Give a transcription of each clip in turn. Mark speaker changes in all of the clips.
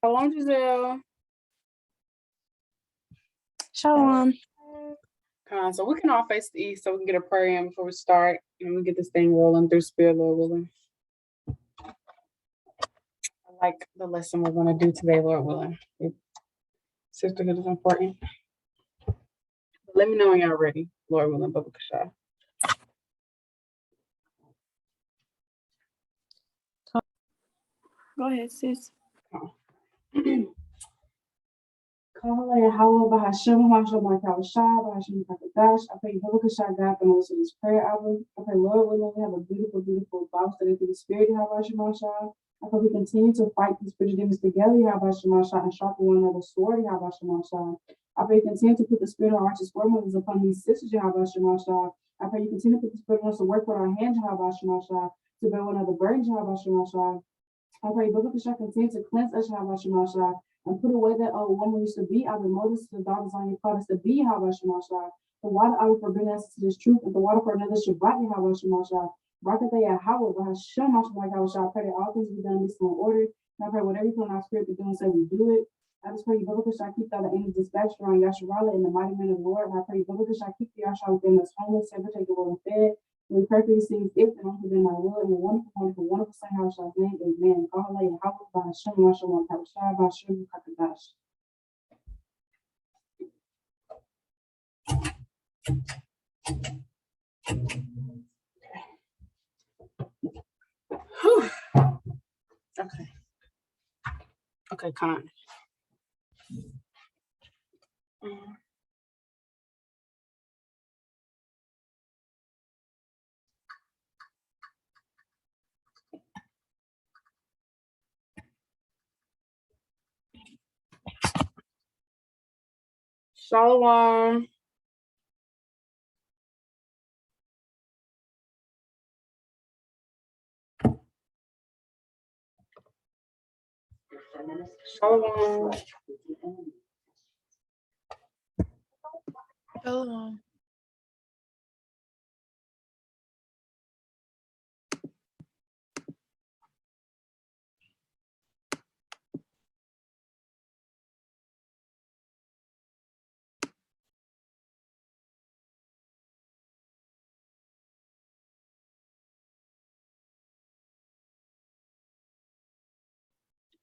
Speaker 1: Shalom, Giselle.
Speaker 2: Shalom.
Speaker 1: So we can all face the east so we can get a prayer in before we start and we get this thing rolling through spirit, Lord willing. I like the lesson we're going to do today, Lord willing. Sisterhood is important. Let me know when y'all ready, Lord willing. Baba Kasha.
Speaker 2: Go ahead, sis.
Speaker 1: Kahala Yahweh Bahashem Hashem Makawashah Bahashem Kakadash. I pray Baba Kasha God the most of this prayer album. I pray Lord willing we have a beautiful, beautiful Bible study through the spirit of Hashem Mashah. I pray we continue to fight these spiritual demons together, Hashem Mashah, and sharpen one another's sword, Hashem Mashah. I pray you continue to put the spirit of righteous foremothers upon these sisters, Hashem Mashah. I pray you continue to put the spirit of us to work with our hands, Hashem Mashah, to bear one another burdens, Hashem Mashah. I pray Baba Kasha continue to cleanse us, Hashem Mashah, and put away that old one we used to be, out of Moses to the daughters on you called us to be, Hashem Mashah. The water out for bringing us to this truth, and the water for another Shabbat, Hashem Mashah. Rakataya Howard, Bahashem Mashah, I pray that all things be done in this order. And I pray whatever you put in our spirit to do and say we do it. I just pray you, Baba Kasha, keep all the angels dispatched around Yasharala in the mighty name of the Lord. And I pray you, Baba Kasha, keep the Yashar within us homeless, ever take the world and fed. And we pray for these things if and only within my will, and wonderful, wonderful, wonderful Saint Yashar's name, amen. Kahalaya Howard, Bahashem Mashah, Bahashem Kakadash. Whew. Okay, Con. Shalom. Shalom.
Speaker 2: Shalom.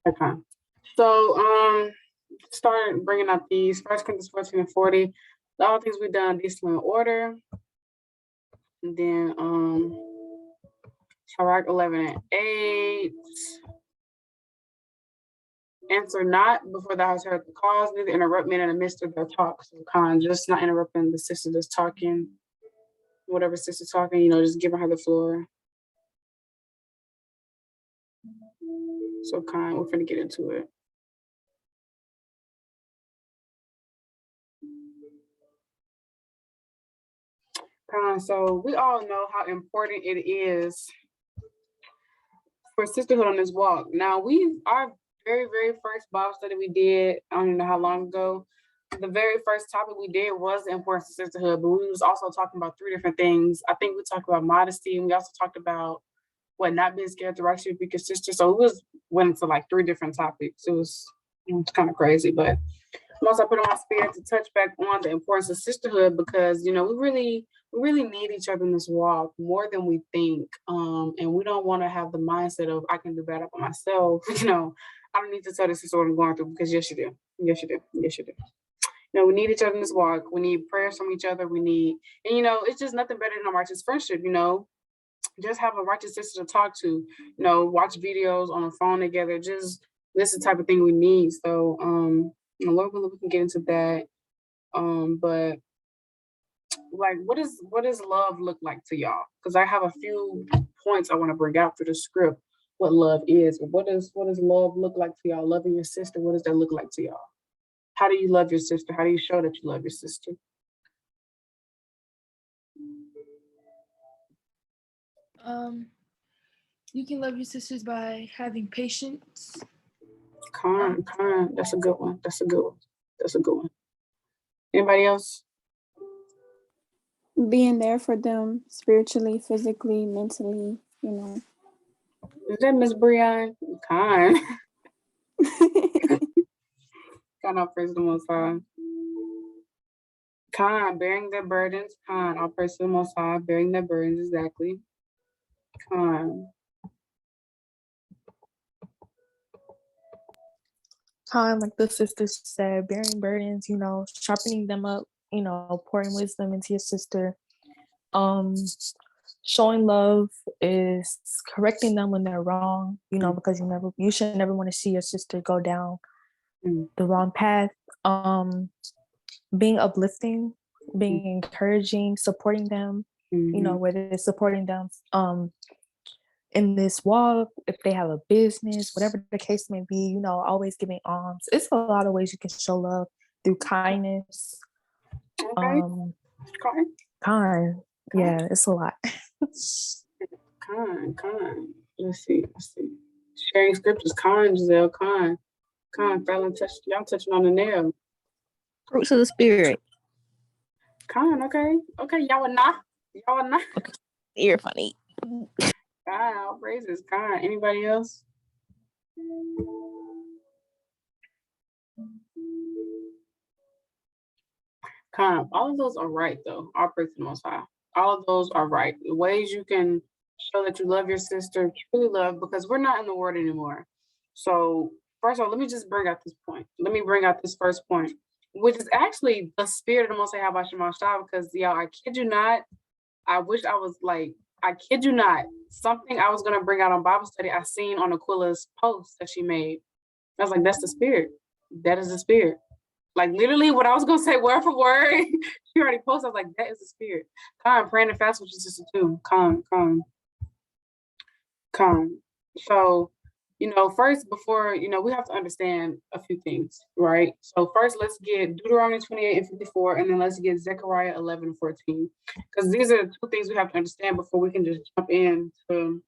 Speaker 1: Okay. So, start bringing up these 1 Corinthians 14 and 40. All things we've done decently in order. And then, Sirach 11 and 8. Answer not before thou hast heard the cause, neither interrupt men in the midst of their talk. So kind of just not interrupting the sister that's talking, whatever sister's talking, just giving her the floor. So kind, we're gonna get into it. So we all know how important it is for sisterhood on this walk. Now our very, very first Bible study we did, I don't even know how long ago, the very first topic we did was the importance of sisterhood, but we was also talking about 3 different things. I think we talked about modesty, and we also talked about not being scared to actually be your sister. So it went into like 3 different topics. It was kind of crazy, but once I put on my spirit to touch back on the importance of sisterhood, because we really need each other in this walk more than we think. And we don't want to have the mindset of I can do better by myself. I don't need to tell this sister what I'm going through, because yes you do. Yes you do. Yes you do. We need each other in this walk. We need prayers from each other. We need, and it's just nothing better than a righteous friendship. Just have a righteous sister to talk to. Watch videos on the phone together. Just this is the type of thing we need. So Lord willing, we can get into that. But like, what does love look like to y'all? Because I have a few points I want to bring out through the script. What love is, but what does love look like to y'all? Loving your sister, what does that look like to y'all? How do you love your sister? How do you show that you love your sister?
Speaker 2: You can love your sisters by having patience.
Speaker 1: Kind. That's a good one. That's a good one. Anybody else?
Speaker 3: Being there for them spiritually, physically, mentally,
Speaker 1: Is that Miss Brianne? Kind. Kind of praise the Most High. Kind, bearing their burdens. Kind, all praise to the Most High, bearing their burdens, exactly. Kind.
Speaker 4: Kind, like the sisters said, bearing burdens, sharpening them up, pouring wisdom into your sister. Showing love is correcting them when they're wrong, because you should never want to see your sister go down the wrong path. Being uplifting, being encouraging, supporting them, whether it's supporting them in this walk, if they have a business, whatever the case may be, always giving alms. It's a lot of ways you can show love through kindness.
Speaker 1: Okay. Kind.
Speaker 4: Yeah, it's a lot.
Speaker 1: Kind. Let's see. Sharing scriptures. Kind, Giselle. Kind. Fallon, y'all touching on the nail.
Speaker 5: Fruits of the Spirit.
Speaker 1: Kind. Okay. Y'all are not.
Speaker 5: You're funny.
Speaker 1: Kind. All praises. Kind. Anybody else? Kind. All of those are right, though. All praise to the Most High. All of those are right. The ways you can show that you love your sister, truly love, because we're not in the world anymore. So first of all, let me just bring out this point. Let me bring out this first point, which is actually the spirit of the Most High Shabbat, because y'all, I kid you not, I kid you not, something I was gonna bring out on Bible study I seen on Aquila's post that she made. I was like, that's the spirit. That is the spirit. Like literally what I was gonna say word for word, she already posted. I was like, that is the spirit. Calm, praying and fast with your sister too. Calm. So, first before, we have to understand a few things, right? So first let's get Deuteronomy 28 and 54, and then let's get Zechariah 11 and 14. Because these are the two things we have to understand before we can just jump into,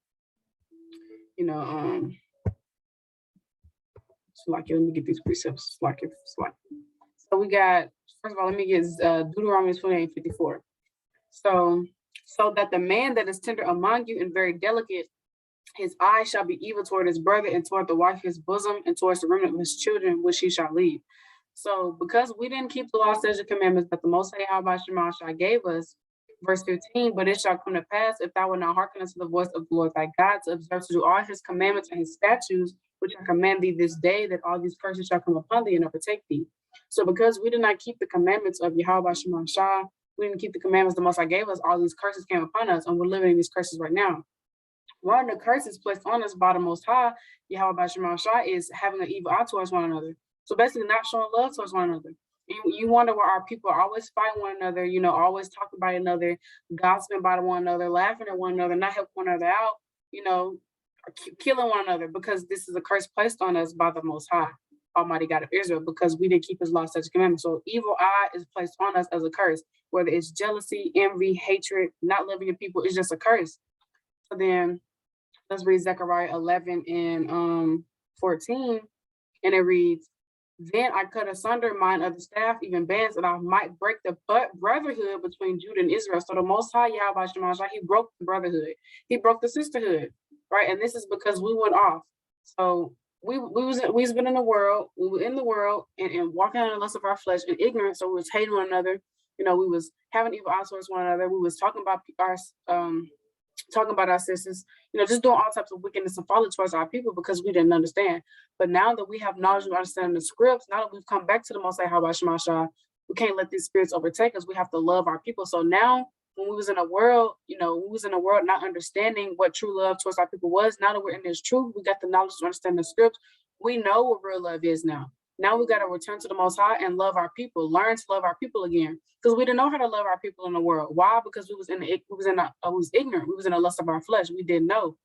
Speaker 1: let me get these precepts. So we got, first of all, let me get Deuteronomy 28 and 54. So that the man that is tender among you and very delicate, his eye shall be evil toward his brother and toward the wife of his bosom and towards the remnant of his children, which he shall leave. So because we didn't keep the law, statutes, and commandments that the Most High Shema gave us, verse 15, but it shall come to pass if thou wilt not hearken unto the voice of the Lord thy God to observe to do all his commandments and his statutes, which I command thee this day, that all these curses shall come upon thee and overtake thee. So because we did not keep the commandments of Yahweh Shema Shah, we didn't keep the commandments the Most High gave us, all these curses came upon us, and we're living in these curses right now. One of the curses placed on us by the Most High, Yahweh Shema Shah, is having an evil eye towards one another. So basically not showing love towards one another. You wonder why our people are always fighting one another, always talking about another, gossiping about one another, laughing at one another, not helping one another out, killing one another, because this is a curse placed on us by the Most High, Almighty God of Israel, because we didn't keep his law, statutes, commandments. So evil eye is placed on us as a curse, whether it's jealousy, envy, hatred, not loving your people, it's just a curse. So then let's read Zechariah 11 and 14, and it reads, then I cut asunder mine of the staff, even bands, that I might break the brotherhood between Judah and Israel. So the Most High Yahweh Shema, he broke the brotherhood. He broke the sisterhood, right? And this is because we went off. So we've been in the world. We were in the world and walking in the lust of our flesh and ignorance. So we was hating one another. We was having evil eyes towards one another. We was talking about our sisters, just doing all types of wickedness and folly towards our people because we didn't understand. But now that we have knowledge and understanding the scripts, now that we've come back to the Most High Shema Shah, we can't let these spirits overtake us. We have to love our people. So now when we was in a world, not understanding what true love towards our people was, now that we're in this truth, we got the knowledge to understand the scripts. We know what real love is now. Now we got to return to the Most High and love our people, learn to love our people again. Because we didn't know how to love our people in the world. Why? Because we was ignorant. We was in the lust of our flesh. We didn't know.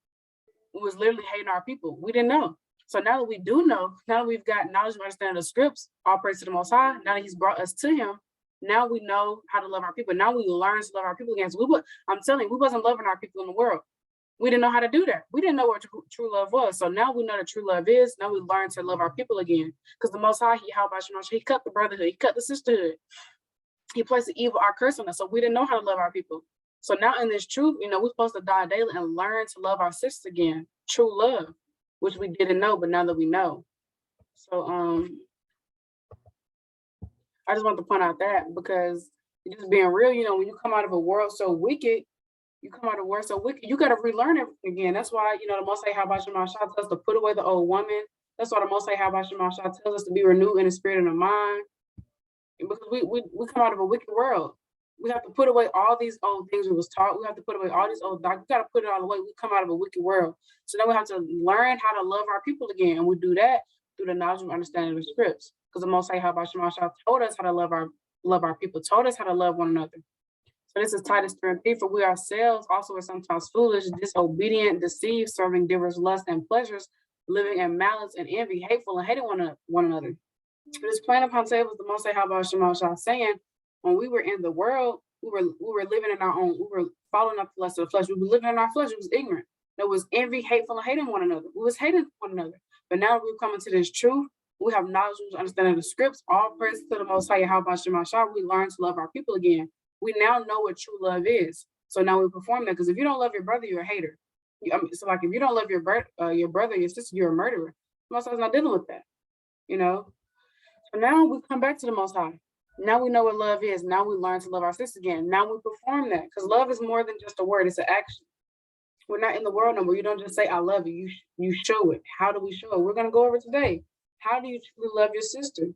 Speaker 1: We was literally hating our people. We didn't know. So now that we do know, now that we've got knowledge and understanding the scripts, all praise to the Most High, now that he's brought us to him, now we know how to love our people. Now we learn to love our people again. So I'm telling you, we wasn't loving our people in the world. We didn't know how to do that. We didn't know what true love was. So now we know what true love is. Now we learn to love our people again. Because the Most High, he cut the brotherhood, he cut the sisterhood. He placed the evil, our curse on us. So we didn't know how to love our people. So now in this truth, we're supposed to die daily and learn to love our sisters again. True love, which we didn't know, but now that we know. So I just want to point out that because just being real, you know, when you come out of a world so wicked, you come out of a world so wicked, you got to relearn everything again. That's why, you know, the Most High how about Shema Shah tells us to put away the old woman. That's why the Most High how about Shema Shah tells us to be renewed in the spirit and the mind. Because we come out of a wicked world. We have to put away all these old things we was taught. We have to put away all these old doctrines. We got to put it all away. We come out of a wicked world. So now we have to learn how to love our people again. And we do that through the knowledge and understanding of the scripts. Because the Most High, how about Shema Shah, told us how to love our people, told us how to love one another. So this is Titus 3:3. For we ourselves also are sometimes foolish, disobedient, deceived, serving divers lusts and pleasures, living in malice and envy, hateful and hating one another. It is plain upon tables the Most High, how about Shema Shah, saying, when we were in the world, we were living in our own, we were following up the lust of the flesh. We were living in our flesh. It was ignorant. There was envy, hateful, and hating one another. We was hating one another. But now we've come into this truth. We have knowledge, we understanding the scripts. All praise to the Most High, how about Shema Shah. We learn to love our people again. We now know what true love is. So now we perform that. Because if you don't love your brother, you're a hater. So like if you don't love your brother, your sister, you're a murderer. The Most High's not dealing with that. You know. So now we come back to the Most High. Now we know what love is. Now we learn to love our sisters again. Now we perform that because love is more than just a word. It's an action. We're not in the world no more. You don't just say, I love you. You show it. How do we show it? We're going to go over today. How do you truly love your sister?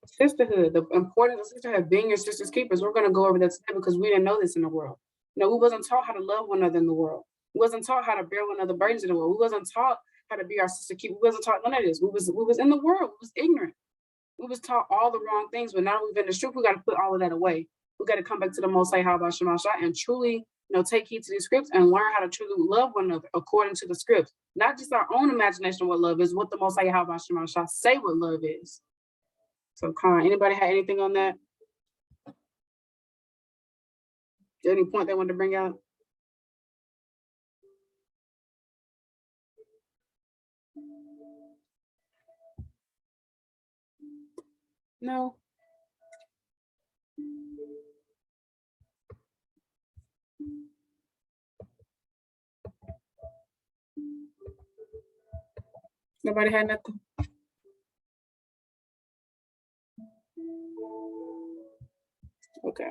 Speaker 1: Sisterhood, the importance of sisterhood, being your sister's keepers. We're going to go over that today because we didn't know this in the world. You know, we wasn't taught how to love one another in the world. We wasn't taught how to bear one another burdens in the world. We wasn't taught how to be our sister keeper. We wasn't taught none of this. We was in the world. We was ignorant. We was taught all the wrong things, but now we've been the truth. We got to put all of that away. We got to come back to the Most High, how about Shema Shah, and truly, take heed to these scripts and learn how to truly love one another according to the scripts. Not just our own imagination of what love is, what the Most High, how about Shema Shah, say what love is. So, Khan, anybody have anything on that? Any point they wanted to bring out? No. Nobody had nothing? Okay.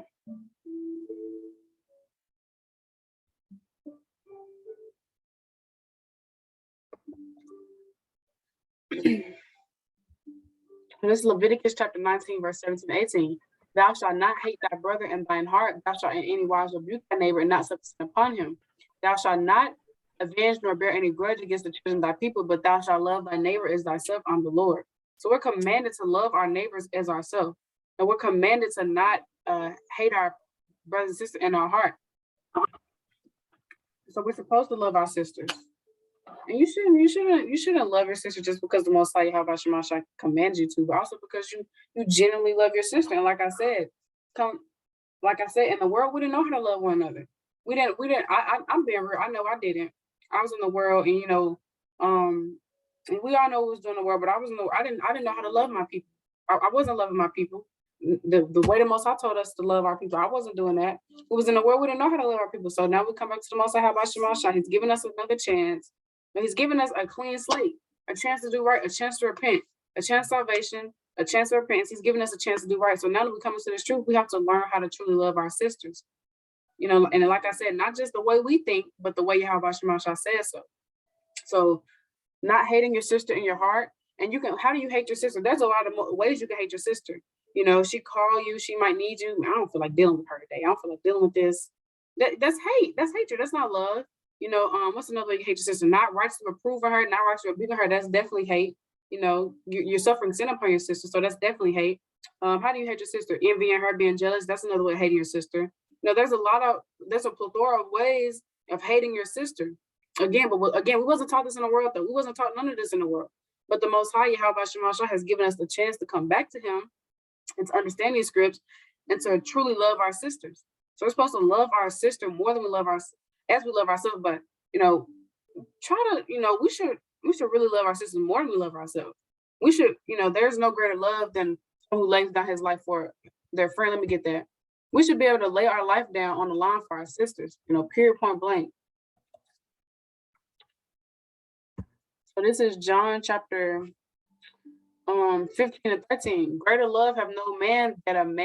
Speaker 1: This is Leviticus chapter 19, verse 17 and 18. Thou shalt not hate thy brother in thine heart. Thou shalt in any wise rebuke thy neighbor and not set upon him. Thou shalt not avenge nor bear any grudge against the children of thy people, but thou shalt love thy neighbor as thyself. I'm the Lord. So we're commanded to love our neighbors as ourselves. And we're commanded to not hate our brothers and sisters in our heart. So we're supposed to love our sisters. And you shouldn't love your sister just because the Most High, how about Shema Shah, commands you to, but also because you genuinely love your sister. And like I said, in the world, we didn't know how to love one another. We didn't. I'm being real. I know I didn't. I was in the world, and and we all know what was doing the world, but I didn't know how to love my people. I wasn't loving my people. The way the Most High told us to love our people, I wasn't doing that. We was in the world, we didn't know how to love our people. So now we come back to the Most High, how about Shema Shah? He's giving us another chance. And he's giving us a clean slate, a chance to do right, a chance to repent, a chance of salvation, a chance of repentance. He's giving us a chance to do right. So now that we come into this truth, we have to learn how to truly love our sisters. And like I said, not just the way we think, but the way Yahweh Shema Shah says so. So not hating your sister in your heart. And how do you hate your sister? There's a lot of ways you can hate your sister. She call you, she might need you. I don't feel like dealing with her today. I don't feel like dealing with this. That's hate. That's hatred. That's not love. What's another way you hate your sister? Not righteous reproving her, not righteous rebuking her. That's definitely hate. You're suffering sin upon your sister, so that's definitely hate. How do you hate your sister? Envying her, being jealous. That's another way of hating your sister. There's a plethora of ways of hating your sister. Again, we wasn't taught this in the world, though. We wasn't taught none of this in the world. But the Most High, Yahweh Shema Shah, has given us the chance to come back to Him and to understand these scripts and to truly love our sisters. So we're supposed to love our sister more than we love ourselves. But we should really love our sisters more than we love ourselves. We should, there's no greater love than someone who lays down his life for their friend. Let me get that. We should be able to lay our life down on the line for our sisters, period, point blank. So this is John chapter 15 and 13. Greater love have no man than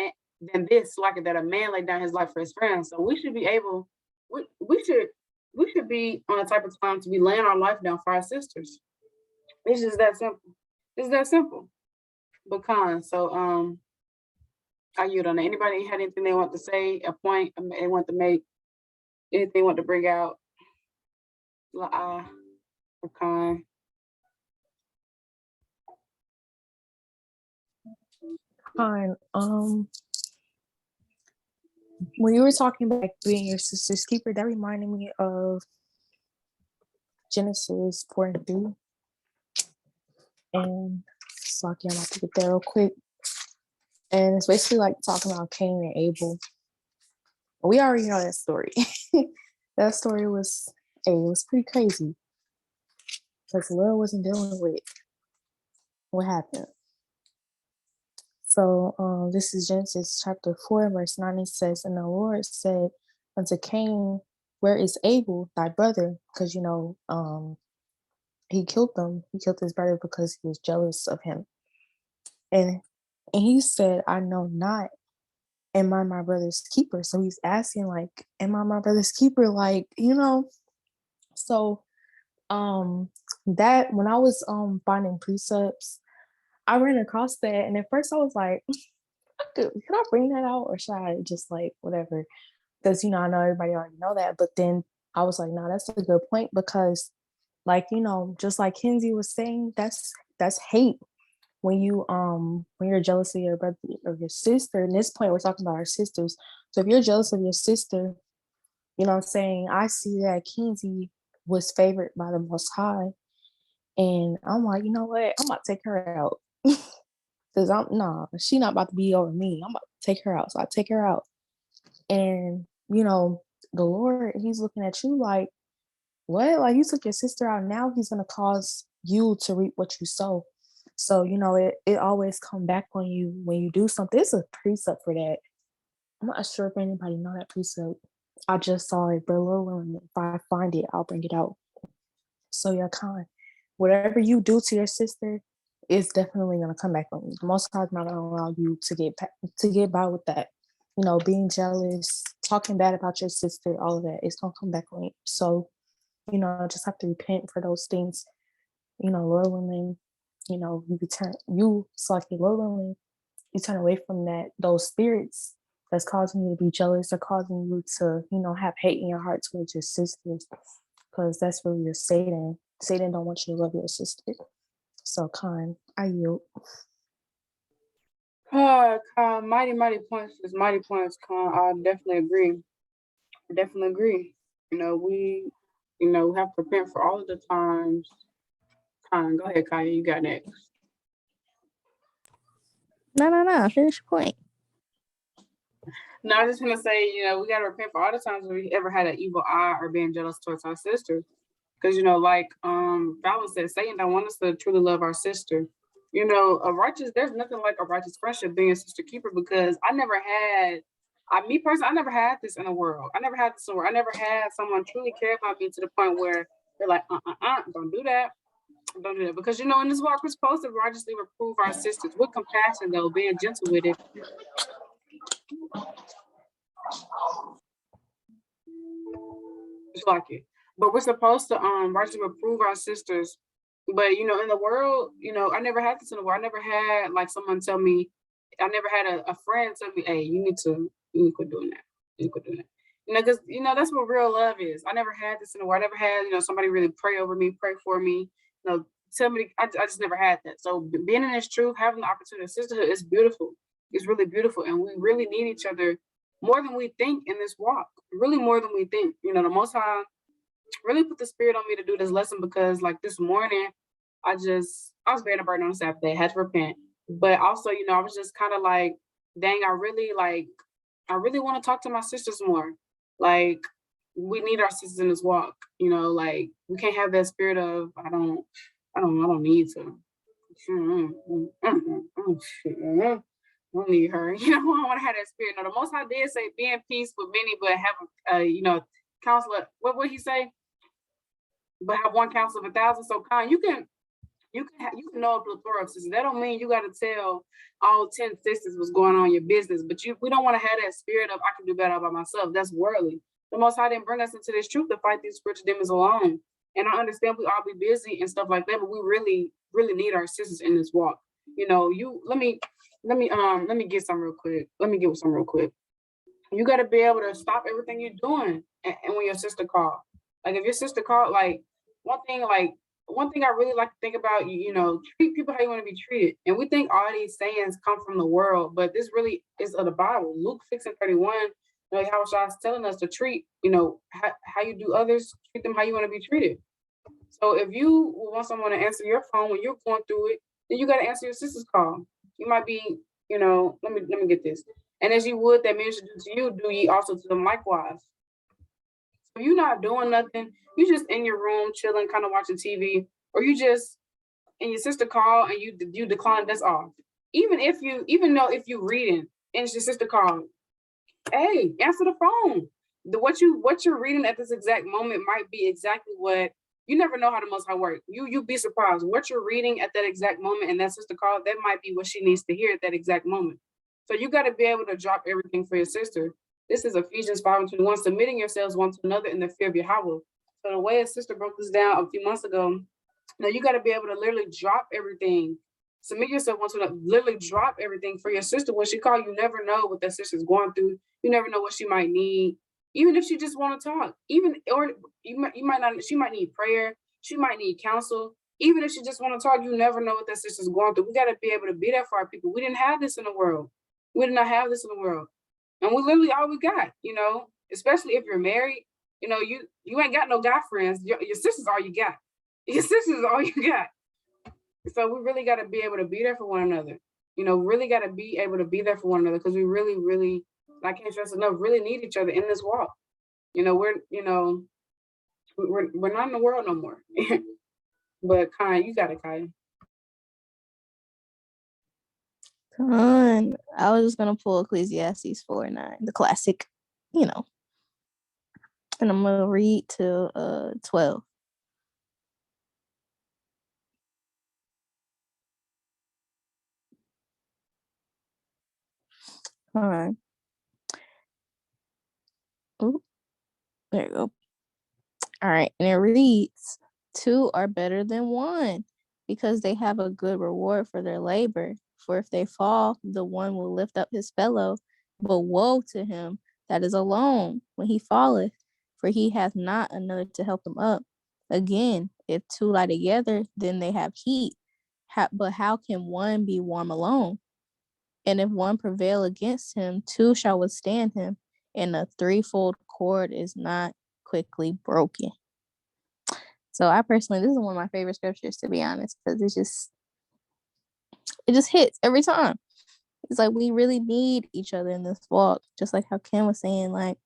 Speaker 1: this, like that a man lay down his life for his friends. So we should be able, we should be on a type of time to be laying our life down for our sisters. It's just that simple. It's that simple. But I yield on that. Anybody had anything they want to say, a point they want to make, anything they want to bring out? La or con.
Speaker 4: Fine. When you were talking about being your sister's keeper, that reminded me of Genesis 4 and 3. And so I'm about to get there real quick. And it's basically like talking about Cain and Abel. We already know that story. That story was pretty crazy. Because the Lord wasn't dealing with what happened. So this is Genesis chapter 4, verse 9. It says, and the Lord said unto Cain, where is Abel, thy brother? Because, he killed them. He killed his brother because he was jealous of him. And he said, I know not. Am I my brother's keeper? So he's asking, like, am I my brother's keeper? Like, So that when I was finding precepts, I ran across that, and at first I was like, can I bring that out, or should I just like whatever? Because I know everybody already know that. But then I was like, no, that's a good point, because like just like Kenzie was saying, that's hate when you're jealous of your brother or your sister. And this point we're talking about our sisters. So if you're jealous of your sister, what I'm saying, I see that Kenzie was favored by the Most High, and I'm like, you know what, I'm about to take her out. Because she not about to be over me. I'm about to take her out. So I take her out. And, the Lord, he's looking at you like, what? Like, you took your sister out. Now he's going to cause you to reap what you sow. So, it always come back on you when you do something. It's a precept for that. I'm not sure if anybody know that precept. I just saw it, but Lord, if I find it, I'll bring it out. So, yeah, whatever you do to your sister, it's definitely going to come back on you. The Most High is not going to allow you to get by with that. Being jealous, talking bad about your sister, all of that, it's going to come back on you. So, just have to repent for those things. Lord willing, Lord willing, you turn away from those spirits that's causing you to be jealous or causing you to, have hate in your heart towards your sisters, because that's really your Satan. Satan don't want you to love your sister. So, I yield.
Speaker 1: Mighty points. Is mighty points. I definitely agree. We have to repent for all of the times. Go ahead, Kaya. You got next.
Speaker 5: No. Finish your point.
Speaker 1: No, I was just gonna say, we gotta repent for all the times we ever had an evil eye or being jealous towards our sister. Because like Fallon said, Satan don't want us to truly love our sister. There's nothing like a righteous friendship being a sister keeper, because I never had this in the world. I never had someone truly care about me to the point where they're like, don't do that. Don't do that. Because in this walk we're supposed to righteously reprove our sisters with compassion, though, being gentle with it. Just like it. But we're supposed to righteously reprove our sisters. But in the world, I never had this in the world. I never had like someone tell me, I never had a friend tell me, hey, you need to quit doing that. You quit doing that. Because that's what real love is. I never had this in the world. I never had, somebody really pray over me, pray for me, tell me. I just never had that. So being in this truth, having the opportunity of sisterhood is beautiful. It's really beautiful. And we really need each other more than we think in this walk. Really more than we think. The Most High really put the spirit on me to do this lesson, because like this morning, I was bearing a burden on Saturday, had to repent. But also, I was just kind of like, dang, I really want to talk to my sisters more. Like, we need our sisters in this walk, like we can't have that spirit of I don't need to. I don't need her. I want to have that spirit. Now, the Most High did say, be in peace with many, but have counselor. What would he say? But have one counsel of 1,000. So you can you can know a plethora of sisters. That don't mean you got to tell all 10 sisters what's going on in your business. But we don't want to have that spirit of I can do better by myself. That's worldly. The Most High didn't bring us into this truth to fight these spiritual demons alone. And I understand we all be busy and stuff like that, but we really, really need our sisters in this walk. You know, let me get some real quick. Let me get some real quick. You got to be able to stop everything you're doing, and when your sister called, like if your sister called, one thing I really like to think about, treat people how you want to be treated. And we think all these sayings come from the world, but this really is of the Bible. Luke 6:31, how Shah's telling us to treat, how you do others, treat them how you want to be treated. So if you want someone to answer your phone when you're going through it, then you got to answer your sister's call. You might be, let me get this. And as you would that minister do to you, do ye also to them likewise. So you're not doing nothing. You just in your room chilling, kind of watching TV, or you just and your sister call and you decline. That's all. Even though if you reading and your sister call, hey, answer the phone. What you're reading at this exact moment might be exactly what you never know how the Most High work. You'd be surprised what you're reading at that exact moment, and that sister call, that might be what she needs to hear at that exact moment. So you got to be able to drop everything for your sister. This is Ephesians 5:21, submitting yourselves one to another in the fear of Yahweh. So the way a sister broke this down a few months ago, now you got to be able to literally drop everything. Submit yourself one to another, literally drop everything for your sister. When she call, you never know what that sister's going through. You never know what she might need. Even if she just want to talk, you might not, she might need prayer. She might need counsel. Even if she just want to talk, you never know what that sister's going through. We got to be able to be there for our people. We didn't have this in the world. We did not have this in the world. And we literally all we got, especially if you're married, you ain't got no guy friends. Your sisters all you got. Your sisters are all you got. So we really got to be able to be there for one another. Really got to be able to be there for one another, because we really, really, I can't stress enough, really need each other in this walk. We're not in the world no more. But Kai, you got it, Kai.
Speaker 5: I was just gonna pull Ecclesiastes 4:9, the classic, and I'm gonna read to 12. All right. Oh, there you go. All right, and it reads, 2 are better than 1, because they have a good reward for their labor. For if they fall, the one will lift up his fellow. But woe to him that is alone when he falleth, for he hath not another to help him up. Again, if 2 lie together, then they have heat. But how can one be warm alone? And if one prevail against him, 2 shall withstand him, and a threefold cord is not quickly broken. So I personally, this is one of my favorite scriptures, to be honest, because it just hits every time. It's like we really need each other in this walk, just like how Ken was saying, like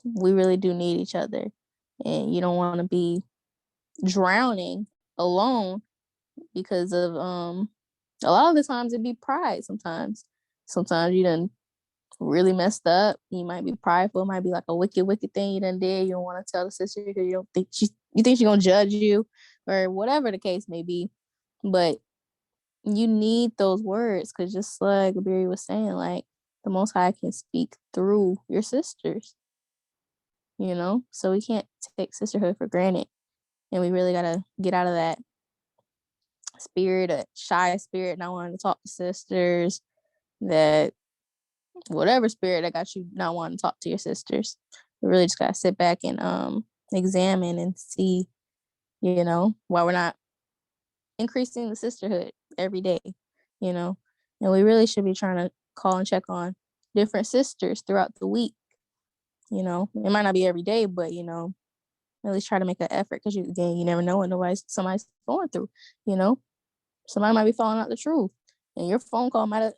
Speaker 5: we really do need each other, and you don't want to be drowning alone because of a lot of the times it'd be pride. Sometimes you done really messed up. You might be prideful. It might be like a wicked thing you done did. You don't want to tell the sister because you don't think you think she's gonna judge you, or whatever the case may be. But you need those words, because just like Barry was saying, like the Most High can speak through your sisters. So we can't take sisterhood for granted, and we really gotta get out of that spirit, a shy spirit, not wanting to talk to sisters, that whatever spirit that got you not wanting to talk to your sisters. We really just gotta sit back and examine and see, why we're not increasing the sisterhood every day, and we really should be trying to call and check on different sisters throughout the week. It might not be every day, but at least try to make an effort, because you never know what somebody's going through. Somebody might be falling out the truth, and your phone call might have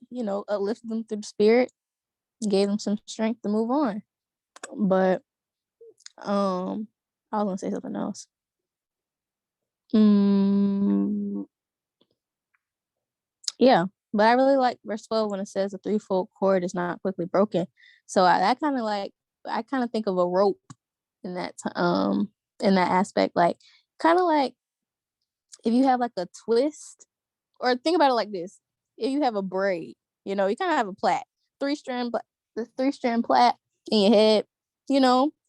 Speaker 5: uplifted them through the spirit, gave them some strength to move on. But I was gonna say something else. Yeah, but I really like verse 12 when it says the threefold cord is not quickly broken. So I kind of think of a rope in that aspect, like kind of like if you have like a twist, or think about it like this: if you have a braid, you kind of have a plait, the 3-strand plait in your head,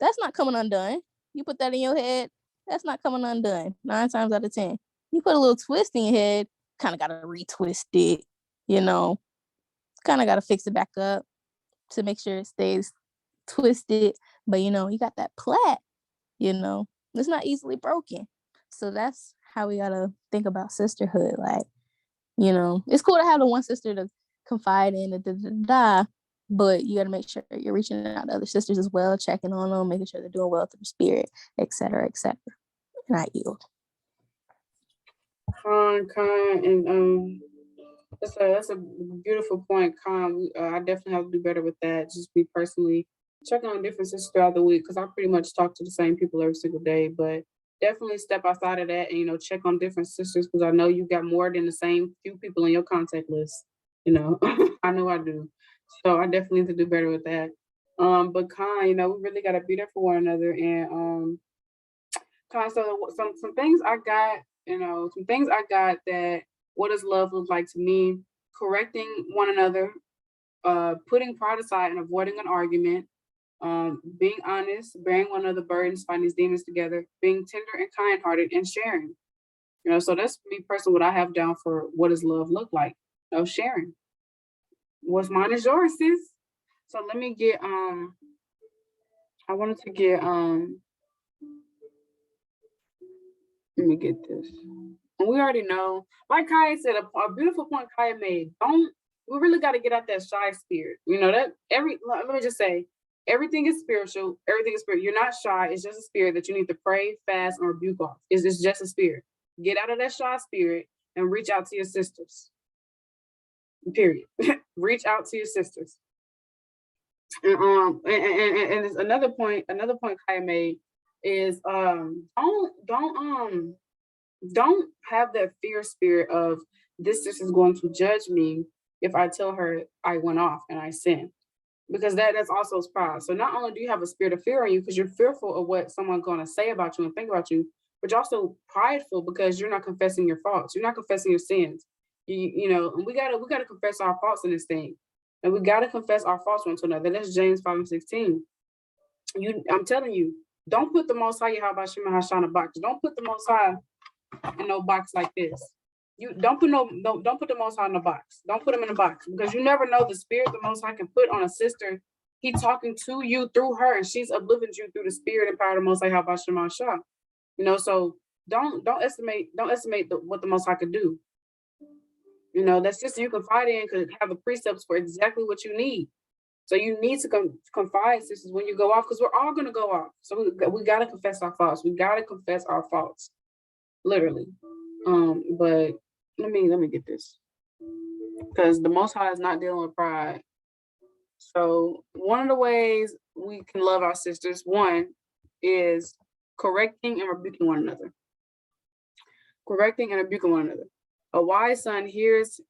Speaker 5: that's not coming undone. You put that in your head, that's not coming undone 9 times out of 10. You put a little twist in your head, kind of got to retwist it, kind of got to fix it back up to make sure it stays twisted. But you got that plait, it's not easily broken. So that's how we gotta think about sisterhood. Like, it's cool to have the one sister to confide in, but you gotta make sure you're reaching out to other sisters as well, checking on them, making sure they're doing well through the spirit, etc., etc. And I yield.
Speaker 1: And that's a beautiful point, I definitely have to do better with that. Just be personally checking on different sisters throughout the week, because I pretty much talk to the same people every single day. But definitely step outside of that and check on different sisters, because I know you got more than the same few people in your contact list. I know I do. So I definitely need to do better with that. But we really gotta be there for one another. And so some things I got, that what does love look like to me? Correcting one another, putting pride aside and avoiding an argument, being honest, bearing one another's burdens, fighting these demons together, being tender and kind-hearted, and sharing. So that's me personally what I have down for what does love look like. Sharing. What's mine is yours, sis. So let me get I wanted to get let me get this. And we already know, like Kaya said, a beautiful point Kaya made. We really got to get out that shy spirit. Let me just say, everything is spiritual. Everything is spirit. You're not shy. It's just a spirit that you need to pray, fast, and rebuke off. It's just a spirit. Get out of that shy spirit and reach out to your sisters. Period. Reach out to your sisters. And there's another point Kaya made is don't have that fear spirit of this sister is going to judge me if I tell her I went off and I sinned, because that's also pride. So not only do you have a spirit of fear on you because you're fearful of what someone's going to say about you and think about you, but you're also prideful because you're not confessing your faults. You're not confessing your sins. And we gotta confess our faults in this thing, and we gotta confess our faults one to another. That's James 5:16. I'm telling you, don't put the Most High Yahweh Shem Hashan in a box. Don't put the Most High in no box like this. You don't put the Most High in a box. Don't put him in a box, because you never know the spirit the Most High can put on a sister. He's talking to you through her, and she's uplifting you through the spirit and power of the Most High Yahweh Shem Hashan. So don't estimate what the Most High could do. That sister you confide in could have the precepts for exactly what you need. So you need to confide, sisters, when you go off, because we're all going to go off. So we got to confess our faults. We got to confess our faults, literally. But let me get this, because the Most High is not dealing with pride. So one of the ways we can love our sisters, one, is correcting and rebuking one another. Correcting and rebuking one another. A wise son heareth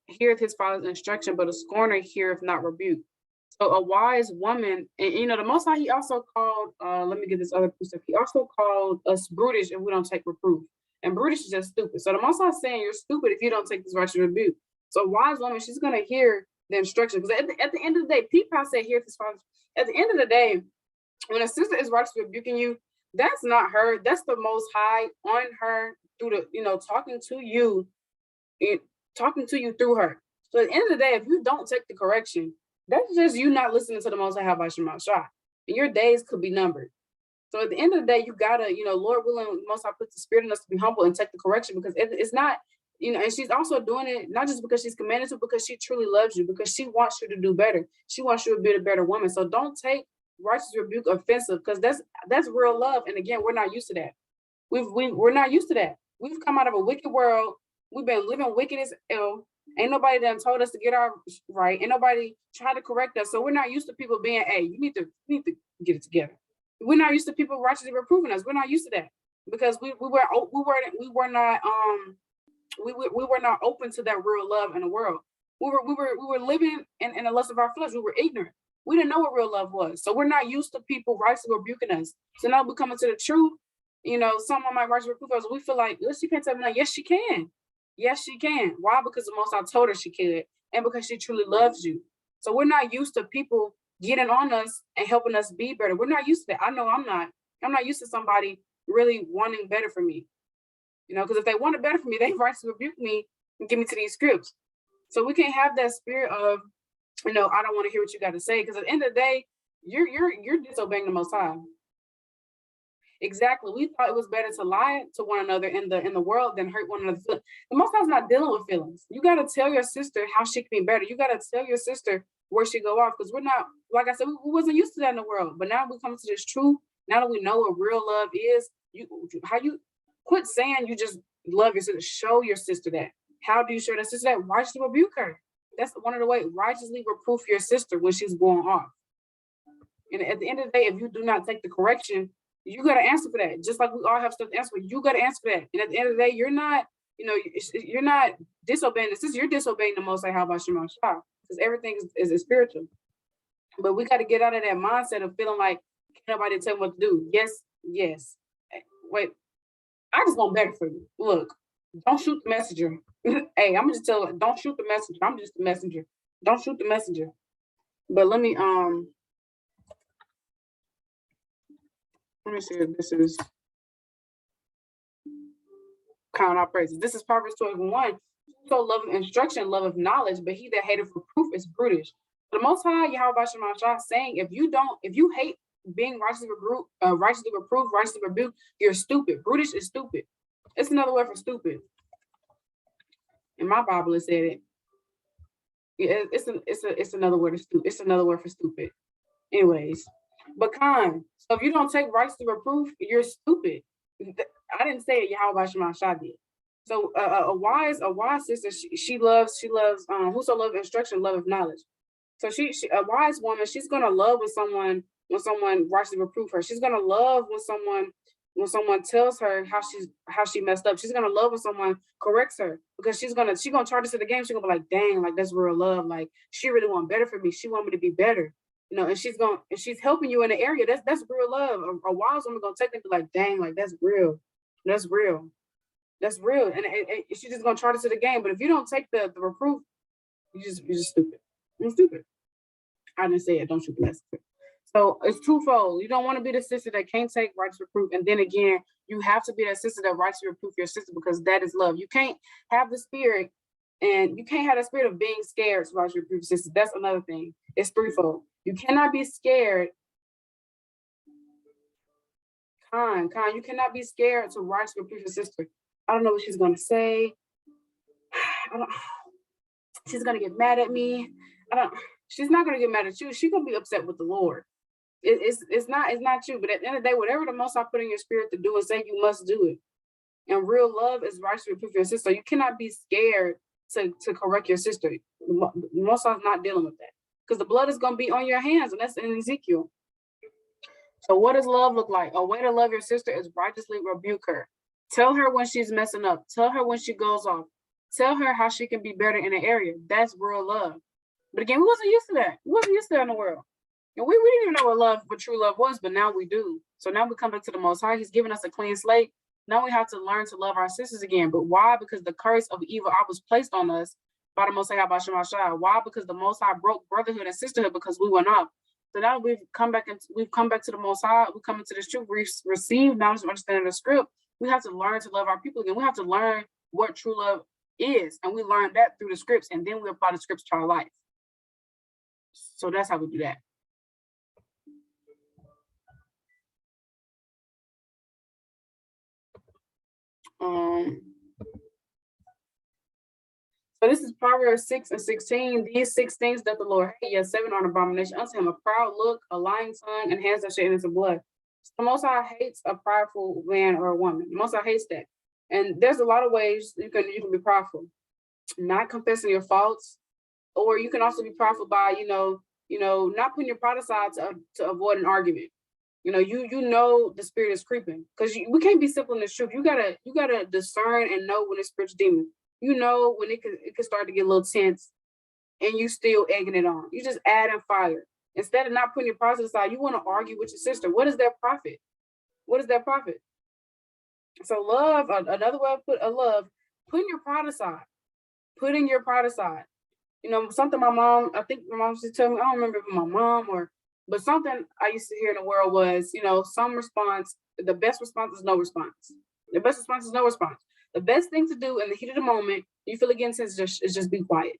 Speaker 1: his father's instruction, but a scorner heareth not rebuke. So a wise woman, and the Most High, he also called, let me get this other precept. He also called us brutish if we don't take reproof. And brutish is just stupid. So the Most High is saying you're stupid if you don't take this righteous rebuke. So a wise woman, she's going to hear the instruction. Because at the end of the day, people said hear his father. At the end of the day, when a sister is righteously rebuking you, that's not her. That's the Most High on her through the, talking to you through her. So at the end of the day, if you don't take the correction, that's just you not listening to the Most High by Shema Shah. And your days could be numbered. So at the end of the day, you gotta, Lord willing, Most High put the spirit in us to be humble and take the correction, because it's not, and she's also doing it not just because she's commanded to, because she truly loves you, because she wants you to do better. She wants you to be a better woman. So don't take righteous rebuke offensive, because that's real love. And again, we're not used to that. We're not used to that. We've come out of a wicked world. We've been living wicked as hell. Ain't nobody done told us to get our right. Ain't nobody tried to correct us. So we're not used to people being, hey, you need to get it together. We're not used to people righteously reproving us. We're not used to that, because we were not open to that real love in the world. We were living in the lust of our flesh. We were ignorant. We didn't know what real love was. So we're not used to people rightfully rebuking us. So now we come into the truth, you know, someone might righteously reproof us. We feel like, she can't tell me that. Yes, she can. Yes, she can. Why? Because the Most High told her she could, and because she truly loves you. So we're not used to people getting on us and helping us be better. We're not used to that. I know I'm not. I'm not used to somebody really wanting better for me. You know, because if they wanted better for me, they rightfully rebuke me and give me to these scripts. So we can't have that spirit of, you know, I don't want to hear what you got to say, because at the end of the day, you're disobeying the Most High. Exactly. We thought it was better to lie to one another in the world than hurt one another. The Most High's not dealing with feelings. You got to tell your sister how she can be better. You got to tell your sister where she go off, because we're not, like I said, we wasn't used to that in the world. But now we come to this truth. Now that we know what real love is, you quit saying you just love your sister. Show your sister that. How do you show that sister that? Righteously rebuke her. That's one of the ways. Righteously reproof your sister when she's going off. And at the end of the day, if you do not take the correction, you got to answer for that. Just like we all have stuff to answer for, you got to answer for that. And at the end of the day, you're not, you know, you're not disobeying the sister. You're disobeying the Most High. How about Shema Shah? Because everything is spiritual. But we got to get out of that mindset of feeling like nobody tell me what to do. Yes. Wait, I just want better for you. Look, don't shoot the messenger. Hey, I'm just telling, don't shoot the messenger. I'm just the messenger. Don't shoot the messenger. But let me see if this is count our praises. This is Proverbs 12:1. So love of instruction, love of knowledge, but he that hateth reproof is brutish. The Most High, Yahweh Shema Shah, saying, if you hate being righteously reproved, righteously rebuked, you're stupid. Brutish is stupid. It's another word for stupid. In my Bible, it said it. Yeah, it's another word for stupid. It's another word for stupid. Anyways, but kind. So if you don't take righteously reproof, you're stupid. I didn't say it. Yahweh Shema Shah did. So a wise sister, she loves whoso love instruction, love of knowledge. So she a wise woman, she's gonna love when someone rightly reprove her. She's gonna love when someone tells her how she messed up. She's gonna love when someone corrects her, because she's gonna charge us to the game. She's gonna be like, dang, like that's real love. Like she really want better for me. She want me to be better. You know, and she's helping you in the area. That's real love. A wise woman gonna take it and be like, dang, like that's real. That's real. That's real. And she's just gonna charge us to the game. But if you don't take the reproof, you're just stupid. You're stupid. I didn't say it. Don't shoot the messenger. So it's twofold. You don't want to be the sister that can't take righteous reproof, and then again, you have to be that sister that righteously reproof your sister, because that is love. You can't have the spirit, and you can't have the spirit of being scared to righteously reproof your sister. That's another thing. It's threefold. You cannot be scared. You cannot be scared to righteously reproof your sister. I don't know what she's gonna say. She's gonna get mad at me. She's not gonna get mad at you. She's gonna be upset with the Lord. It's not you. But at the end of the day, whatever the Most High put in your spirit to do and say, you must do it. And real love is righteously reproof your sister. You cannot be scared to correct your sister. The Most High is not dealing with that, because the blood is gonna be on your hands, and that's in Ezekiel. So what does love look like? A way to love your sister is righteously rebuke her. Tell her when she's messing up. Tell her when she goes off. Tell her how she can be better in an area. That's real love. But again, we wasn't used to that. We wasn't used to that in the world. And we didn't even know what true love was, but now we do. So now we come back to the Most High. He's given us a clean slate. Now we have to learn to love our sisters again. But why? Because the curse of evil was placed on us by the Most High, by Shema Shah. Why? Because the Most High broke brotherhood and sisterhood because we went off. So now we've come back to the Most High. We come into this truth. We've received knowledge and understanding the script. We have to learn to love our people again. We have to learn what true love is, and we learn that through the scripts, and then we apply the scripts to our life. So that's how we do that. So this is Proverbs 6:16. These 6 things that the Lord hate, yet 7 are an abomination unto him: a proud look, a lying tongue, and hands that shed innocent blood. So the Most High hates a prideful man or a woman. The Most High hates that. And there's a lot of ways you can be prideful. Not confessing your faults, or you can also be prideful by, not putting your pride aside to avoid an argument. You know the spirit is creeping, because we can't be simple in this truth. You gotta discern and know when it's spiritual demon. You know when it could start to get a little tense, and you still egging it on. You just adding fire. Instead of not putting your pride aside, you want to argue with your sister. What is that profit? What is that profit? So love, another way to put a love, putting your pride aside. Putting your pride aside. You know, something my mom, I think my mom used to tell me, I don't remember if it was my mom or, but something I used to hear in the world was, you know, some response, the best response is no response. The best response is no response. The best thing to do in the heat of the moment, you feel against is just be quiet.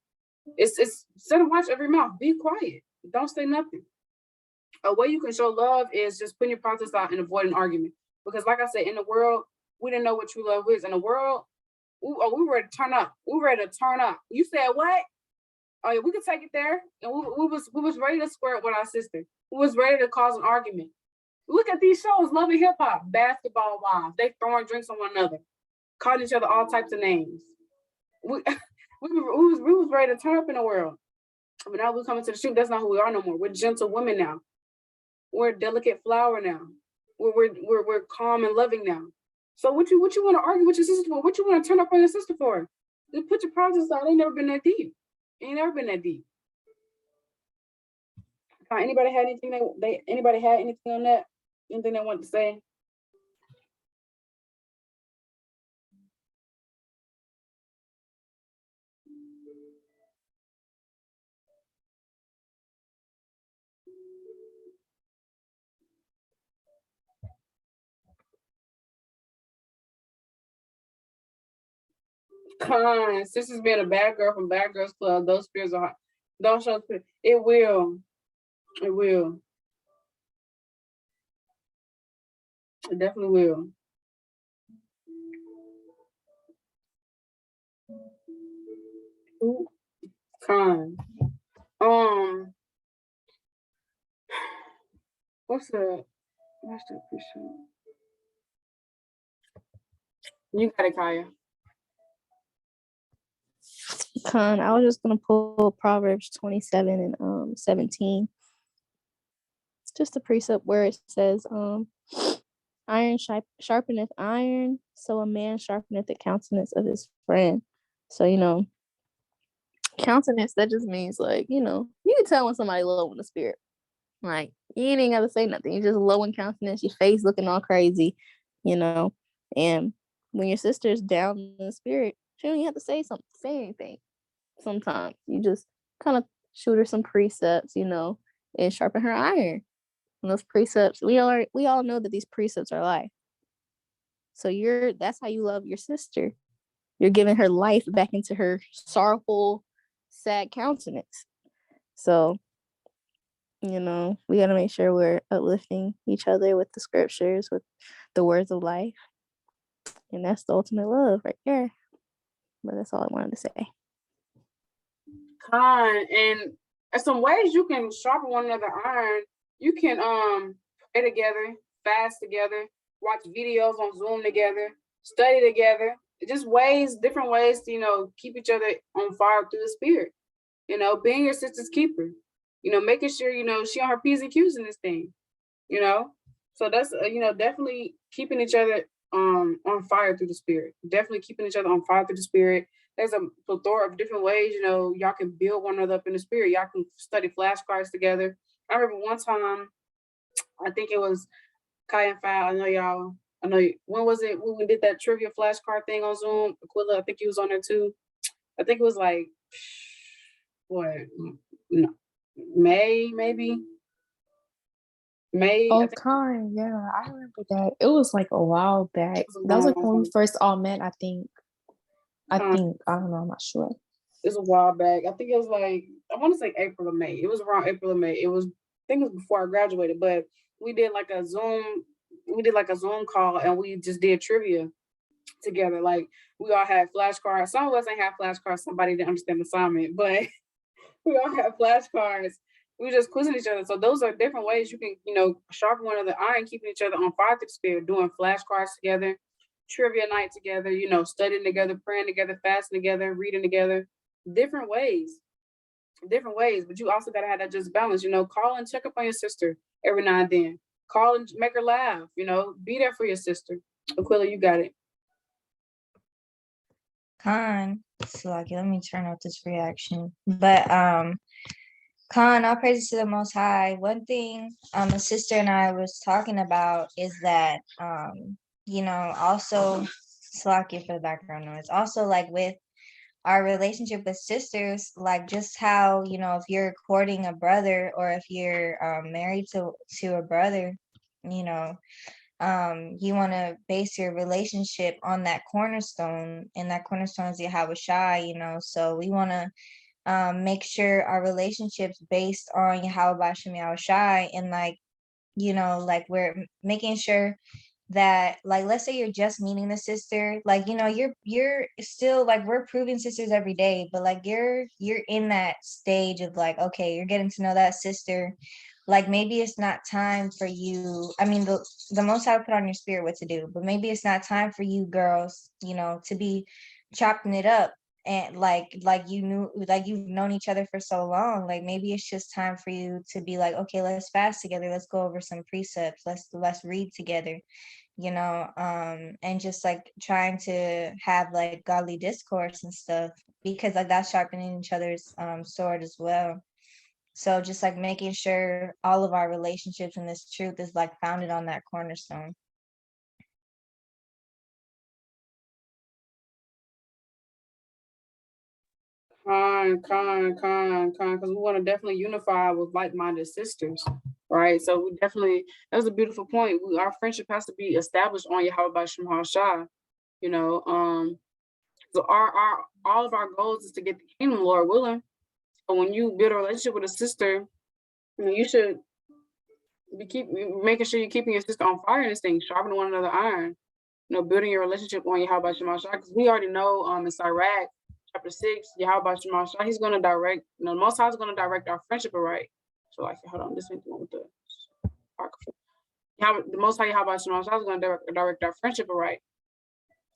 Speaker 1: It's instead of watch every mouth, be quiet. Don't say nothing. A way you can show love is just putting your pride aside and avoid an argument. Because like I said, in the world, we didn't know what true love is. In the world, we were ready to turn up. We were ready to turn up. You said what? Oh yeah, we could take it there. And we was ready to square up with our sister. We was ready to cause an argument. Look at these shows, Love and Hip Hop, Basketball Wives. They throwing drinks on one another, calling each other all types of names. We we was ready to turn up in the world. But now we're coming to the shoot. That's not who we are no more. We're gentle women now. We're a delicate flower now. We're calm and loving now. So what you want to argue with your sister for? What you want to turn up on your sister for? Just put your problems aside. They ain't never been that deep. Ain't never been that deep. Anybody had anything anybody had anything on that? Anything they want to say? Sisters being a bad girl from Bad Girls Club. Those spirits are hot. Those shows. It will. It will. It definitely will. Ooh, Con. What's the picture? You got it, Kaya.
Speaker 5: I was just gonna pull Proverbs 27 and 17. It's just a precept where it says, iron sharpeneth iron, so a man sharpeneth the countenance of his friend. So, you know, countenance, that just means like, you know, you can tell when somebody low in the spirit. Like, you ain't gotta say nothing. You just low in countenance, your face looking all crazy, you know. And when your sister's down in the spirit, she don't even have to say anything. Sometimes you just kind of shoot her some precepts, you know, and sharpen her iron. And those precepts, we all know that these precepts are life. So that's how you love your sister. You're giving her life back into her sorrowful, sad countenance. So, you know, we got to make sure we're uplifting each other with the scriptures, with the words of life. And that's the ultimate love right there. But that's all I wanted to say.
Speaker 1: And some ways you can sharpen one another iron. You can pray together, fast together, watch videos on Zoom together, study together. Just different ways to, you know, keep each other on fire through the spirit. You know, being your sister's keeper. You know, making sure, you know, she on her P's and Q's in this thing. You know, so that's you know, definitely keeping each other on fire through the spirit. Definitely keeping each other on fire through the spirit. There's a plethora of different ways, you know, y'all can build one another up in the spirit. Y'all can study flashcards together. I remember one time, I think it was Kai and File. When was it when we did that trivia flashcard thing on Zoom? Aquila, I think he was on there too. I think it was like what, no, May, maybe. May.
Speaker 4: Oh, kind, yeah, I remember that. It was like a while back. That was like when we first all met, I think. I don't know, I'm not sure.
Speaker 1: It was a while back. I think it was like, I want to say April or May. It was around April or May. I think it was before I graduated, but we did like a Zoom call and we just did trivia together. Like we all had flashcards. Some of us ain't have flashcards. Somebody didn't understand the assignment, but we all had flashcards. We just quizzing each other. So those are different ways you can, you know, sharpen one another iron, keeping each other on fire through the spirit, doing flashcards together, trivia night together, you know, studying together, praying together, fasting together, reading together, different ways. But you also gotta have that just balance, you know, call and check up on your sister every now and then. Call and make her laugh, you know, be there for your sister. Aquila, you got it.
Speaker 6: So like, let me turn off this reaction. But all praises to the Most High. One thing my sister and I was talking about is that also Slovakia for the background noise. Also, like with our relationship with sisters, like just how, if you're courting a brother or if you're married to a brother, you know, you want to base your relationship on that cornerstone, and that cornerstone is Yahweh Shai, so we want to make sure our relationships based on Yahweh Bashem Yahweh Shai, and like, like we're making sure that, like, let's say you're just meeting the sister, like, you're still like, we're proving sisters every day, but like you're in that stage of like, okay, you're getting to know that sister, like maybe it's not time for you. I mean, the most I would put on your spirit what to do, but maybe it's not time for you girls, to be chopping it up, and like you've known each other for so long, like maybe it's just time for you to be like, okay, let's fast together, let's go over some precepts, let's read together, and just like trying to have like godly discourse and stuff, because like that's sharpening each other's sword as well. So just like making sure all of our relationships in this truth is like founded on that cornerstone.
Speaker 1: Because we want to definitely unify with like-minded sisters, right? So we definitely, that was a beautiful point. Our friendship has to be established on Yahweh Bashem HaShai, so our all of our goals is to get the kingdom, Lord willing. So when you build a relationship with a sister, you should making sure you're keeping your sister on fire in this thing, sharpening one another iron, building your relationship on Yahweh Bashem HaShai, because we already know in Sirach chapter 6, Yahweh Shema Shah, he's going to direct, the Most High is going to direct our friendship right. So, like, hold on, this ain't the one with the the Most High Yahweh Shema Shah is going to direct our friendship right.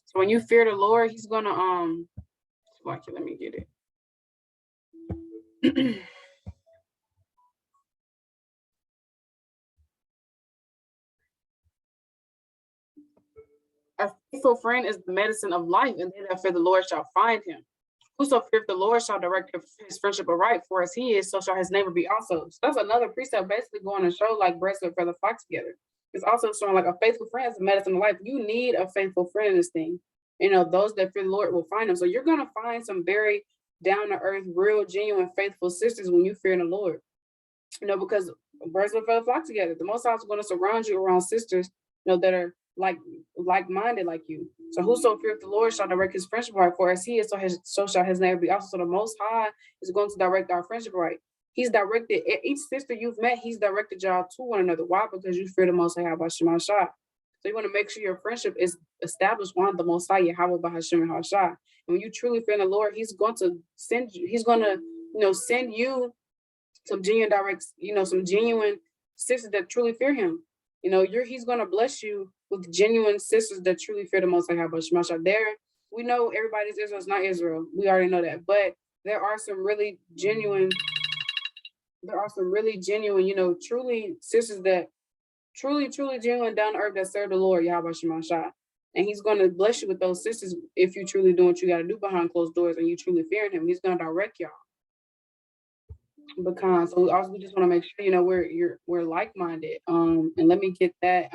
Speaker 1: So when you fear the Lord, he's going to, like, let me get it. A faithful friend is the medicine of life, and they that fear the Lord shall find him. Whoso feareth the Lord shall direct his friendship aright, for as he is, so shall his neighbor be also. So that's another precept basically going to show like breast and feather flock together. It's also showing like a faithful friend is a medicine of life. You need a faithful friend in this thing. Those that fear the Lord will find him. So you're going to find some very down to earth, real, genuine, faithful sisters when you fear the Lord. Because birds will feather flock together. The Most High is going to surround you around sisters, that are like-minded like you. So whoso feareth the Lord shall direct his friendship right, for as he is, so shall his neighbor be also. So the Most High is going to direct our friendship right. He's directed each sister you've met, he's directed y'all to one another. Why? Because you fear the Most High by Shema Shah. So you want to make sure your friendship is established on the Most High, Yahweh by Hashem and Hashah. And when you truly fear the Lord, he's going to send you, send you some genuine sisters that truly fear him. He's going to bless you with genuine sisters that truly fear the Most High. There, we know everybody's Israel is not Israel. We already know that, but there are some really genuine, truly sisters that truly genuine, down to earth, that serve the Lord, Yahweh Shema Shah. And he's going to bless you with those sisters if you truly do what you got to do behind closed doors and you truly fear him. He's going to direct y'all. Because so we just want to make sure we're like-minded. And let me get that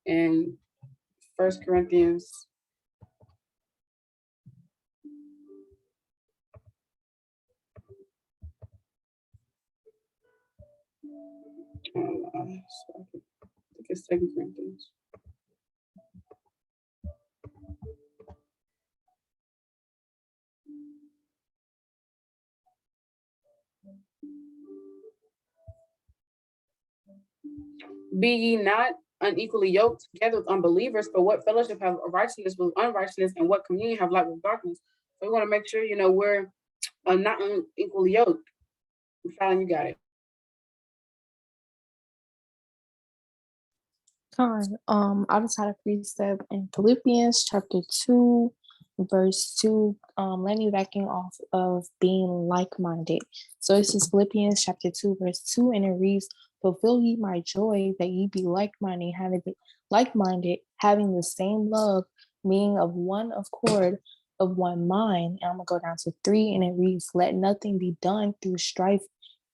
Speaker 1: in 1 Corinthians. I think it's 2 Corinthians. Be ye not unequally yoked together with unbelievers, for what fellowship have righteousness with unrighteousness, and what communion have light with darkness? So we want to make sure we're not unequally yoked. Fallon, you got it.
Speaker 4: I just had a precept in Philippians chapter 2, verse 2, landing backing off of being like-minded. So this is Philippians chapter 2, verse 2, and it reads, fulfill ye my joy, that ye be like-minded, having the same love, being of one accord, of one mind. And I'm gonna go down to 3, and it reads, let nothing be done through strife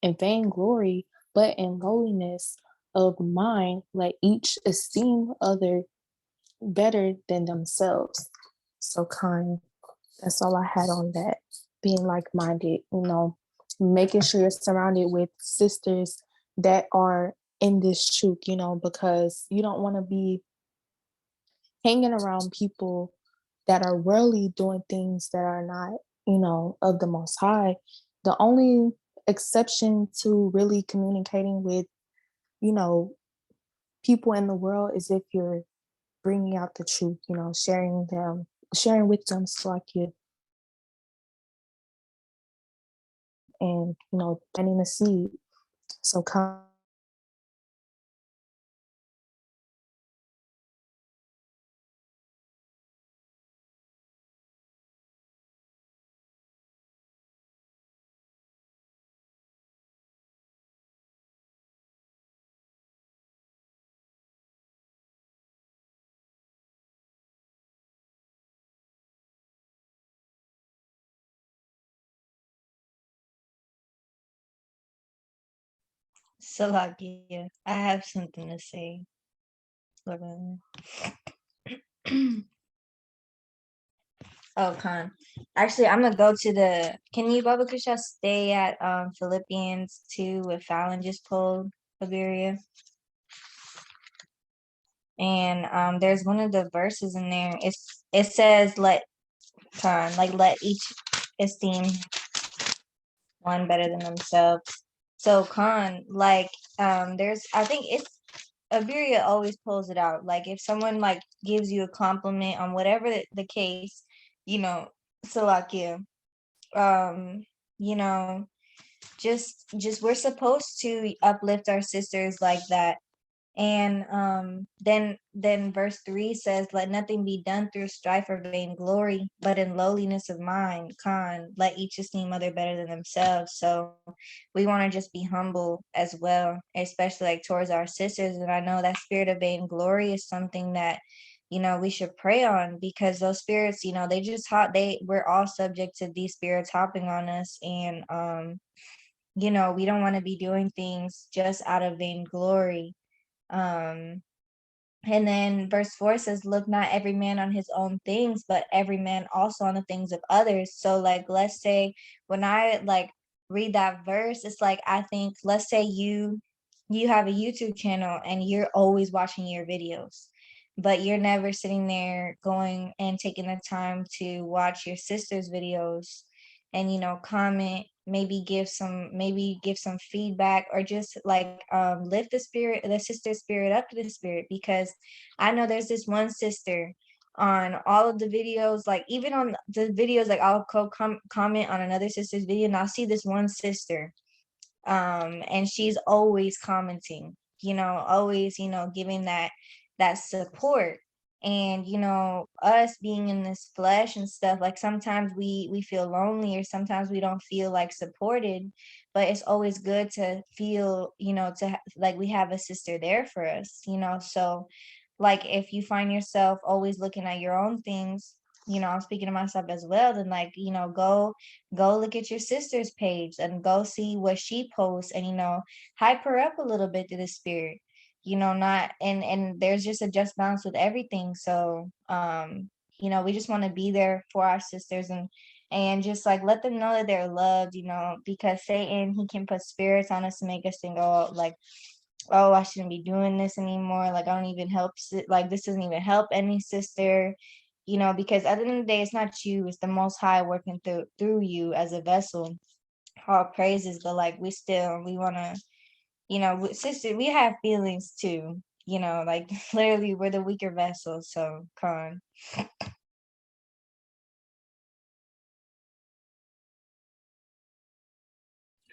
Speaker 4: and vainglory, but in lowliness of mind, let each esteem other better than themselves. So kind. That's all I had on that. Being like-minded, making sure you're surrounded with sisters that are in this truth, because you don't want to be hanging around people that are worldly doing things that are not, of the Most High. The only exception to really communicating with, people in the world is if you're bringing out the truth, sharing with them so like you and, planting the seed. So come.
Speaker 6: Salakia, I have something to say. Hold on. Oh, Khan. Actually, I'm gonna go to the. Can you, Baba Kusha, stay at Philippians 2 with Fallon just pulled, Iberia? And there's one of the verses in there. It says let Khan, like let each esteem one better than themselves. So Khan, like there's I think it's Iberia always pulls it out. Like if someone like gives you a compliment on whatever the case, you know, Salakia, um, you know, just we're supposed to uplift our sisters like that. And then verse 3 says, let nothing be done through strife or vainglory, but in lowliness of mind, let each esteem other better than themselves. So we want to just be humble as well, especially like towards our sisters. And I know that spirit of vainglory is something that, we should pray on, because those spirits, they just we're all subject to these spirits hopping on us. And we don't want to be doing things just out of vainglory. um and then verse 4 says, look not every man on his own things, but every man also on the things of others. So like, let's say when I like read that verse, it's like, I think, let's say you have a YouTube channel and you're always watching your videos, but you're never sitting there going and taking the time to watch your sister's videos and comment, maybe give some feedback, or just like lift the sister spirit up to the spirit. Because I know there's this one sister on all of the videos, like even on the videos, like I'll comment on another sister's video and I'll see this one sister, and she's always commenting, always giving that support. And us being in this flesh and stuff, like sometimes we feel lonely, or sometimes we don't feel like supported, but it's always good to feel, like we have a sister there for us. So like if you find yourself always looking at your own things, I'm speaking to myself as well, then like go look at your sister's page and go see what she posts, and hype her up a little bit to the spirit. Not and there's just a just balance with everything. So we just want to be there for our sisters, and just like let them know that they're loved, because Satan, he can put spirits on us to make us think, oh, like, oh, I shouldn't be doing this anymore. Like, I don't even help, like, this doesn't even help any sister, because at the end of the day, it's not you, it's the Most High working through you as a vessel. All praises, but like, we want to, sister, we have feelings too, like literally we're the weaker vessels. So, Con.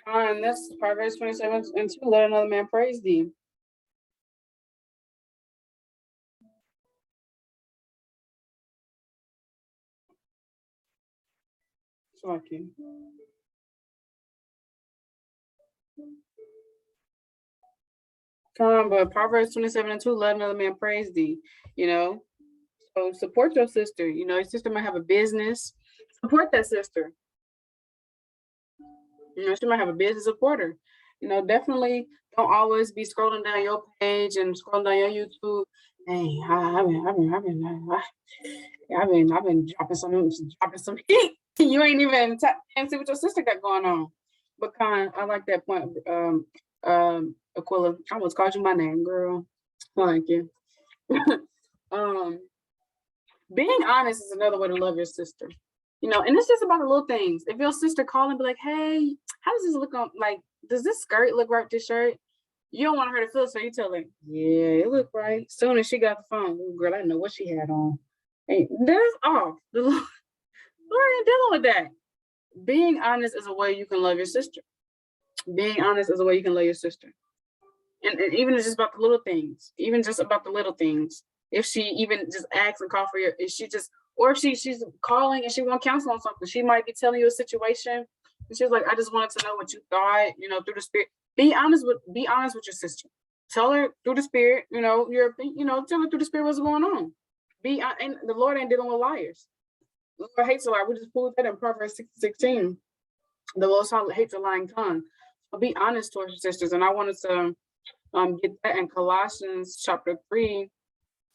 Speaker 1: And that's Proverbs 27:2. Let another man praise thee. So I can. But Proverbs 27:2, let another man praise thee. So support your sister. Your sister might have a business. Support that sister. She might have a business, support her. You know, definitely don't always be scrolling down your page and scrolling down your YouTube. Hey, I've been dropping some heat. You ain't even can't see what your sister got going on. But I like that point. Aquila, I almost called you my name, girl. Thank you. Being honest is another way to love your sister. You know, and it's just about the little things. If your sister call and be like, hey, how does this look on, like, does this skirt look right with this shirt? You don't want her to feel, so you tell her, yeah, it look right. Soon as she got the phone, oh, girl, I didn't know what she had on. Hey, that's off. The Lord ain't dealing with that. Being honest is a way you can love your sister. Being honest is a way you can love your sister. And even it's just about the little things, even just about the little things. If she even just asks and call for your, if she just, or if she's calling and she want counsel on something, she might be telling you a situation. And she's like, I just wanted to know what you thought, you know, through the spirit. Be honest with your sister. Tell her through the spirit, you know, tell her through the spirit what's going on. And the Lord ain't dealing with liars. The Lord hates a liar. We just pulled that in Proverbs 16. The Lord hates a lying tongue. So be honest towards your sisters. And I wanted to get that in Colossians chapter 3,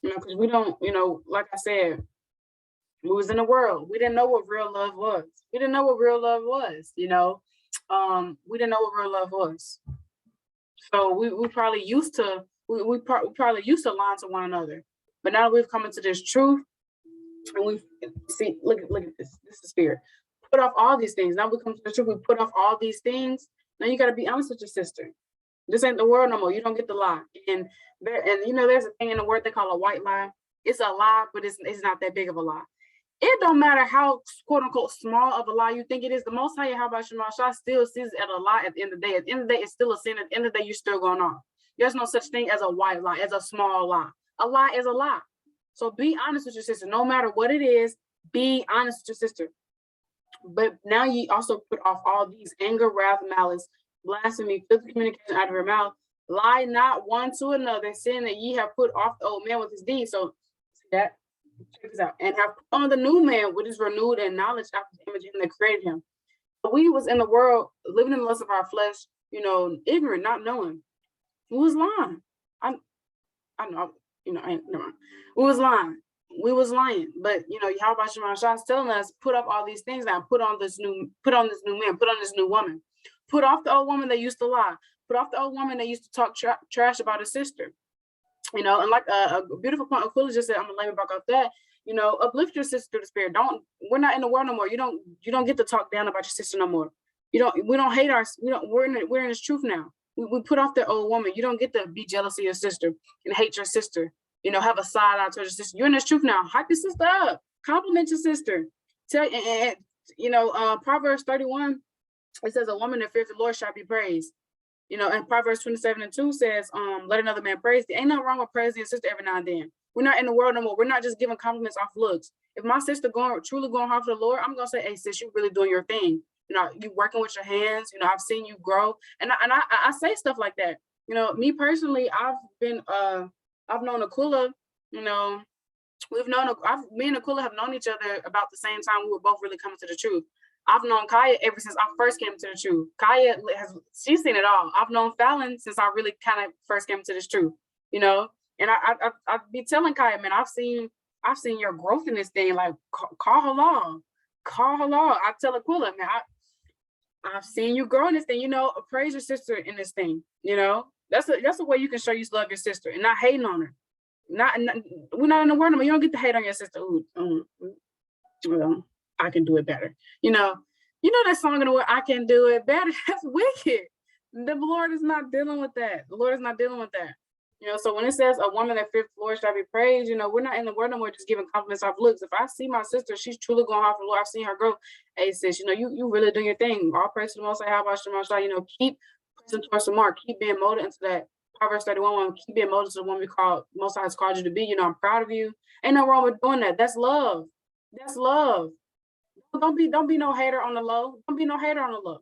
Speaker 1: you know, because we don't, you know, like I said, we was in the world. We didn't know what real love was. We didn't know what real love was, you know. We didn't know what real love was. So we probably used to, we probably used to lying to one another. But now that we've come into this truth, and we see, look at this. This is spirit. Put off all these things. Now we come to the truth. We put off all these things. Now you got to be honest with your sister. This ain't the world no more. You don't get the lie. And you know, there's a thing in the word they call a white lie. It's a lie, but it's not that big of a lie. It don't matter how quote unquote small of a lie you think it is. The Most High, how about Shema Shah, still sees it as a lie at the end of the day. At the end of the day, it's still a sin. At the end of the day, you're still going on. There's no such thing as a white lie, as a small lie. A lie is a lie. So be honest with your sister. No matter what it is, be honest with your sister. But now ye also put off all these anger, wrath, malice, blasphemy, filthy communication out of your mouth. Lie not one to another, saying that ye have put off the old man with his deeds. So see that? Check this out. And have put on the new man, which is renewed in knowledge after the image of him that created him. So we was in the world, living in the lust of our flesh, you know, ignorant, not knowing. We was lying. I know, you know, never mind. We was lying. We was lying. But you know, how about Shema Shah's telling us, put up all these things now, put on this new man, put on this new woman. Put off the old woman that used to lie. Put off the old woman that used to talk trash about her sister. You know, and like a beautiful point Aquila just said, I'm gonna lay me back off that. You know, uplift your sister through the spirit. We're not in the world no more. You don't get to talk down about your sister no more. We don't hate we're in this truth now. We put off the old woman. You don't get to be jealous of your sister and hate your sister. You know, have a side eye towards your sister. You're in this truth now. Hype your sister up. Compliment your sister. You know, Proverbs 31, it says a woman that fears the Lord shall be praised. You know, and Proverbs 27:2 says, let another man praise thee. Ain't nothing wrong with praising your sister every now and then. We're not in the world no more. We're not just giving compliments off looks. If my sister truly going hard for the Lord, I'm gonna say, hey sis, you really doing your thing. You know, you working with your hands. You know, I've seen you grow, and I say stuff like that. You know, me personally, I've known Aquila. You know, me and Aquila have known each other about the same time we were both really coming to the truth. I've known Kaya ever since I first came to the truth. Kaya she's seen it all. I've known Fallon since I really kind of first came to this truth, you know. And I be telling Kaya, man, I've seen your growth in this thing. Like, call her long. I tell Aquila, man, I've seen you grow in this thing. You know, praise your sister in this thing. You know, that's a way you can show you love your sister and not hating on her. We're not in the world anymore. You don't get to hate on your sister. Well, I can do it better. You know that song in the word, I can do it better. That's wicked. The Lord is not dealing with that. The Lord is not dealing with that. You know, so when it says a woman that fears the Lord shall be praised, you know, we're not in the word no more just giving compliments off looks. If I see my sister, she's truly going hard for the Lord. I've seen her grow. Hey sis, you know, you really doing your thing. All praise to the Most High. How about Shema Shah? You know, keep pressing towards the mark. Keep being molded into that Proverbs 31. Keep being molded to the one Most High has called you to be. You know, I'm proud of you. Ain't no wrong with doing that. That's love. That's love. Don't be no hater on the low. Don't be no hater on the low.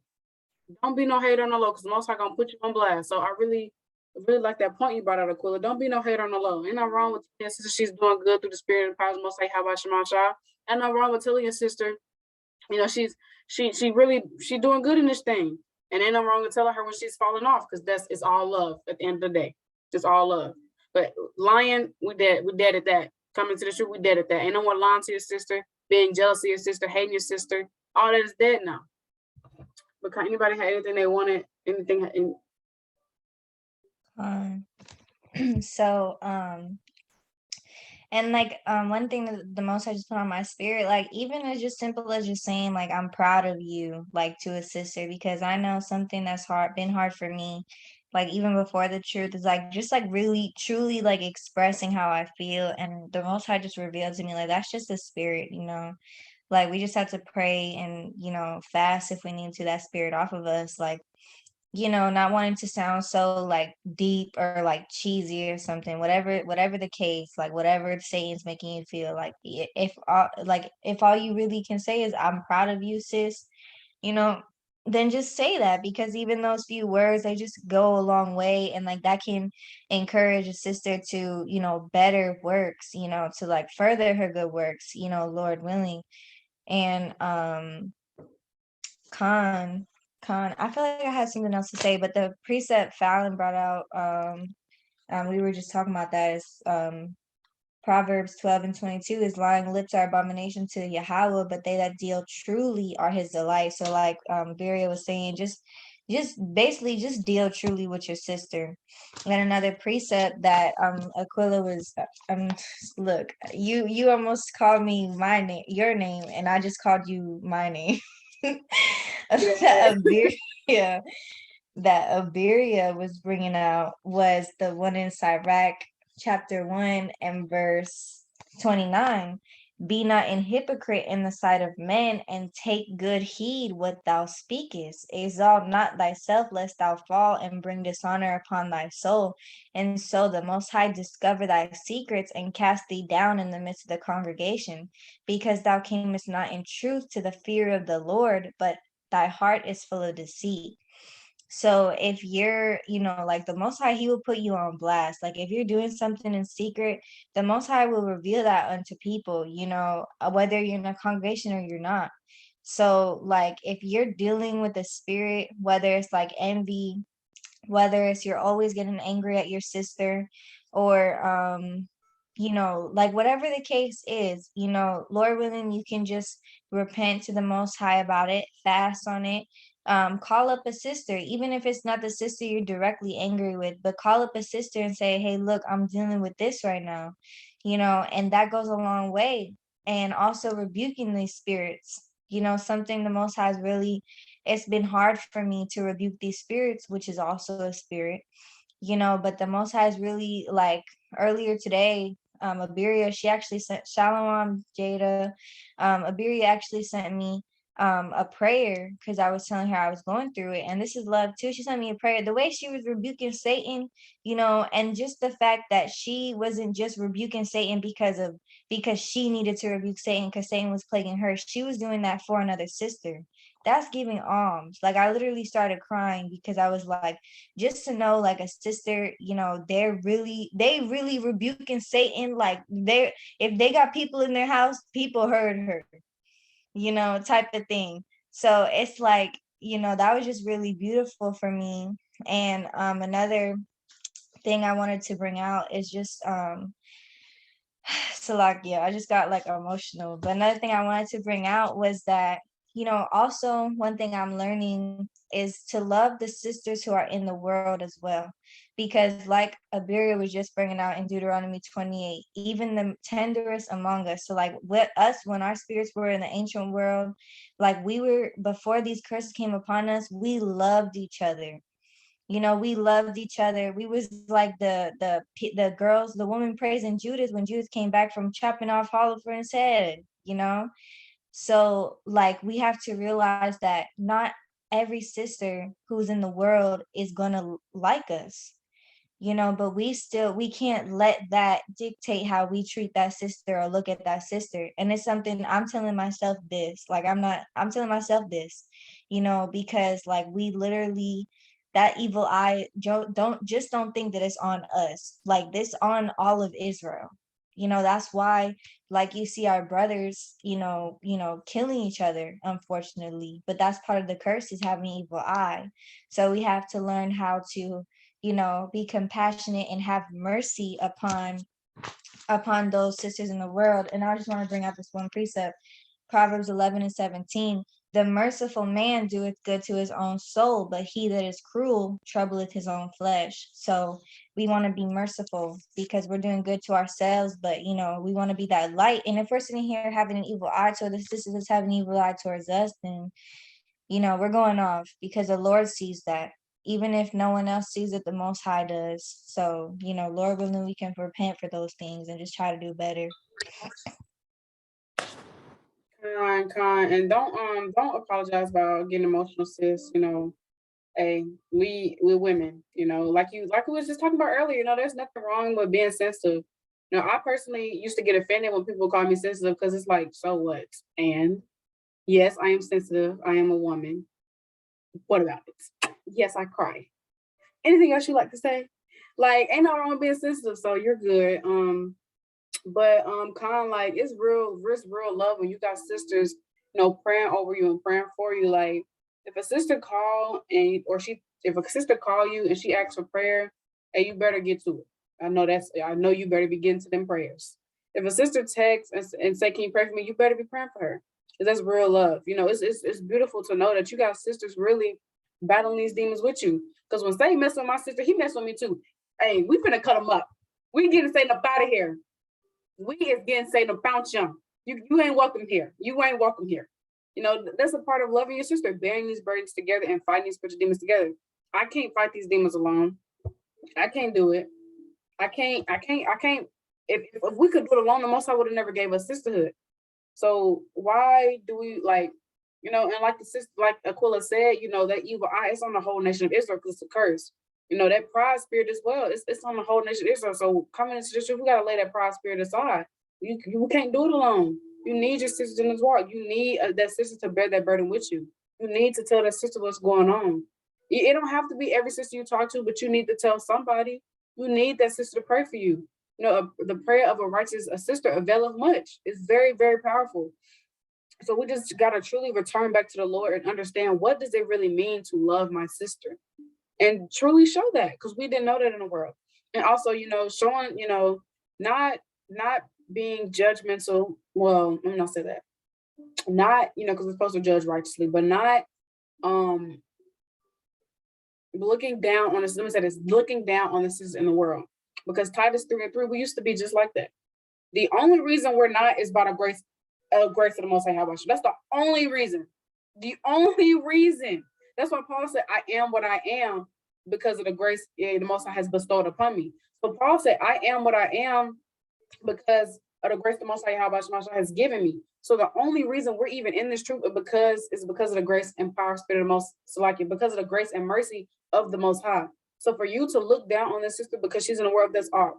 Speaker 1: Don't be no hater on the low, because the Most High gonna put you on blast. So I really like that point you brought out, Aquila. Don't be no hater on the low. Ain't no wrong with your sister. She's doing good through the spirit and power of the Most High. How about Shema Shah? Ain't no wrong with telling your sister, you know, she doing good in this thing. And ain't no wrong with telling her when she's falling off, because it's all love at the end of the day. It's all love. But lying, we dead at that. Coming to the truth, we dead at that. Ain't no one lying to your sister, being jealous of your sister, hating your sister. All that is dead now. But can anybody have anything they wanted? Anything?
Speaker 6: So and like one thing that the most I just put on my spirit, like even as just simple as just saying like I'm proud of you, like to a sister, because I know something that's been hard for me, like even before the truth, is like just like really truly like expressing how I feel, and the most High just revealed to me like that's just the spirit, like we just have to pray and fast if we need to, that spirit off of us, like not wanting to sound so like deep or like cheesy or something, whatever the case, like whatever Satan's making you feel like, if all you really can say is I'm proud of you, sis, then just say that, because even those few words, they just go a long way, and like that can encourage a sister to better works, to like further her good works, Lord willing. And Con, I feel like I had something else to say, but the precept Fallon brought out, we were just talking about that, is Proverbs 12:22 is lying lips are abomination to Yahweh, but they that deal truly are his delight. So like Viria was saying, just basically just deal truly with your sister. And another precept that Aquila was look, you almost called me your name, and I just called you my name. That Abiria was bringing out was the one in Sirach chapter 1 and verse 29. Be not an hypocrite in the sight of men, and take good heed what thou speakest. Exalt not thyself, lest thou fall and bring dishonor upon thy soul. And so the Most High discover thy secrets and cast thee down in the midst of the congregation, because thou camest not in truth to the fear of the Lord, but thy heart is full of deceit. So if you're, like the Most High, he will put you on blast. Like if you're doing something in secret, the Most High will reveal that unto people, whether you're in a congregation or you're not. So like if you're dealing with the spirit, whether it's like envy, whether it's you're always getting angry at your sister, or like whatever the case is, Lord willing, you can just repent to the Most High about it, fast on it, call up a sister, even if it's not the sister you're directly angry with, but call up a sister and say, hey, look, I'm dealing with this right now, and that goes a long way. And also rebuking these spirits, something the Most High is really, it's been hard for me to rebuke these spirits, which is also a spirit, but the Most High is really, like earlier today, Abiria, she actually sent Shalom Jada. Abiria actually sent me a prayer, because I was telling her I was going through it, and this is love too. She sent me a prayer. The way she was rebuking Satan, and just the fact that she wasn't just rebuking Satan because she needed to rebuke Satan because Satan was plaguing her. She was doing that for another sister. That's giving alms. Like I literally started crying, because I was like, just to know like a sister, they really rebuking Satan. Like if they got people in their house, people heard her, type of thing. So it's like, that was just really beautiful for me. And another thing I wanted to bring out is just Salakia, I just got like emotional. But another thing I wanted to bring out was that, also one thing I'm learning is to love the sisters who are in the world as well. Because like Abiria was just bringing out in Deuteronomy 28, even the tenderest among us. So like with us, when our spirits were in the ancient world, like we were, before these curses came upon us, we loved each other. We loved each other. We was like the girls, the woman praising Judas when Judas came back from chopping off Holofern's head, So like we have to realize that not every sister who's in the world is gonna like us, but we can't let that dictate how we treat that sister or look at that sister. And it's something I'm telling myself this, like I'm telling myself this, because like we literally, that evil eye, don't think that it's on us, like this on all of Israel, that's why, like, you see our brothers, killing each other, unfortunately. But that's part of the curse, is having an evil eye. So we have to learn how to, be compassionate and have mercy upon those sisters in the world. And I just want to bring out this one precept, Proverbs 11:17. The merciful man doeth good to his own soul, but he that is cruel troubleth his own flesh. So we want to be merciful because we're doing good to ourselves, but we want to be that light. And if we're sitting here having an evil eye toward the sisters that's having an evil eye towards us, then we're going off, because the Lord sees that. Even if no one else sees it, the Most High does. So, Lord willing, we can repent for those things and just try to do better.
Speaker 1: And don't apologize about getting emotional, sis. Hey, we're women. Like we was just talking about earlier. There's nothing wrong with being sensitive. I personally used to get offended when people call me sensitive, because it's like, so what? And yes, I am sensitive. I am a woman. What about it? Yes, I cry. Anything else you like to say? Like, ain't no wrong with being sensitive, so you're good. But kind of like, it's real love when you got sisters, praying over you and praying for you. Like, if a sister if a sister call you and she asks for prayer, hey, you better get to it. I know you better be getting to them prayers. If a sister texts and say, can you pray for me? You better be praying for her. Because that's real love. It's beautiful to know that you got sisters really battling these demons with you. Because when Satan mess with my sister, he mess with me too. Hey, we finna cut him up. We getting Satan up out of here. We is getting Satan to bounce you. You ain't welcome here. You ain't welcome here. That's a part of loving your sister, bearing these burdens together and fighting these spiritual demons together. I can't fight these demons alone. I can't do it. I can't. If we could do it alone, the Most High would have never gave us sisterhood. So why do we and like the sister, like Aquila said, that evil eye, it's on the whole nation of Israel because it's a curse. That pride spirit as well. It's on the whole nation of Israel. So coming into this truth, we gotta lay that pride spirit aside. You can't do it alone. You need your sisters in this walk. You need that sister to bear that burden with you. You need to tell that sister what's going on. It don't have to be every sister you talk to, but you need to tell somebody. You need that sister to pray for you. The prayer of a righteous sister availeth much. It's very, very powerful. So we just got to truly return back to the Lord and understand, what does it really mean to love my sister, and truly show that, because we didn't know that in the world. And also, showing, not being judgmental. Well, let me not say that. Not, because we're supposed to judge righteously, but not looking down on this. Let me say this: looking down on the sisters in the world, because Titus 3:3, we used to be just like that. The only reason we're not is by the grace of the Most High. That's the only reason. The only reason. That's why Paul said, I am what I am because of the grace the Most High has bestowed upon me. So Paul said, I am what I am because of the grace the Most High has given me. So the only reason we're even in this truth is because of the grace and power spirit of the Most High, because of the grace and mercy of the Most High. So for you to look down on this sister because she's in a world that's off,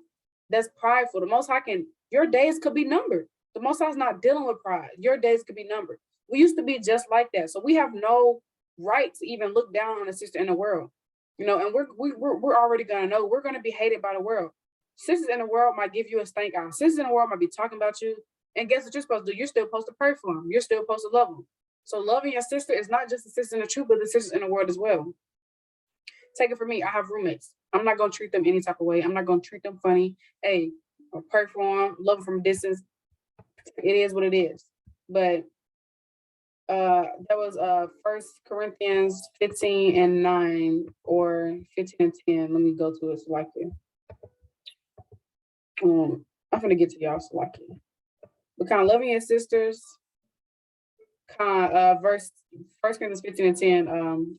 Speaker 1: that's prideful. The Most High your days could be numbered. The Most High is not dealing with pride. Your days could be numbered. We used to be just like that. So we have no right to even look down on a sister in the world. And we're already gonna know we're gonna be hated by the world. Sisters in the world might give you a stank eye. Sisters in the world might be talking about you. And guess what you're supposed to do? You're still supposed to pray for them. You're still supposed to love them. So loving your sister is not just the sister in the truth, but the sisters in the world as well. Take it from me. I have roommates. I'm not gonna treat them any type of way. I'm not gonna treat them funny. Hey, I'll pray for them, love them from a distance. It is what it is. But that was 1 Corinthians 15:9 or 15:10. Let me go to it so I can. I'm gonna get to y'all so I can. But kind of loving your sisters. Verse 1 Corinthians 15:10.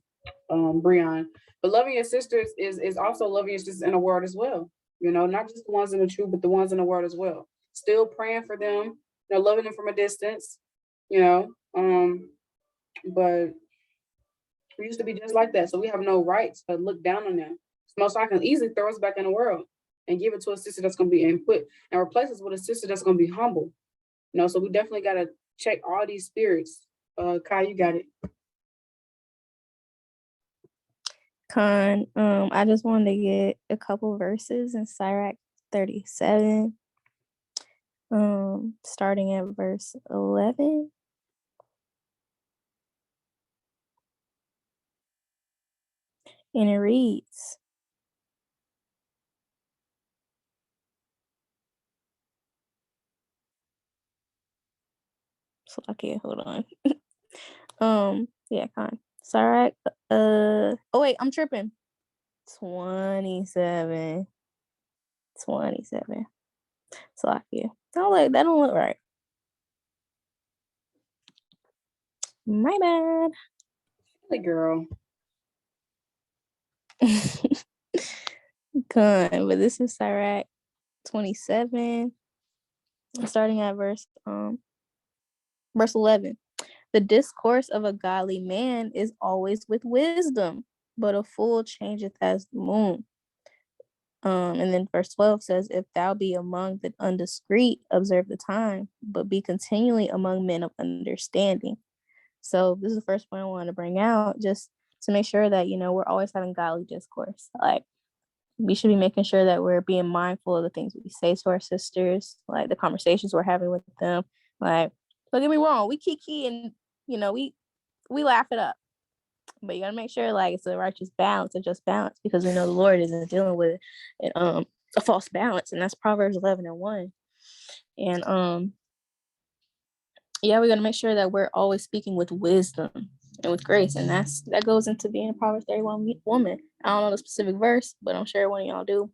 Speaker 1: Breon. But loving your sisters is also loving your sisters in the world as well. Not just the ones in the truth, but the ones in the world as well. Still praying for them, loving them from a distance, but we used to be just like that. So we have no right to look down on them. Most I can easily throw us back in the world and give it to a sister that's going to be input and replace us with a sister that's going to be humble. So we definitely got to check all these spirits. Kai, you got it.
Speaker 5: I just wanted to get a couple verses in Sirach 37. starting at verse 11. And it reads, so okay, hold on. Yeah, con. Sorry. Oh wait, I'm tripping. 27. So yeah. Oh wait, that don't look right. My bad.
Speaker 1: Hey, girl.
Speaker 5: Con, but this is Sirach 27, starting at verse 11. The discourse of a godly man is always with wisdom, but a fool changeth as the moon. And then verse 12 says, if thou be among the undiscreet, observe the time, but be continually among men of understanding. So this is the first point I wanted to bring out, just to make sure that, we're always having godly discourse. Like, we should be making sure that we're being mindful of the things we say to our sisters, like the conversations we're having with them. Like, don't get me wrong, we kiki and, we laugh it up. But you gotta make sure like it's a righteous balance, a just balance, because we know the Lord isn't dealing with a false balance, and that's Proverbs 11:1. And yeah, we gotta make sure that we're always speaking with wisdom and with grace, and that goes into being a Proverbs 31 woman. I don't know the specific verse, but I'm sure one of y'all do.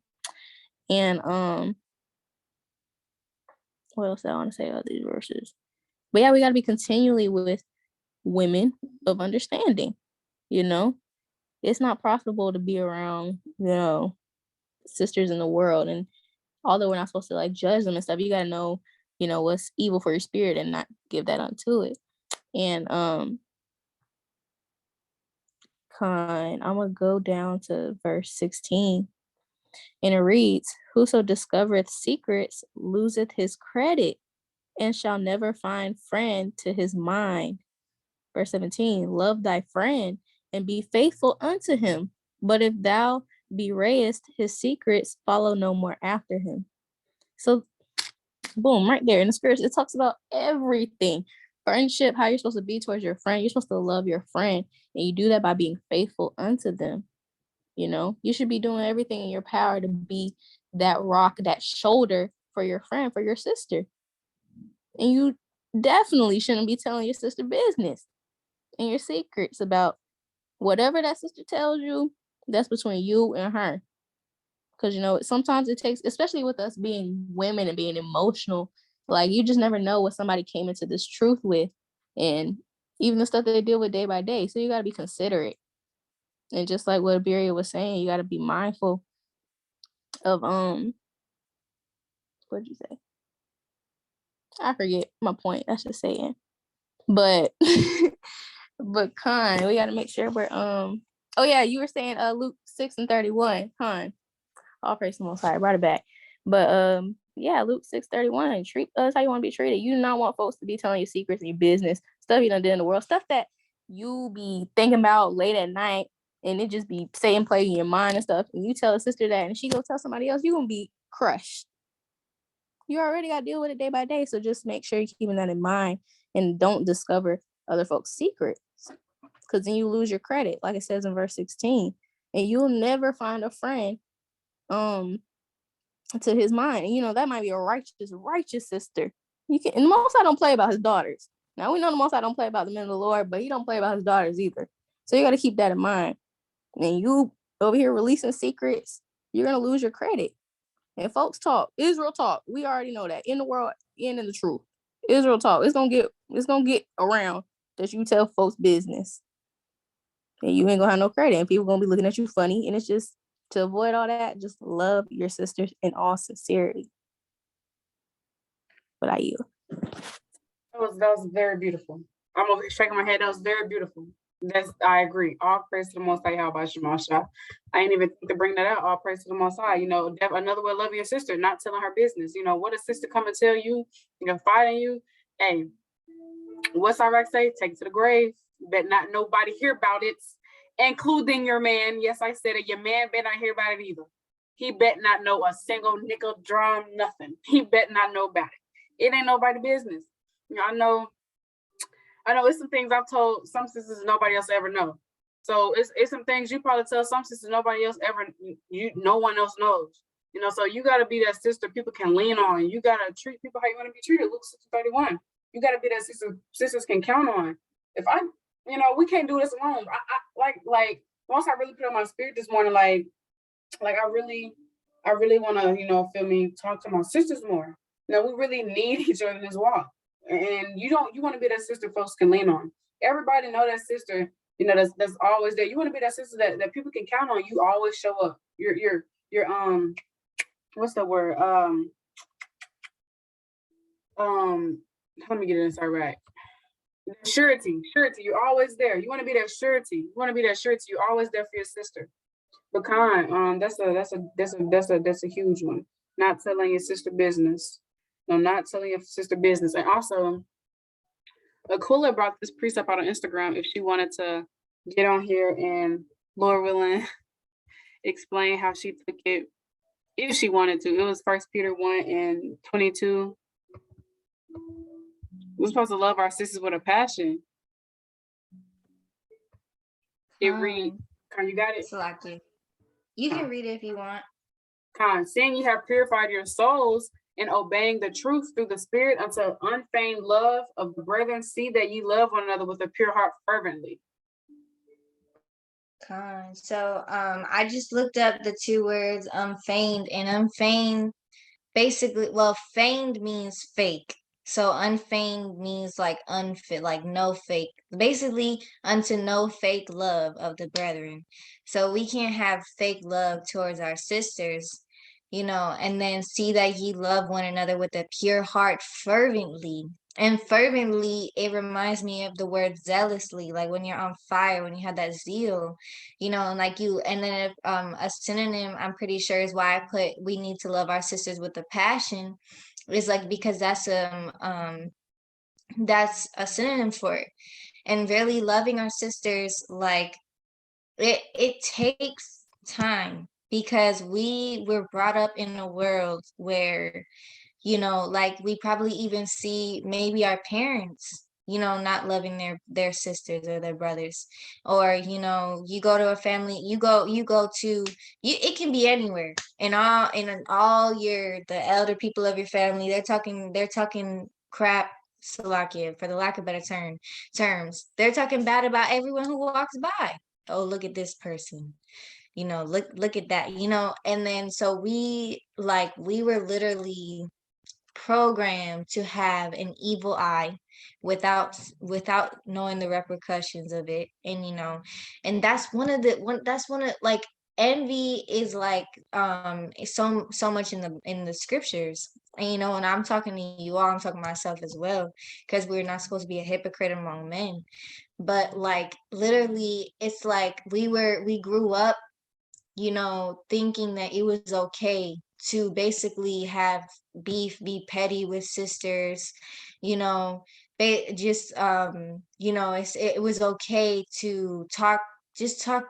Speaker 5: And what else do I want to say about these verses? But yeah, we gotta be continually with women of understanding. It's not profitable to be around, sisters in the world. And although we're not supposed to like judge them and stuff, you gotta know, what's evil for your spirit and not give that unto it. And I'm gonna go down to verse 16. And it reads, whoso discovereth secrets loseth his credit and shall never find friend to his mind. Verse 17, love thy friend and be faithful unto him. But if thou bewrayest his secrets, follow no more after him. So, boom, right there in the scriptures, it talks about everything. Friendship, how you're supposed to be towards your friend. You're supposed to love your friend. And you do that by being faithful unto them. You should be doing everything in your power to be that rock, that shoulder for your friend, for your sister. And you definitely shouldn't be telling your sister business and your secrets about whatever that sister tells you. That's between you and her. Because, sometimes it takes, especially with us being women and being emotional, like you just never know what somebody came into this truth with, and even the stuff that they deal with day by day. So you got to be considerate. And just like what Abiria was saying, you got to be mindful of, what'd you say? I forget my point. That's just saying. But, but we got to make sure we're, oh yeah, you were saying, Luke 6:31, all praise the Most High, brought it back. But yeah, Luke 6:31, treat us how you want to be treated. You do not want folks to be telling you secrets and your business, stuff you done did in the world, stuff that you be thinking about late at night, and it just be saying play in your mind and stuff. And you tell a sister that, and she go tell somebody else, you gonna be crushed. You already got to deal with it day by day, so just make sure you're keeping that in mind and don't discover other folks' secrets, because then you lose your credit, like it says in verse 16, and you'll never find a friend to his mind. And that might be a righteous sister. And the Most High don't play about his daughters. Now we know the Most High don't play about the men of the Lord, but he don't play about his daughters either. So you got to keep that in mind. And you over here releasing secrets, you're gonna lose your credit. And folks talk, Israel talk. We already know that in the world and in the truth. Israel talk. It's gonna get around that you tell folks business, and you ain't gonna have no credit, and people gonna be looking at you funny. And it's just, to avoid all that, just love your sisters in all sincerity. But I yield.
Speaker 1: That was very beautiful. I'm over here shaking my head. That was very beautiful. I agree. All praise to the Most High. How about Shemasha? I ain't even think to bring that out. All praise to the Most High. Another way of loving your sister, not telling her business. What a sister come and tell you, fighting you. Hey, what's Iraq say? Take it to the grave. Bet not nobody hear about it, including your man. Yes, I said it. Your man bet not hear about it either. He bet not know a single nickel drum, nothing. He bet not know about it. it ain't nobody business. You know, I know it's some things I've told some sisters nobody else ever know. So it's some things you probably tell some sisters nobody else ever, no one else knows. You know, so you gotta be that sister people can lean on. You gotta treat people how you want to be treated. Luke 6:31. You gotta be that sister sisters can count on. If I, you know, we can't do this alone. I like once I really put on my spirit this morning, like I really want to, you know, feel me, talk to my sisters more. You know, we really need each other in this walk. And you want to be that sister folks can lean on. Everybody know that sister, you know, that's always there. You want to be that sister that people can count on. You always show up. You're what's the word? Let me get it inside right. Surety. You're always there. You want to be that surety. You want to be that surety. You're always there for your sister. Pecan, that's a huge one. Not telling your sister business. No, not telling your sister business. And also, Aquila brought this precept out on Instagram if she wanted to get on here and, Lord willing, explain how she took it if she wanted to. It was First Peter 1:22. We're supposed to love our sisters with a passion. It reads, Con, you got it?
Speaker 6: Salaki. You can read it if you want.
Speaker 1: Con, seeing you have purified your souls in obeying the truth through the Spirit unto unfeigned love of the brethren, see that ye love one another with a pure heart fervently.
Speaker 6: So I just looked up the two words unfeigned, and unfeigned basically, well, feigned means fake. So unfeigned means like unfit, like no fake. Basically, unto no fake love of the brethren. So we can't have fake love towards our sisters, you know, and then see that ye love one another with a pure heart fervently. And fervently, it reminds me of the word zealously, like when you're on fire, when you have that zeal, you know, and like you, and then if, a synonym, I'm pretty sure is why I put we need to love our sisters with a passion, is like because that's a synonym for it. And really loving our sisters, like it takes time because we were brought up in a world where, you know, like we probably even see maybe our parents, you know, not loving their sisters or their brothers, or, you know, you go to a family, you go to you, it can be anywhere, in all the elder people of your family, they're talking crap, Salakia, for the lack of better terms, they're talking bad about everyone who walks by. Oh, look at this person, you know, look at that, you know. And then so we were literally programmed to have an evil eye without knowing the repercussions of it. And you know, and that's one of like envy is like so much in the scriptures. And you know, and I'm talking to you all, I'm talking to myself as well, because we're not supposed to be a hypocrite among men. But like literally, it's like we grew up, you know, thinking that it was okay to basically have beef, be petty with sisters, you know, they just you know, it was okay to talk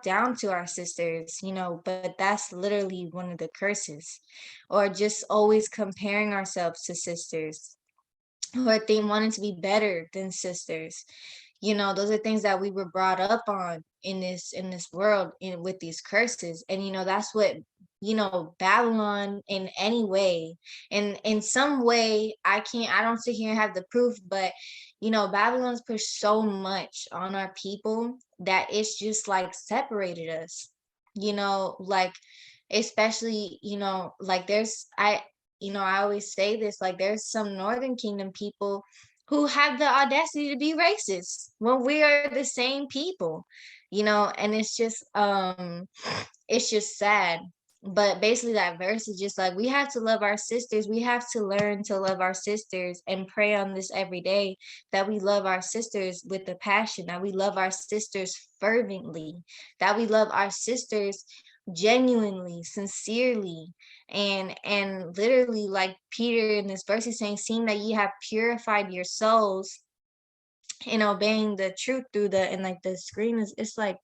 Speaker 6: down to our sisters, you know. But that's literally one of the curses. Or just always comparing ourselves to sisters, or wanting to be better than sisters. You know, those are things that we were brought up on in this world, with these curses. And you know, that's what, you know, Babylon in any way, in some way, I don't sit here and have the proof, but you know, Babylon's pushed so much on our people that it's just like separated us, you know, like especially, you know, like I always say this, like there's some Northern Kingdom people who have the audacity to be racist when we are the same people, you know. And it's just sad. But basically that verse is just like, we have to love our sisters. We have to learn to love our sisters and pray on this every day, that we love our sisters with the passion, that we love our sisters fervently, that we love our sisters genuinely, sincerely. And literally, like Peter in this verse is saying, seeing that ye have purified your souls in obeying the truth through and like the screen is, it's like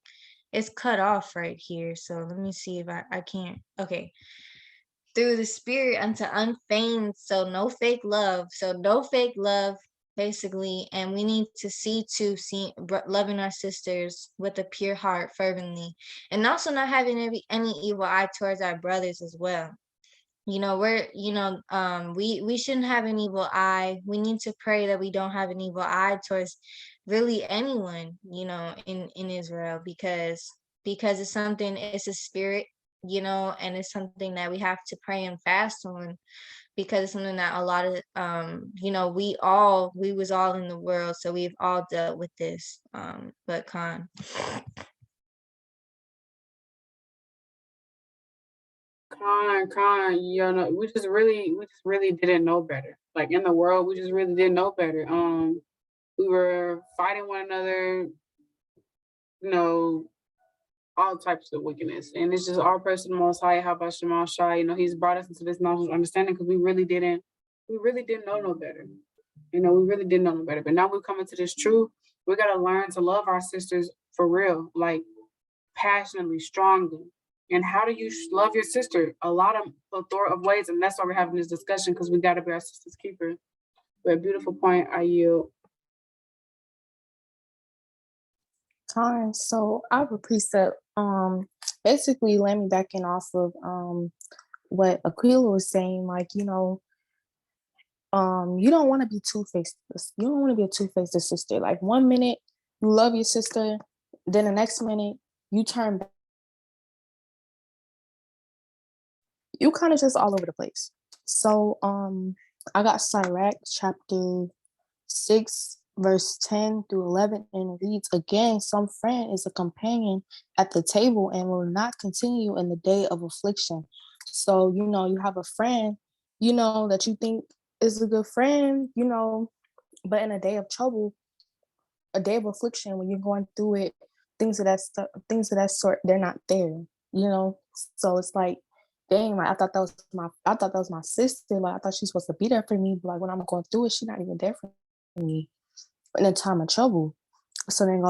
Speaker 6: it's cut off right here, so let me see if I can't. Okay, through the spirit unto unfeigned, so no fake love. So no fake love, basically. And we need to see loving our sisters with a pure heart fervently, and also not having any evil eye towards our brothers as well. We shouldn't have an evil eye. We need to pray that we don't have an evil eye towards really anyone, in Israel, because it's something, it's a spirit, and it's something that we have to pray and fast on, because it's something that a lot of we was all in the world, so we've all dealt with this. But Khan.
Speaker 1: We just really didn't know better. Like in the world, we just really didn't know better. We were fighting one another, all types of wickedness. And it's just our person, Most High, how about Shemal Shai, he's brought us into this knowledge of understanding because we really didn't know no better. We really didn't know no better. But now we've come into this truth. We got to learn to love our sisters for real, like passionately, strongly. And how do you love your sister? A lot of plethora of ways, and that's why we're having this discussion, because we got to be our sister's keeper. But beautiful point, I yield.
Speaker 4: Time. So I have a precept, basically landing back in off of what Aquila was saying, like, you don't want to be two-faced. You don't want to be a two-faced sister. Like 1 minute you love your sister, then the next minute you turn back. You kind of just all over the place. So I got Sirach chapter 6 verse 10 through 11, and it reads, again, some friend is a companion at the table and will not continue in the day of affliction. So, you have a friend, that you think is a good friend, but in a day of trouble, a day of affliction, when you're going through it, things of that sort, they're not there, So it's like, dang, like I thought that was my sister. Like I thought she's supposed to be there for me, but like when I'm going through it, she's not even there for me in a time of trouble. So then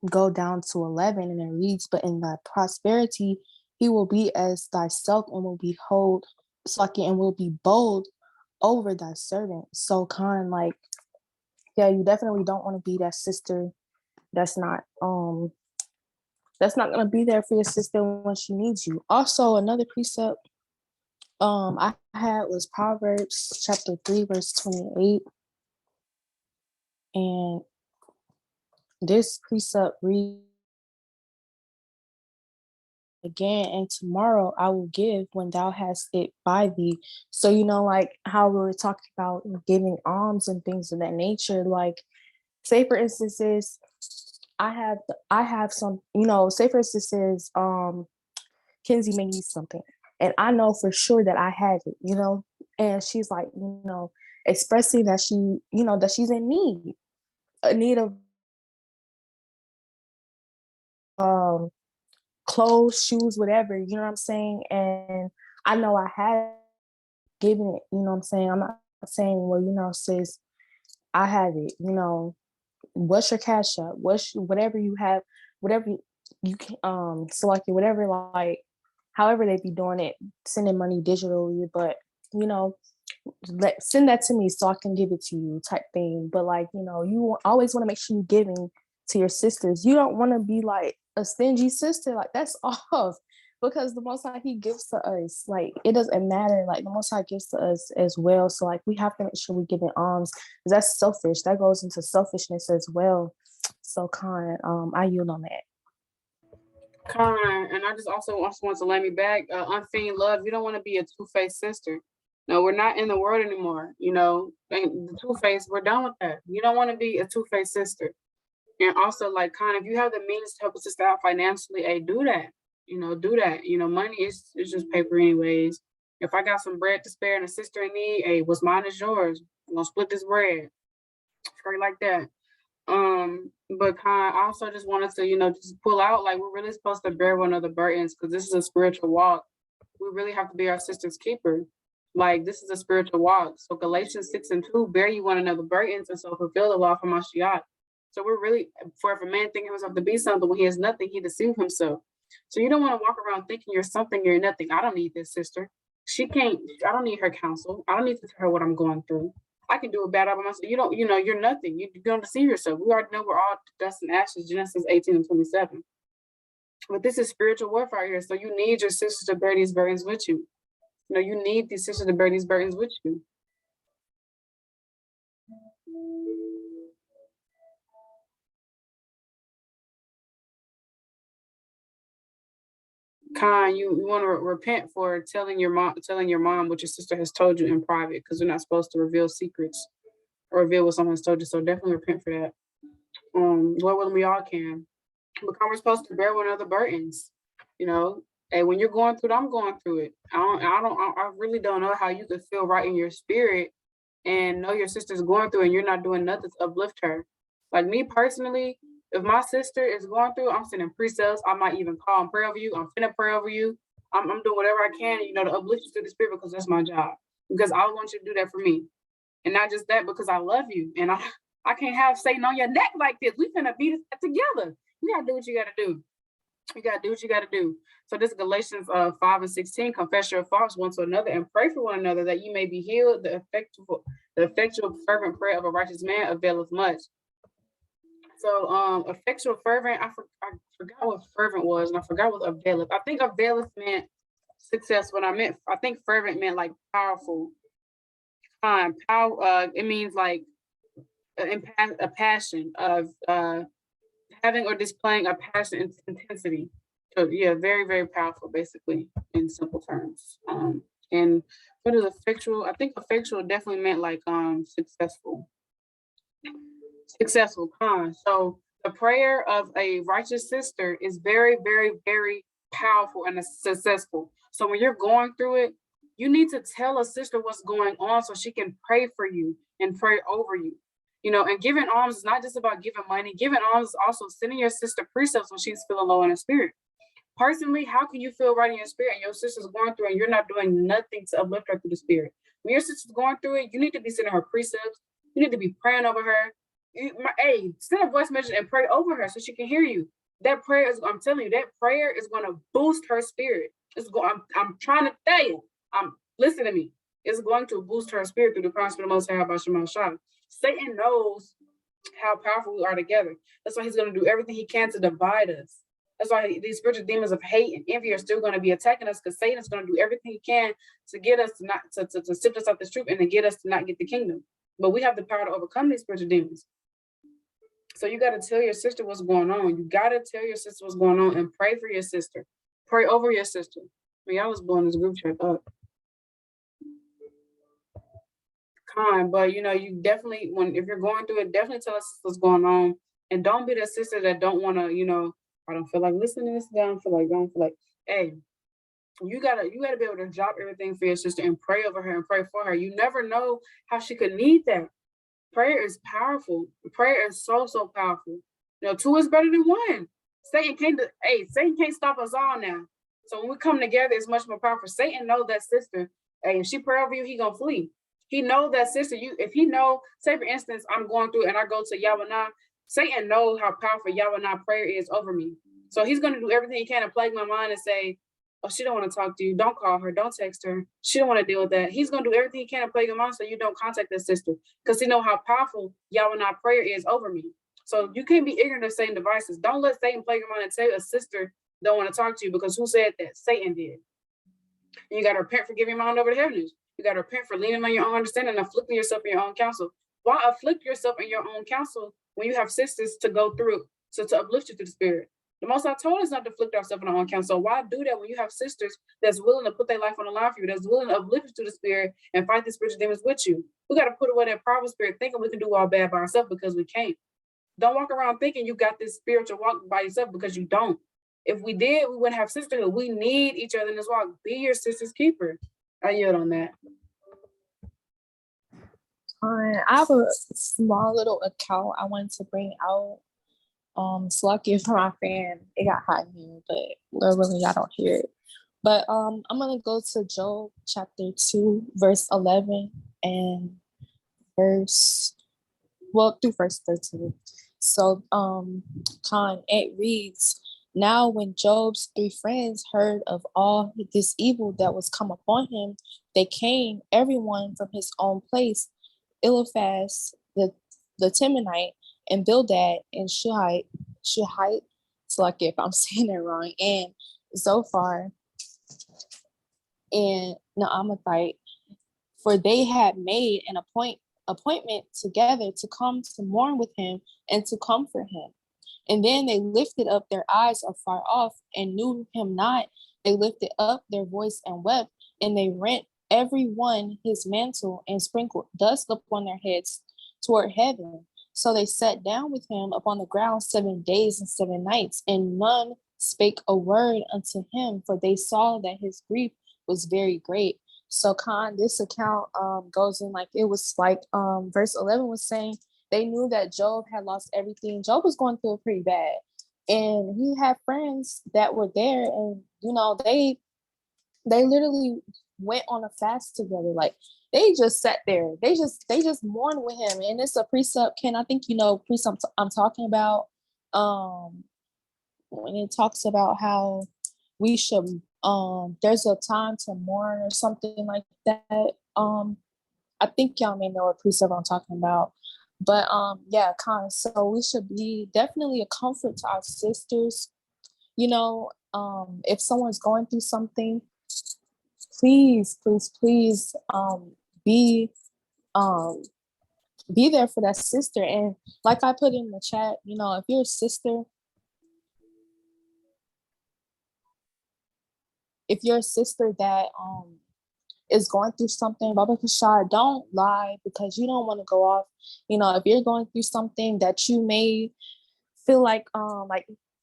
Speaker 4: go down to 11, and it reads, but in thy prosperity he will be as thyself, and will be bold over thy servant. So kind, like, yeah, you definitely don't want to be that sister that's not gonna be there for your sister when she needs you. Also, another precept I had was Proverbs chapter 3 verse 28, and this precept reads, again, and tomorrow I will give when thou hast it by thee. So like how we were talking about giving alms and things of that nature. Like, say for instances, I have some, say for instances, Kenzie may need something, and I know for sure that I have it, and she's like, expressing that that she's in need of clothes, shoes, whatever, you know what I'm saying? And I know I have given it, you know what I'm saying? I'm not saying, well, sis, I have it, what's your cash up? Whatever you have, whatever you can, select it, whatever, like, however they be doing it, sending money digitally, but, send that to me so I can give it to you type thing. But like, you always want to make sure you're giving to your sisters. You don't want to be like a stingy sister. Like, that's off, because the Most High, he gives to us. Like, it doesn't matter. Like, the Most High gives to us as well. So like, we have to make sure we give it alms, because that's selfish. That goes into selfishness as well. So I yield on that.
Speaker 1: And I just also want to let me back, unfeigned love. You don't want to be a two-faced sister. No, we're not in the world anymore. The two-faced, we're done with that. You don't want to be a two-faced sister. And also, like, if you have the means to help a sister out financially, hey, do that. Do that. Money is just paper anyways. If I got some bread to spare and a sister in need, hey, what's mine is yours. I'm gonna split this bread. Straight like that. But I also just wanted to, just pull out, like, we're really supposed to bear one another burdens, because this is a spiritual walk. We really have to be our sister's keeper. Like, this is a spiritual walk. So Galatians 6:2, bear you one another burdens, and so fulfill the law for Mashiach. So we're really, for if a man thinking himself to be something when he is nothing, he deceives himself. So you don't want to walk around thinking you're something, you're nothing. I don't need this, sister. She can't, I don't need her counsel. I don't need to tell her what I'm going through. I can do it bad by myself. You don't, you're nothing. You're going to deceive yourself. We already know we're all dust and ashes, Genesis 18:27. But this is spiritual warfare here. So you need your sisters to bear these burdens with you. You need these sisters to bear these burdens with you. Khan, you want to repent for telling your mom what your sister has told you in private, because you're not supposed to reveal secrets or reveal what someone's told you. So definitely repent for that. Lord willing, we all can. Because we're supposed to bear one another burdens. Hey, when you're going through it, I'm going through it. I really don't know how you could feel right in your spirit and know your sister's going through and you're not doing nothing to uplift her. Like me personally, if my sister is going through, I'm sending precepts. I might even call and pray over you. I'm finna pray over you. I'm doing whatever I can, to uplift you through the spirit, because that's my job. Because I want you to do that for me. And not just that, because I love you. And I can't have Satan on your neck like this. We finna beat it together. You gotta do what you gotta do. You gotta do what you gotta do. So this is Galatians 5:16. Confess your faults one to another and pray for one another that you may be healed. The effectual fervent prayer of a righteous man availeth much. So effectual fervent, I forgot what fervent was, and I forgot what availeth. I think availeth meant successful. I think fervent meant like powerful. It means like a passion of having or displaying a passion and intensity. So yeah, very, very powerful, basically, in simple terms. And what is effectual? I think effectual definitely meant like successful. So the prayer of a righteous sister is very, very, very powerful and successful. So when you're going through it, you need to tell a sister what's going on so she can pray for you and pray over you. And giving alms is not just about giving money. Giving alms is also sending your sister precepts when she's feeling low in her spirit. Personally, how can you feel right in your spirit and your sister's going through and you're not doing nothing to uplift her through the spirit? When your sister's going through it, you need to be sending her precepts. You need to be praying over her. Send a voice message and pray over her so she can hear you. That prayer is, I'm telling you, that prayer is going to boost her spirit. I'm trying to tell you. Listen to me. It's going to boost her spirit through the promise of the Most High by Shema Shah. Satan knows how powerful we are together. That's why he's going to do everything he can to divide us. That's why these spiritual demons of hate and envy are still going to be attacking us, because Satan is going to do everything he can to get us to sift us out this truth and to get us to not get the kingdom. But we have the power to overcome these spiritual demons. So you got to tell your sister what's going on. You got to tell your sister what's going on and pray for your sister. Pray over your sister. I was blowing this group chat up. But you definitely, if you're going through it, definitely tell us what's going on, and don't be that sister that don't want to, I don't feel like listening to this. I don't feel like. Hey, you gotta be able to drop everything for your sister and pray over her and pray for her. You never know how she could need that. Prayer is powerful. Prayer is so powerful. Two is better than one. Satan can't stop us all now. So when we come together, it's much more powerful. Satan knows that sister. Hey, if she pray over you, he gonna flee. He knows that sister. If he know, say for instance, I'm going through and I go to Yahweh, Satan knows how powerful Yahweh prayer is over me. So he's gonna do everything he can to plague my mind and say, oh, she don't want to talk to you. Don't call her. Don't text her. She don't want to deal with that. He's going to do everything he can to plague your mind so you don't contact that sister, because he know how powerful Yahweh prayer is over me. So you can't be ignorant of Satan's devices. Don't let Satan plague your mind and tell a sister don't want to talk to you, because who said that? Satan did. And you got to repent for giving your mind over to heaviness. You got to repent for leaning on your own understanding and afflicting yourself in your own counsel. Why afflict yourself in your own counsel when you have sisters to go through, to uplift you through the spirit? The Most High told us not to afflict ourselves in our own counsel. So why do that when you have sisters that's willing to put their life on the line for you, that's willing to uplift you to the spirit and fight the spiritual demons with you? We got to put away that private spirit thinking we can do all bad by ourselves, because we can't. Don't walk around thinking you got this spiritual walk by yourself, because you don't. If we did, we wouldn't have sisterhood. We need each other in this walk. Be your sister's keeper. I yield on that.
Speaker 4: I have a small little account I wanted to bring out. Slucky for my fan. It got hot in here, but literally I don't hear it. But I'm gonna go to Job chapter 2, verse 11 and through verse 13. So it reads, Now, when Job's 3 friends heard of all this evil that was come upon him, they came, everyone from his own place, Eliphaz the Temanite, and Bildad and Shuhite, so like if I'm saying that wrong, and Zophar and Naamathite, for they had made an appointment together to come to mourn with him and to comfort him. And then they lifted up their eyes afar off and knew him not. They lifted up their voice and wept, and they rent every one his mantle and sprinkled dust upon their heads toward heaven. So they sat down with him upon the ground 7 days and 7 nights, and none spake a word unto him, for they saw that his grief was very great. So this account goes in like it was like verse 11 was saying they knew that Job had lost everything. Job was going through it pretty bad. And he had friends that were there, and they literally went on a fast together. Like they just sat there. They just mourned with him. And it's a precept, Ken. I think precept I'm talking about. When it talks about how we should there's a time to mourn or something like that. I think y'all may know what precept I'm talking about. But yeah, so we should be definitely a comfort to our sisters. If someone's going through something, please be be there for that sister. And like I put in the chat, if you're a sister, that is going through something, Baba Kashar, don't lie because you don't want to go off. If you're going through something that you may feel like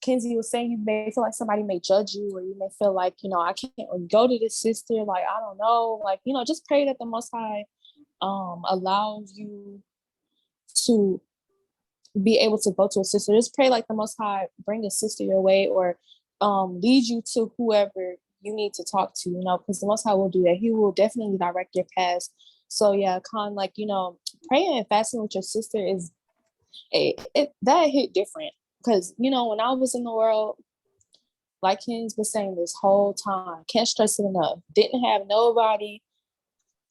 Speaker 4: Kenzie was saying, you may feel like somebody may judge you, or you may feel like, I can't go to this sister. Like, I don't know. Like, just pray that the Most High allows you to be able to go to a sister. Just pray like the Most High bring a sister your way, or lead you to whoever you need to talk to, because the Most High will do that. He will definitely direct your path. So yeah, praying and fasting with your sister is that hit different, because when I was in the world, like Ken's been saying this whole time, can't stress it enough, didn't have nobody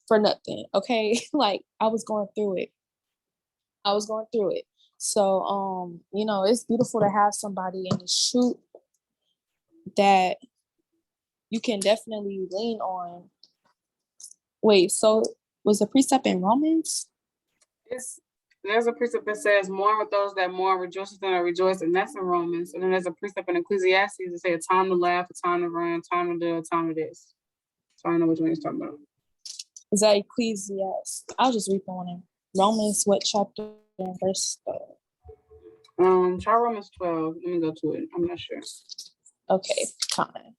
Speaker 4: for nothing. Okay. Like I was going through it. So it's beautiful to have somebody in the shoot that you can definitely lean on. Wait, so was the precept in Romans?
Speaker 1: There's a precept that says, mourn with those that mourn, rejoice with them that rejoice, and that's in Romans. And then there's a precept in Ecclesiastes that say a time to laugh, a time to run, a time to do, a time to this. So I don't know which one he's talking about.
Speaker 4: Is that Ecclesiastes? I'll just read on it. Romans, what chapter and verse?
Speaker 1: Try Romans 12. Let me go to it. I'm not sure.
Speaker 4: Okay, fine.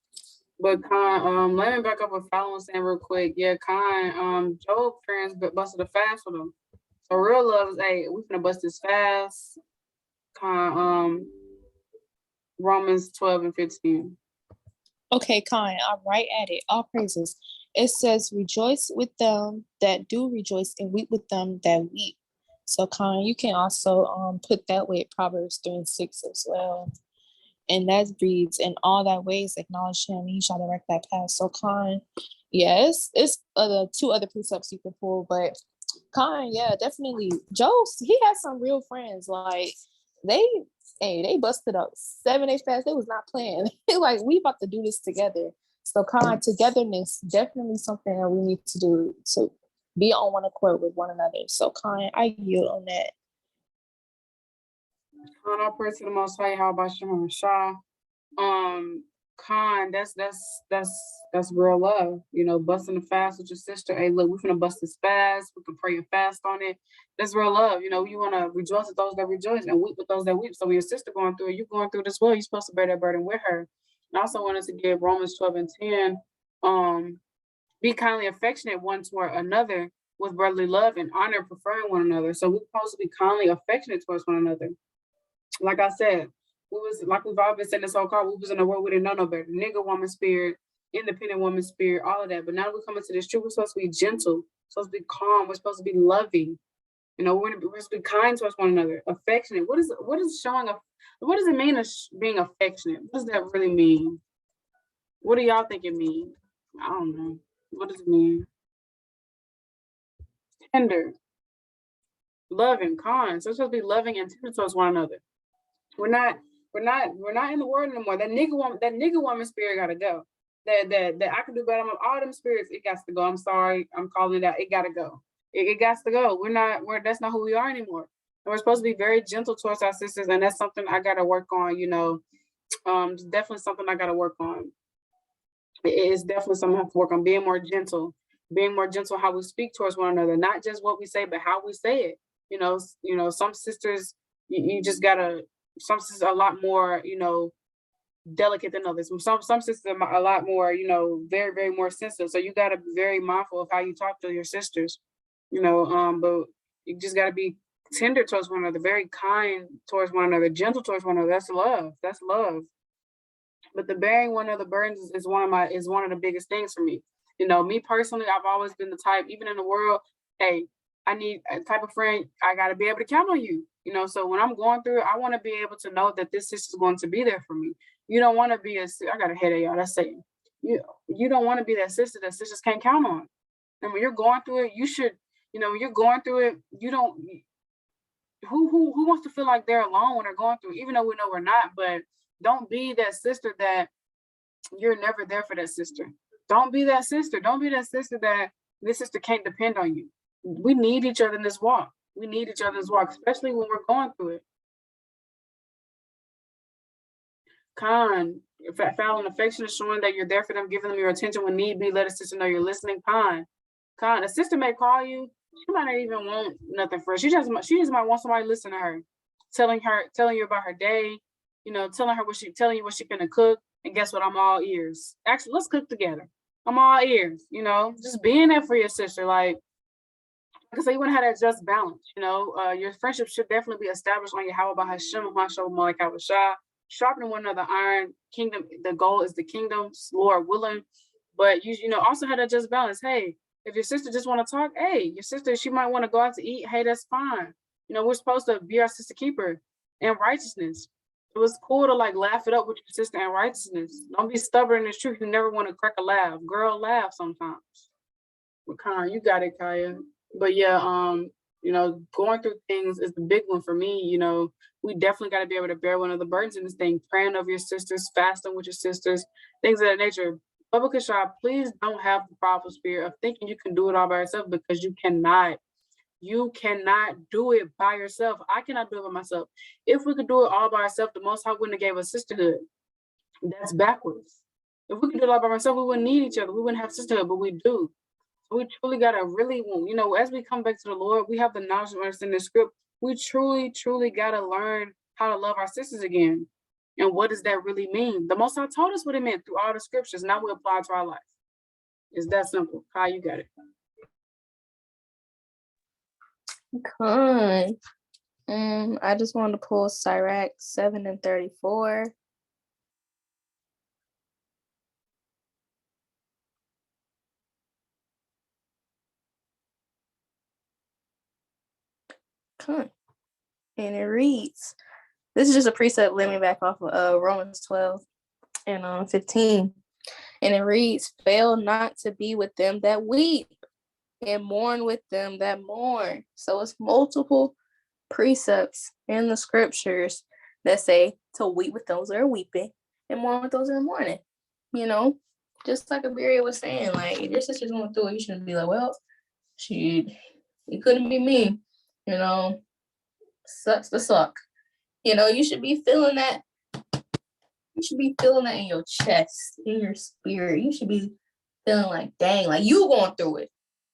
Speaker 1: But let me back up what Fallon was saying real quick. Yeah, Job friends busted a fast with him. So real love is, hey, we finna bust this fast. Romans 12 and 15.
Speaker 4: Okay, I'm right at it. All praises. It says, rejoice with them that do rejoice and weep with them that weep. So you can also put that with Proverbs 3:6 as well. And that reads, in all that ways acknowledge him, he shall direct that path. So yes, it's two other precepts you can pull, but yeah, definitely. Joe, he has some real friends. Like they busted up 7 days fast. They was not playing. Like, we about to do this together. So togetherness, definitely something that we need to do to be on one accord with one another. So I yield on that.
Speaker 1: All praise to the Most High, how about Shema Shah? That's real love. Busting the fast with your sister. Hey, look, we're gonna bust this fast. We can pray and fast on it. That's real love. You want to rejoice with those that rejoice and weep with those that weep. So when your sister going through it, you're going through it as well. You're supposed to bear that burden with her. And I also wanted to give Romans 12 and 10. Be kindly affectionate one toward another with brotherly love and honor, preferring one another. So we're supposed to be kindly affectionate towards one another. Like I said, we've all been saying this whole call, we was in a world we didn't know no better. Nigga woman spirit, independent woman spirit, all of that. But now we're coming to this truth. We're supposed to be gentle, supposed to be calm, we're supposed to be loving. You know, we're supposed to be kind towards one another, affectionate. What is showing what does it mean being affectionate? What does that really mean? What do y'all think it means? I don't know. What does it mean? Tender, loving, kind. So we're supposed to be loving and tender towards one another. We're not in the world anymore. That nigga woman spirit gotta go. That I can do better. All them spirits, it got to go. I'm sorry, I'm calling it out. It gotta go. It got to go. That's not who we are anymore. And we're supposed to be very gentle towards our sisters, and that's something I gotta work on. You know, definitely something I gotta work on. It's definitely something I have to work on. Being more gentle how we speak towards one another, not just what we say, but how we say it. You know, some sisters, you just gotta. Some sisters are a lot more, you know, delicate than others. Some sisters are a lot more, you know, very, very more sensitive. So you got to be very mindful of how you talk to your sisters, you know, but you just got to be tender towards one another, very kind towards one another, gentle towards one another. That's love. That's love. But the bearing one of the burdens is one of the biggest things for me. You know, me personally, I've always been the type, even in the world, hey, I need a type of friend, I got to be able to count on you. You know, so when I'm going through it, I want to be able to know that this sister's going to be there for me. You don't want to be I got a headache, y'all. That's Satan. You don't want to be that sister that sisters can't count on. And when you're going through it, you should, you know, when you're going through it, you don't, who wants to feel like they're alone when they're going through it, even though we know we're not, but don't be that sister that you're never there for that sister. Don't be that sister. Don't be that sister that this sister can't depend on you. We need each other in this walk. We need each other in this walk, especially when we're going through it. Kind, foul and affection, showing that you're there for them, giving them your attention when need be. Let a sister know you're listening. Kind. A sister may call you. She might not even want nothing for her. She just might want somebody to listen to her, telling you about her day. You know, telling you what she gonna cook. And guess what? I'm all ears. Actually, let's cook together. I'm all ears. You know, just being there for your sister, like I said, you want to have that just balance. You know, your friendship should definitely be established on your how about Hashem, Hashem, Malak, Shah, sharpening one another iron. Kingdom. The goal is the kingdom, Lord willing. But you know, also have that just balance. Hey, if your sister just want to talk, hey, your sister, she might want to go out to eat. Hey, that's fine. You know, we're supposed to be our sister keeper in righteousness. It was cool to like laugh it up with your sister in righteousness. Don't be stubborn in the truth. You never want to crack a laugh. Girl, laugh sometimes. But Kaya, you got it, Kaya. But yeah, you know, going through things is the big one for me. You know, we definitely got to be able to bear one of the burdens in this thing. Praying over your sisters, fasting with your sisters, things of that nature. Bubba Kashab, please don't have the powerful spirit of thinking you can do it all by yourself, because you cannot. You cannot do it by yourself. I cannot do it by myself. If we could do it all by ourselves, the Most High wouldn't have gave us sisterhood. That's backwards. If we could do it all by ourselves, we wouldn't need each other. We wouldn't have sisterhood, but we do. So we truly got to really, you know, as we come back to the Lord, we have the knowledge and understanding the script. We truly, truly got to learn how to love our sisters again. And what does that really mean? The Most High told us what it meant through all the scriptures. Now we apply it to our life. It's that simple. Kai, you got it.
Speaker 5: Con. I just wanted to pull Sirach 7:34. Con. And it reads, this is just a precept, let me back off of Romans 12 and 15. And it reads, fail not to be with them that weep, and mourn with them that mourn. So it's multiple precepts in the scriptures that say to weep with those that are weeping and mourn with those that are mourning. You know, just like Abiria was saying, like, if your sister's going through it, you shouldn't be like, well, it couldn't be me. You know, sucks to suck. You know, you should be feeling that. You should be feeling that in your chest, in your spirit. You should be feeling like, dang, like you going through it.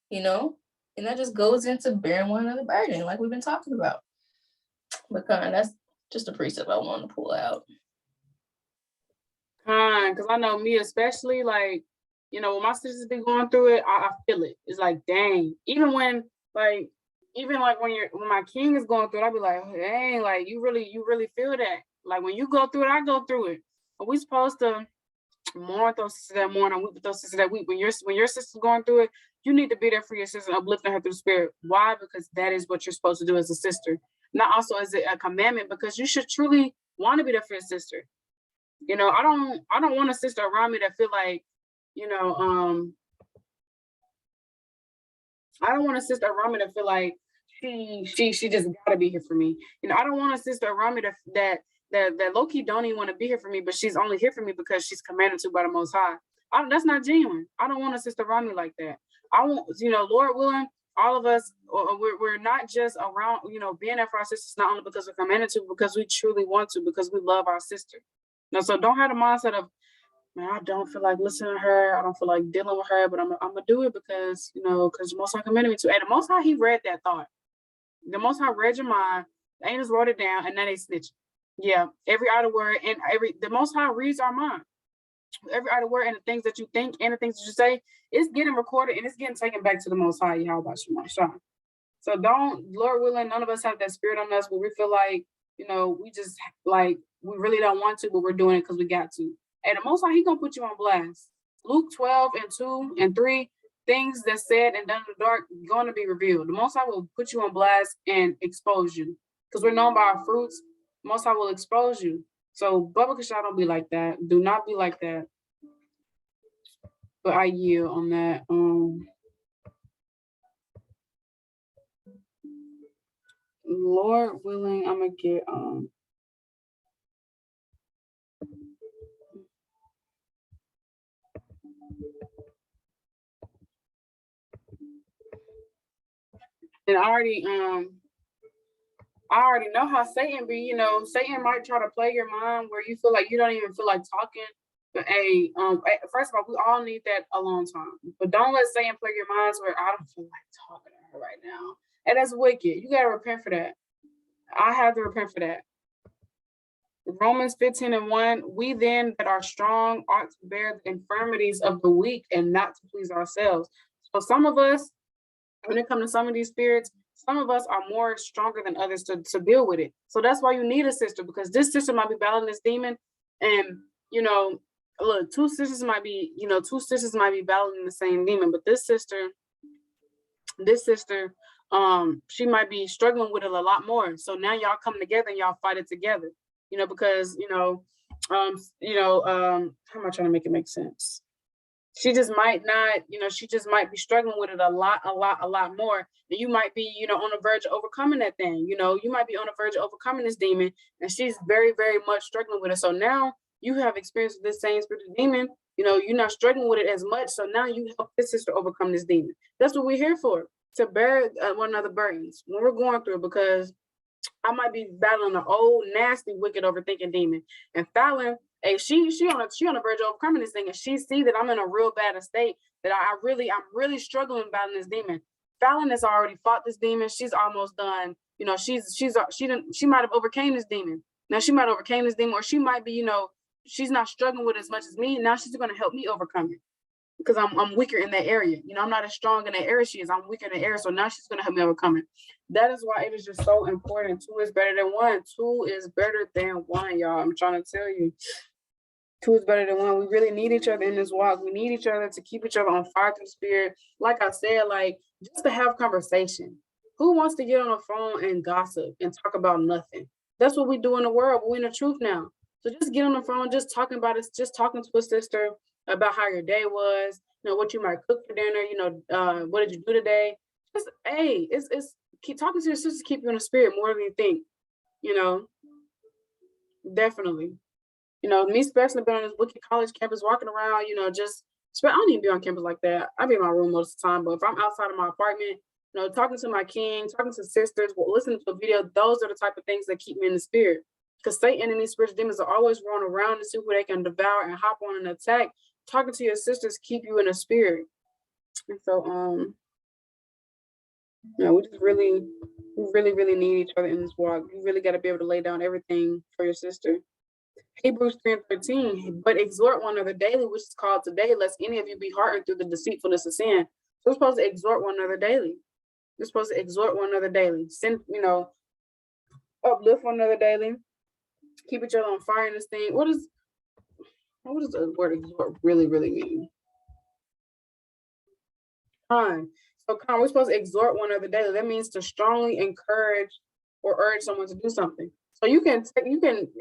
Speaker 5: You know, and that just goes into bearing one another burden, like we've been talking about. But that's just a precept I want to pull out.
Speaker 1: Because I know me especially, like, you know, when my sisters be going through it, I feel it. It's like, dang. Even when my king is going through it, I be like, dang, like you really feel that. Like when you go through it, I go through it. But we supposed to mourn with those sisters that mourn and weep with those sisters that weep. When your sister's going through it, you need to be there for your sister, uplifting her through the spirit. Why? Because that is what you're supposed to do as a sister. Not also as a commandment, because you should truly want to be there for your sister. You know, I don't want a sister around me that feel like, you know, I don't want a sister around me that feel like she just gotta be here for me. You know, I don't want a sister around me that low key don't even want to be here for me, but she's only here for me because she's commanded to by the Most High. That's not genuine. I don't want a sister around me like that. I want, you know, Lord willing, all of us, we're not just around, you know, being there for our sisters, not only because we're commanded to, because we truly want to, because we love our sister. Now, so don't have the mindset of, man, I don't feel like listening to her. I don't feel like dealing with her, but I'm gonna do it because, you know, because the Most High commanded me to. And the Most High, He read that thought. The Most High read your mind. The angels wrote it down, and then they snitched. Yeah, every idle word and the Most High reads our mind. Every idle word and the things that you think and the things that you say, it's getting recorded and it's getting taken back to the Most High. How about you, Sean? So don't, Lord willing, none of us have that spirit on us where we feel like, you know, we just like we really don't want to, but we're doing it because we got to. And the Most High, He gonna put you on blast. Luke 12:2-3, things that said and done in the dark going to be revealed. The Most High will put you on blast and expose you, because we're known by our fruits. The Most High will expose you. So Bubba Kashaw, don't be like that. Do not be like that. But I yield on that. Lord willing, I'm gonna get and I already know how Satan be. You know, Satan might try to play your mind where you feel like you don't even feel like talking. But first of all, we all need that alone time. But don't let Satan play your minds where I don't feel like talking to her right now. And that's wicked. You gotta repent for that. I have to repent for that. Romans 15:1, we then that are strong ought to bear the infirmities of the weak and not to please ourselves. So some of us, when it comes to some of these spirits, some of us are more stronger than others to deal with it. So that's why you need a sister, because this sister might be battling this demon. And, you know, look, two sisters might be battling the same demon, but this sister, she might be struggling with it a lot more. So now y'all come together and y'all fight it together, you know, because, how am I trying to make it make sense? She just might not, she just might be struggling with it a lot more. And you might be, on the verge of overcoming that thing. You might be on the verge of overcoming this demon, and she's very, very much struggling with it. So now you have experience with this same spiritual demon. You're not struggling with it as much. So now you help this sister overcome this demon. That's what we're here for, to bear one another burdens when we're going through it, because I might be battling an old, nasty, wicked, overthinking demon. And Fallon, hey, she on the verge of overcoming this thing, and she see that I'm in a real bad state, that I'm really struggling battling this demon. Fallon has already fought this demon. She's almost done. She might have overcame this demon. Now she might have overcame this demon, or she might be, she's not struggling with it as much as me. Now she's going to help me overcome it, because I'm weaker in that area. I'm not as strong in that area she is. I'm weaker in the area. So now she's going to help me overcome it. That is why it is just so important. 2 is better than 1. 2 is better than 1, y'all. I'm trying to tell you. 2 is better than 1. We really need each other in this walk. We need each other to keep each other on fire through the spirit. Like I said, just to have conversation. Who wants to get on the phone and gossip and talk about nothing? That's what we do in the world. We're in the truth now. So just get on the phone, just talking about it, just talking to a sister about how your day was, what you might cook for dinner, what did you do today? Just, hey, it's keep talking to your sisters, keep you in the spirit more than you think, definitely. Me especially been on this wicked college campus, walking around, I don't even be on campus like that. I be in my room most of the time, but if I'm outside of my apartment, talking to my king, talking to sisters, listening to a video, those are the type of things that keep me in the spirit. Because Satan and these spiritual demons are always running around to see who they can devour and hop on and attack. Talking to your sisters keep you in the spirit. And so, we just really need each other in this walk. You really got to be able to lay down everything for your sister. Hebrews 3:13, but exhort one another daily, which is called today, lest any of you be hardened through the deceitfulness of sin. So we're supposed to exhort one another daily. We're supposed to exhort one another daily. Uplift one another daily. Keep each other on fire in this thing. What does the word exhort really mean? Con. So con, we're supposed to exhort one another daily. That means to strongly encourage or urge someone to do something. So you can,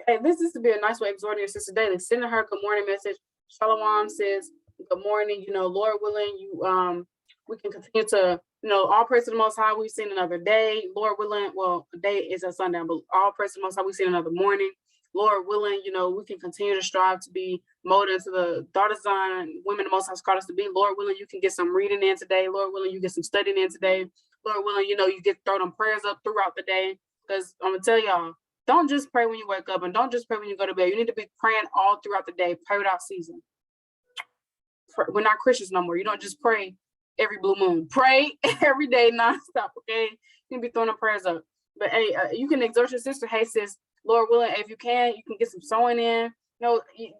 Speaker 1: hey, this would be a nice way of exhorting your sister daily. Sending her a good morning message. Shalom says, good morning, Lord willing, we can continue to, all praise to the Most High. We've seen another day. Lord willing, well, a day is a sundown, but all praise to the Most High. We've seen another morning. Lord willing, we can continue to strive to be molded into the daughter Zion, women the Most High called us to be. Lord willing, you can get some reading in today. Lord willing, you get some studying in today. Lord willing, you get throw them prayers up throughout the day. Because I'm gonna tell y'all, don't just pray when you wake up and don't just pray when you go to bed. You need to be praying all throughout the day. Pray without season. We're not Christians no more. You don't just pray every blue moon. Pray every day nonstop. Okay, you can be throwing the prayers up. But hey, you can exhort your sister. Hey sis, Lord willing, if you can get some sewing in.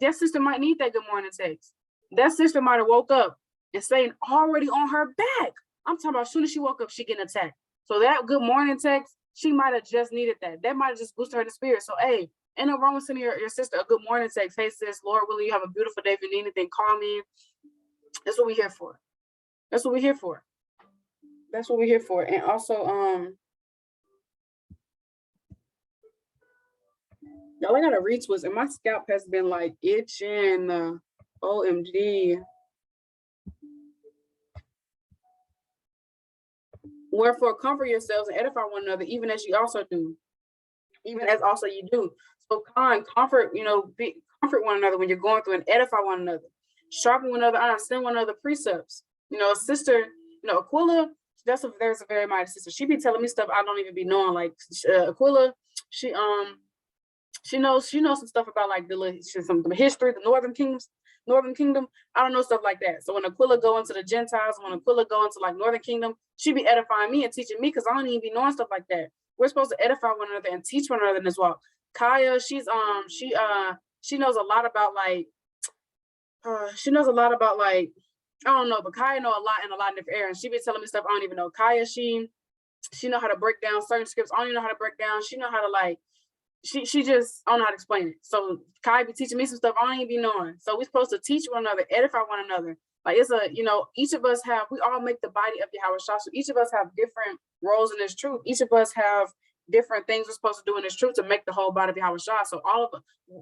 Speaker 1: That sister might need that good morning text. That sister might have woke up and saying already on her back. I'm talking about as soon as she woke up, she getting attacked. So that good morning text, she might have just needed that. That might have just boosted her to spirit. So hey, ain't no wrong with sending your sister a good morning text. Hey sis, Lord willing, you have a beautiful day. If you need anything, call me. That's what we're here for. That's what we're here for. That's what we're here for. And also, y'all, I got a retwist, and my scalp has been like itching. OMG. Wherefore, comfort yourselves and edify one another, even as you also do. Even as also you do. So, comfort, comfort one another when you're going through and edify one another. Sharpen one another iron, send one another precepts. Sister, Aquila, there's a very mighty sister. She be telling me stuff I don't even be knowing. Like Aquila, she knows some stuff about like some history, the Northern Kingdom. I don't know stuff like that. So when Aquila go into the Gentiles, when Aquila go into like Northern Kingdom, she be edifying me and teaching me because I don't even be knowing stuff like that. We're supposed to edify one another and teach one another in this walk. Kaya, she knows a lot about like I don't know, but Kaya know a lot in a lot of different areas. She be telling me stuff I don't even know. Kaya, she know how to break down certain scripts. I don't even know how to break down. She know how to like. She just, I don't know how to explain it. So Kai be teaching me some stuff I don't even be knowing. So we're supposed to teach one another, edify one another. Like it's each of us we all make the body of Yahweh Shah. So each of us have different roles in this truth. Each of us have different things we're supposed to do in this truth to make the whole body of Yahweh Shah. So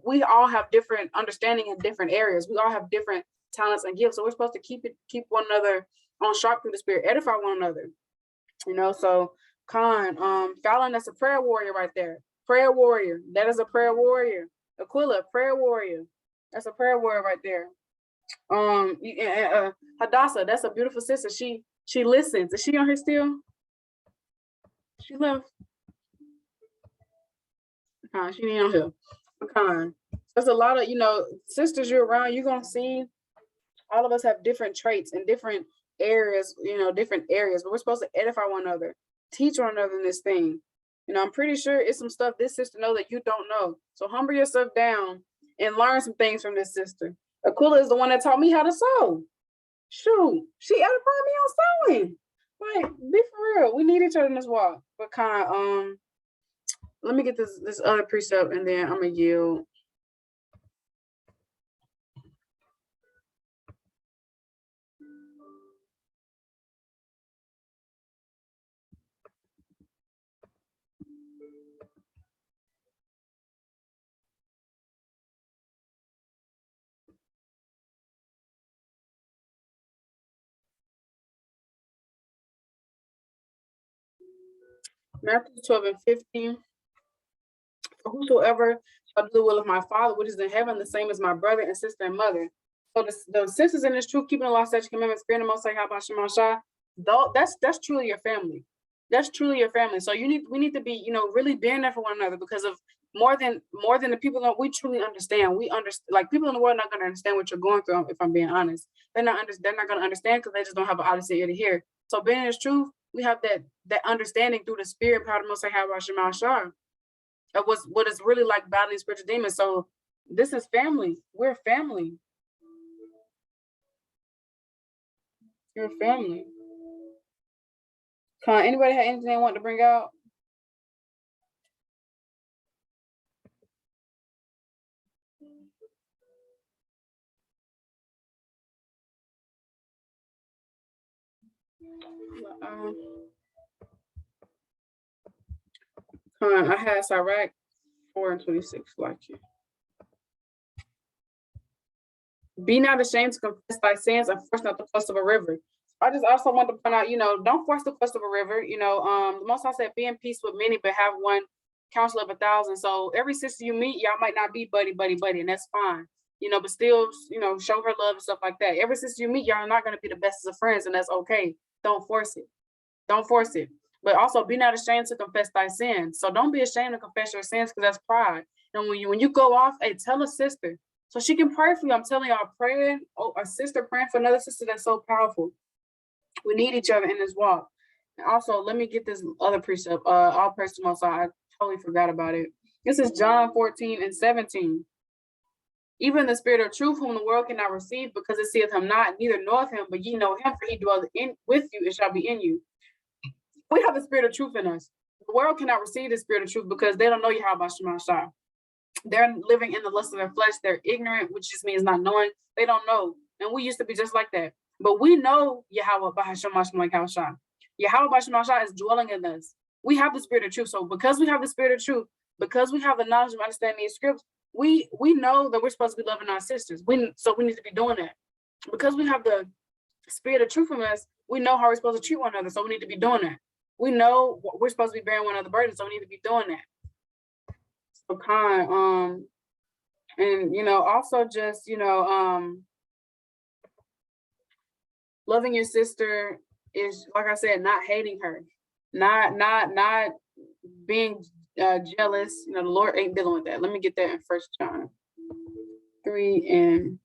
Speaker 1: we all have different understanding in different areas. We all have different talents and gifts. So we're supposed to keep one another on sharp through the spirit, edify one another. So Fallon, that's a prayer warrior right there. Prayer warrior. That is a prayer warrior. Aquila, prayer warrior. That's a prayer warrior right there. Hadassah, that's a beautiful sister. She listens. Is she on here still? She left. She ain't on here. There's a lot of sisters you're around. You're gonna see all of us have different traits in different areas. But we're supposed to edify one another, teach one another in this thing. I'm pretty sure it's some stuff this sister knows that you don't know. So humble yourself down and learn some things from this sister. Aquila is the one that taught me how to sew. Shoot, she edified me on sewing. Like, be for real. We need each other in this walk. But let me get this other precept and then I'm gonna yield. Matthew 12 and 15. For whosoever shall do the will of my Father, which is in heaven, the same as my brother and sister and mother. So the sisters in this truth, keeping the law, statutes, commandments, fearing the Most High, that's truly your family. That's truly your family. So we need to be, really being there for one another because of more than the people that we truly understand. We understand, like people in the world are not going to understand what you're going through. If I'm being honest, they're not going to understand because they just don't have an odyssey ear to hear. So being in this truth, we have that understanding through the spirit power of the Most High of what is really like battling spiritual demons. So this is family. We're family. You're family. Anybody have anything they want to bring out? I had Sirach 4:26 like you. Be not ashamed to confess thy sins and force not the course of a river. I just also want to point out, don't force the course of a river. The Most High said, be in peace with many, but have one counsel of 1,000. So every sister you meet, y'all might not be buddy, and that's fine. But still, show her love and stuff like that. Every sister you meet, y'all are not going to be the best of friends, and that's okay. Don't force it. Don't force it. But also, be not ashamed to confess thy sins. So don't be ashamed to confess your sins, because that's pride. And when you go off, hey, tell a sister so she can pray for you. I'm telling y'all, praying, a sister praying for another sister, that's so powerful. We need each other in this walk. And also, let me get this other precept. All praise to Most High. I totally forgot about it. This is John 14:17. Even the spirit of truth, whom the world cannot receive, because it seeth him not, neither knoweth him, but ye know him, for he dwelleth with you, it shall be in you. We have the spirit of truth in us. The world cannot receive the spirit of truth because they don't know Yahweh Shema Shah. They're living in the lust of their flesh. They're ignorant, which just means not knowing. They don't know. And we used to be just like that. But we know Yahweh Shema Shah. Yahweh Shema Shah is dwelling in us. We have the spirit of truth. So because we have the spirit of truth, because we have the knowledge of understanding these scripts, we know that we're supposed to be loving our sisters. So we need to be doing that. Because we have the spirit of truth in us, we know how we're supposed to treat one another. So we need to be doing that. We know we're supposed to be bearing one another's burden, so we need to be doing that. So kind, and also just loving your sister is, like I said, not hating her, not being jealous. The Lord ain't dealing with that. Let me get that in 1 John 3 and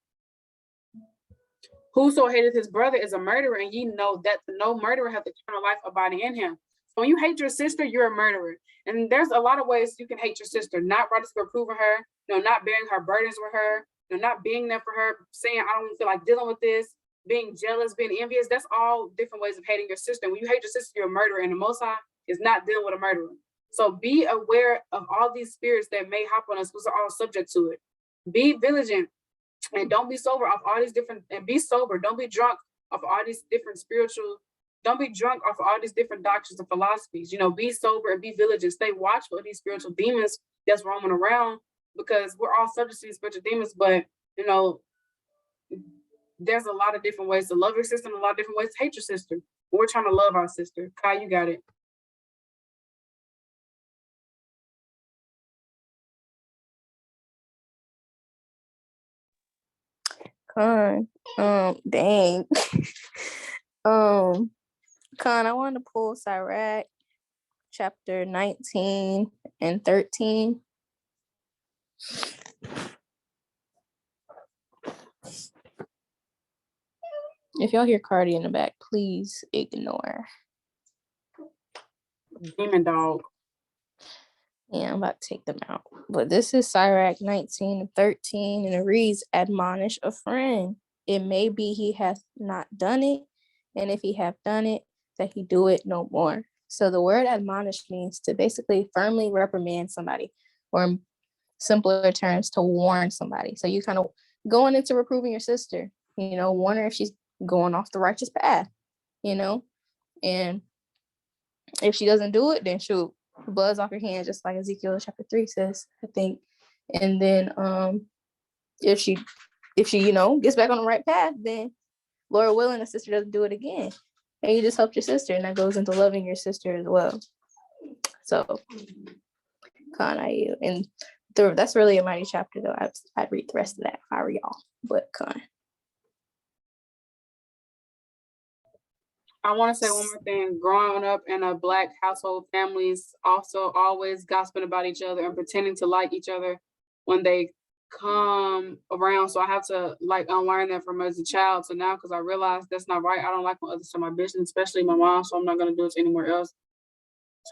Speaker 1: whoso hateth his brother is a murderer, and ye know that no murderer hath eternal life abiding in him. So when you hate your sister, you're a murderer. And there's a lot of ways you can hate your sister. Not righteously reproving her, not bearing her burdens with her, not being there for her, saying, I don't feel like dealing with this, being jealous, being envious. That's all different ways of hating your sister. When you hate your sister, you're a murderer, and the Most High is not dealing with a murderer. So be aware of all these spirits that may hop on us, because we're all subject to it. Be vigilant. And don't be sober off all these different, and be sober. Don't be drunk off all these different don't be drunk off all these different doctrines and philosophies. Be sober and be vigilant. Stay watchful of these spiritual demons that's roaming around, because we're all subject to these spiritual demons. But, there's a lot of different ways to love your sister and a lot of different ways to hate your sister. We're trying to love our sister. Kai, you got it.
Speaker 5: Dang. Con, I wanted to pull Sirach chapter 19 and 13. If y'all hear Cardi in the back, please ignore.
Speaker 1: Demon dog.
Speaker 5: Yeah, I'm about to take them out. But this is Sirach 19 and 13, and it reads, admonish a friend. It may be he hath not done it, and if he have done it, that he do it no more. So the word admonish means to basically firmly reprimand somebody, or in simpler terms, to warn somebody. So you kind of going into reproving your sister, warn her if she's going off the righteous path, and if she doesn't do it, then shoot, blood's off your hands, just like Ezekiel chapter 3 says, I think. And then if she gets back on the right path, then Lord willing, the sister doesn't do it again. And you just helped your sister, and that goes into loving your sister as well. So con I you. And that's really a mighty chapter though. I'd read the rest of that if I were y'all. But con.
Speaker 1: I want to say one more thing. Growing up in a Black household, families also always gossiping about each other and pretending to like each other when they come around. So I have to unlearn that from as a child to now, because I realize that's not right. I don't like when others tell my business, especially my mom. So I'm not going to do it anywhere else.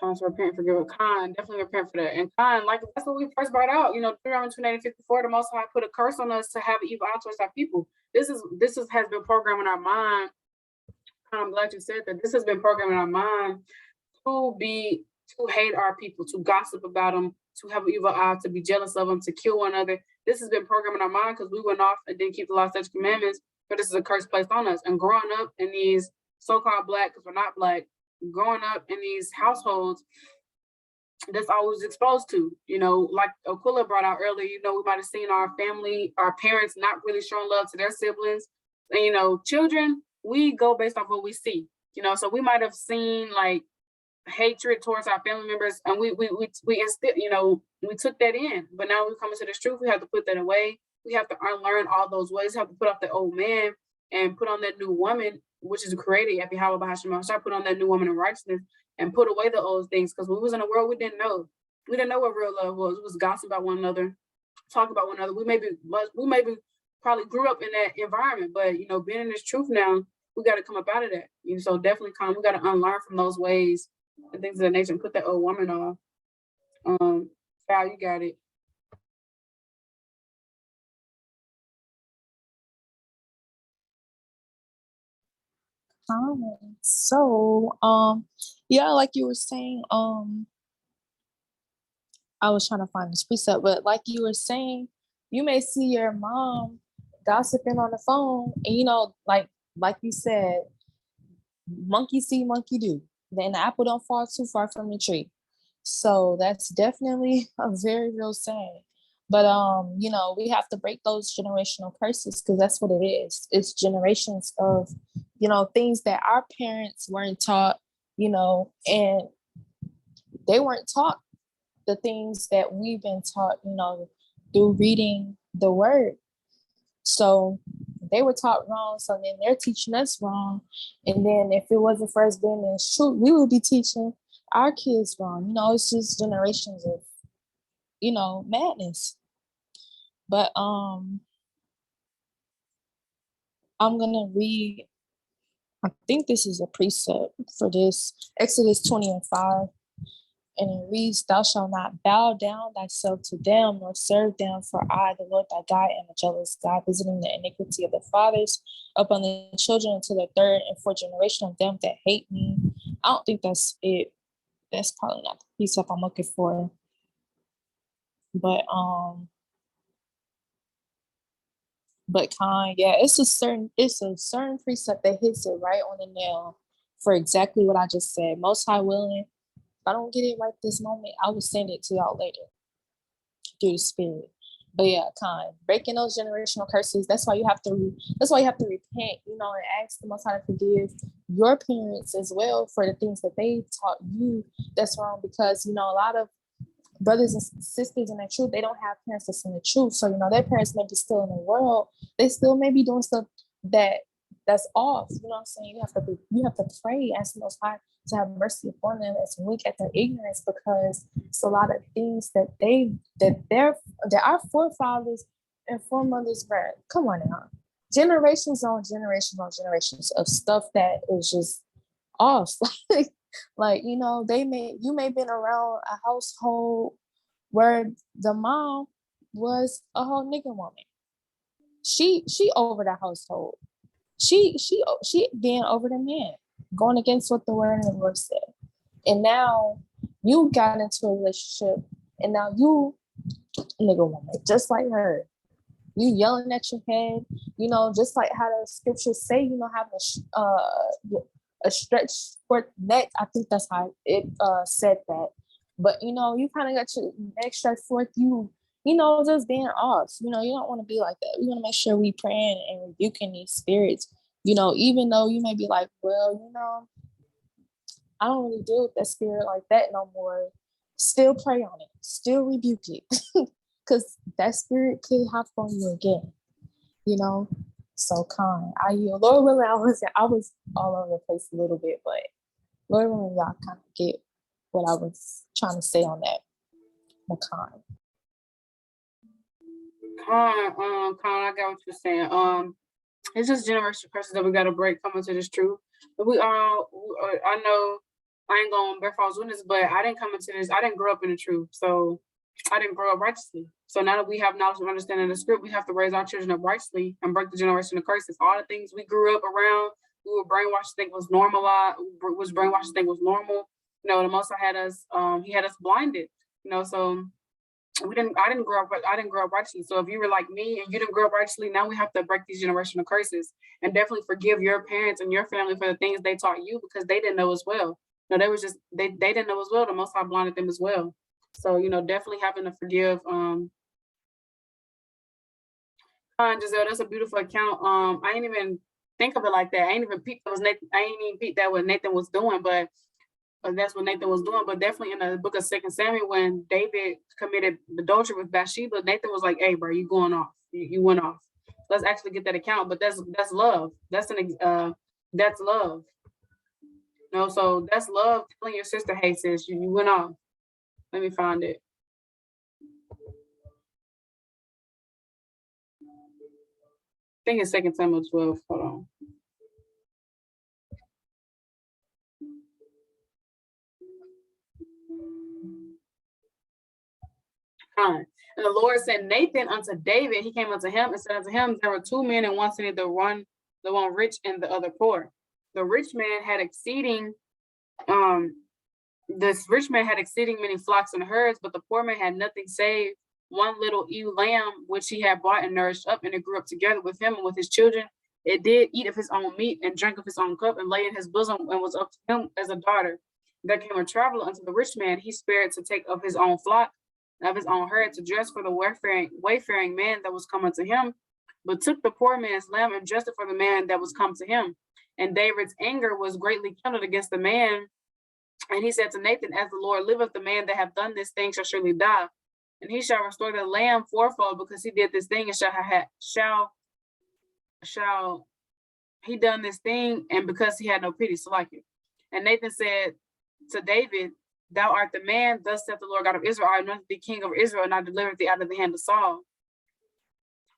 Speaker 1: Time to repent, forgive, and definitely repent for that. And that's what we first brought out. Deuteronomy 28:54, the Most High put a curse on us to have evil eye towards our people. This has been programming our mind. I'm glad you said that. This has been programming our mind to hate our people, to gossip about them, to have an evil eye, to be jealous of them, to kill one another. This has been programming our mind because we went off and didn't keep the law, statutes, commandments. But this is a curse placed on us. And growing up in these so-called Black, because we're not Black, growing up in these households, that's all we was exposed to. You know, like Aquila brought out earlier, you know, we might have seen our family, our parents not really showing love to their siblings. And, you know, children, we go based off what we see, you know, so we might have seen like hatred towards our family members, and we instead, you know, we took that in. But now we come into this truth, we have to put that away. We have to unlearn all those ways, have to put off the old man and put on that new woman, which is created at Yahweh Bahashemah. Start put on that new woman in righteousness and put away the old things. Because when we was in the world, we didn't know. We didn't know what real love was. It was gossip about one another, talk about one another. We maybe probably grew up in that environment, but you know, being in this truth now, we got to come up out of that. You know, so definitely we got to unlearn from those ways and things of that nature and put that old woman off. Val, you got it.
Speaker 4: So, yeah, like you were saying, I was trying to find this precept, but like you were saying, you may see your mom gossiping on the phone, and you know, like you said, monkey see, monkey do. Then the apple don't fall too far from the tree. So that's definitely a very real saying. But you know, we have to break those generational curses, because that's what it is. It's generations of, you know, things that our parents weren't taught, you know, and they weren't taught the things that we've been taught, you know, through reading the word. So they were taught wrong, so then they're teaching us wrong. And then if it wasn't for us being in truth, we would be teaching our kids wrong. You know, it's just generations of, you know, madness. But I'm gonna read, I think this is a precept for this, Exodus 20:5. And it reads, "Thou shalt not bow down thyself to them, nor serve them, for I, the Lord thy God, am a jealous God, visiting the iniquity of the fathers upon the children unto the third and fourth generation of them that hate me." I don't think that's it. That's probably not the precept I'm looking for. But yeah, it's a certain precept that hits it right on the nail for exactly what I just said. Most High willing, if I don't get it right this moment, I will send it to y'all later through the spirit. But yeah, breaking those generational curses. That's why you have to repent, you know, and ask the Most High to forgive your parents as well for the things that they taught you that's wrong. Because you know, a lot of brothers and sisters in the truth, they don't have parents that's in the truth. So you know, their parents may be still in the world. They still may be doing stuff that's off. You know what I'm saying? You have to pray, ask the Most High to have mercy upon them and to wink at their ignorance, because it's a lot of things that our forefathers and foremothers read. Come on now, generations on generations on generations of stuff that is just off. Like you know, you may been around a household where the mom was a whole nigga woman. She over the household. She being over the man, going against what the word of the Lord said. And now you got into a relationship, and now you nigga woman, just like her. You yelling at your head, you know, just like how the scriptures say, you know, having a stretched forth neck. I think that's how it said that. But you know, you kind of got your neck stretched forth. You know, just being off. You know, you don't want to be like that. We want to make sure we praying and rebuking these spirits. You know, even though you may be like, well, you know, I don't really deal with that spirit like that no more. Still pray on it. Still rebuke it. Because that spirit could hop on you again. You know? So Lord willing, I was all over the place a little bit, but Lord willing, y'all kind of get what I was trying to say on that.
Speaker 1: I got what you're saying. It's just generational curses that we got to break coming to this truth. But I know I ain't going to bear false witness, but I didn't come into this. I didn't grow up in the truth, so I didn't grow up righteously. So now that we have knowledge and understanding of the script, we have to raise our children up righteously and break the generational curses. All the things we grew up around, we were brainwashed to think was normalized, was brainwashed to think was normal. You know, the Most High had us, he had us blinded. You know, so I didn't grow up righteously. So if you were like me and you didn't grow up righteously, now we have to break these generational curses and definitely forgive your parents and your family for the things they taught you because they didn't know as well. No, they was just they didn't know as well. The Most High blinded them as well. So definitely having to forgive. Giselle, that's a beautiful account. I ain't even think of it like that. I ain't even peep that was Nathan. I ain't even peep that what Nathan was doing, but that's what Nathan was doing. But definitely in the book of 2 Samuel, when David committed adultery with Bathsheba, Nathan was like, "Hey, bro, you going off? You went off. Let's actually get that account." But that's love. That's love. So that's love telling your sister, "Hey, sis, you went off." Let me find it. I think it's 2 Samuel 12. Hold on. And the Lord sent Nathan unto David. He came unto him and said unto him, there were two men in one city, the one rich and the other poor. The rich man had exceeding many flocks and herds, but the poor man had nothing save one little ewe lamb, which he had bought and nourished up, and it grew up together with him and with his children. It did eat of his own meat and drank of his own cup and lay in his bosom and was up to him as a daughter. There came a traveler unto the rich man. He spared to take of his own flock and of his own herd to dress for the wayfaring man that was coming to him, but took the poor man's lamb and dressed it for the man that was come to him. And David's anger was greatly kindled against the man. And he said to Nathan, as the Lord liveth, the man that hath done this thing shall surely die. And he shall restore the lamb fourfold because he did this thing, and shall he done this thing, and because he had no pity. So like it. And Nathan said to David, thou art the man, thus saith the Lord God of Israel, I anointed thee king over Israel, and I delivered thee out of the hand of Saul.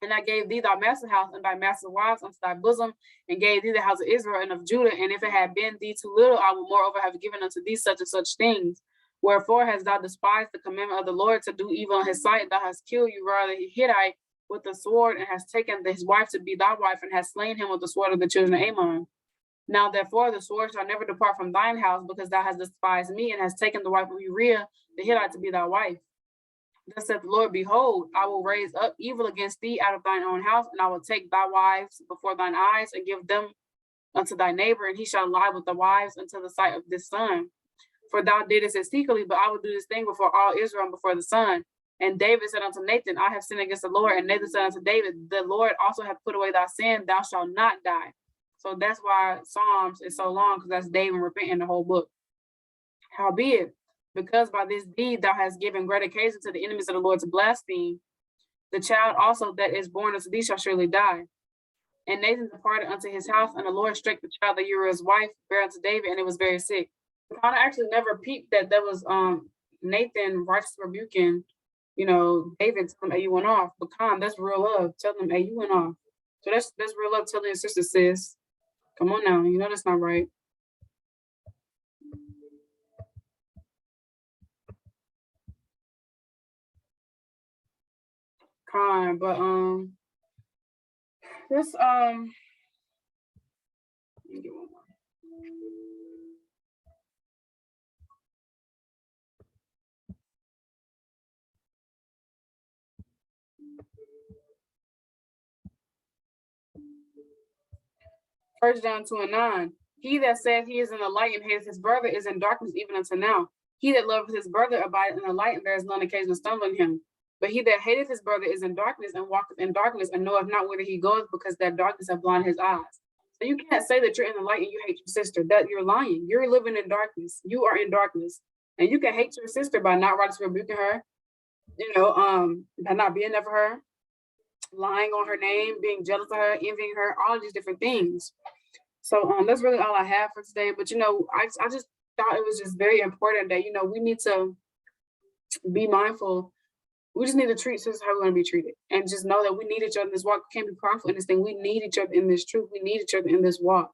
Speaker 1: And I gave thee thy master's house and thy master's wives unto thy bosom, and gave thee the house of Israel and of Judah. And if it had been thee too little, I will moreover have given unto thee such and such things. Wherefore hast thou despised the commandment of the Lord to do evil in his sight? Thou hast killed Uriah the Hittite with the sword, and hast taken his wife to be thy wife, and hast slain him with the sword of the children of Ammon. Now therefore the sword shall never depart from thine house, because thou hast despised me, and hast taken the wife of Uriah the Hittite to be thy wife. Thus saith the Lord, behold, I will raise up evil against thee out of thine own house, and I will take thy wives before thine eyes, and give them unto thy neighbor, and he shall lie with the wives unto the sight of this sun. For thou didst it secretly, but I will do this thing before all Israel and before the sun. And David said unto Nathan, I have sinned against the Lord. And Nathan said unto David, the Lord also hath put away thy sin, thou shalt not die. So that's why Psalms is so long, because that's David repenting the whole book. Howbeit, because by this deed thou hast given great occasion to the enemies of the Lord to blaspheme, the child also that is born unto thee shall surely die. And Nathan departed unto his house, and the Lord struck the child that Uriah's wife bare unto David, and it was very sick. I actually never peeped that was Nathan righteous rebuking, David telling him, hey, you went off. But that's real love. Telling him, hey, you went off. So that's real love telling your sister, sis, come on now, that's not right. But this let me get one more. 1 John 2:9. He that saith he is in the light and hateth his brother is in darkness even until now. He that loveth his brother abideth in the light, and there is none occasion of stumbling him. But he that hateth his brother is in darkness and walketh in darkness and knoweth not whither he goeth, because that darkness hath blinded his eyes. So you can't say that you're in the light and you hate your sister. That you're lying. You're living in darkness. You are in darkness. And you can hate your sister by not righteously rebuking her, by not being there for her, lying on her name, being jealous of her, envying her, all of these different things. So that's really all I have for today. But I just thought it was just very important that we need to be mindful. We just need to treat sisters how we want to be treated, and just know that we need each other in this walk. We can't be prideful in this thing. We need each other in this truth. We need each other in this walk.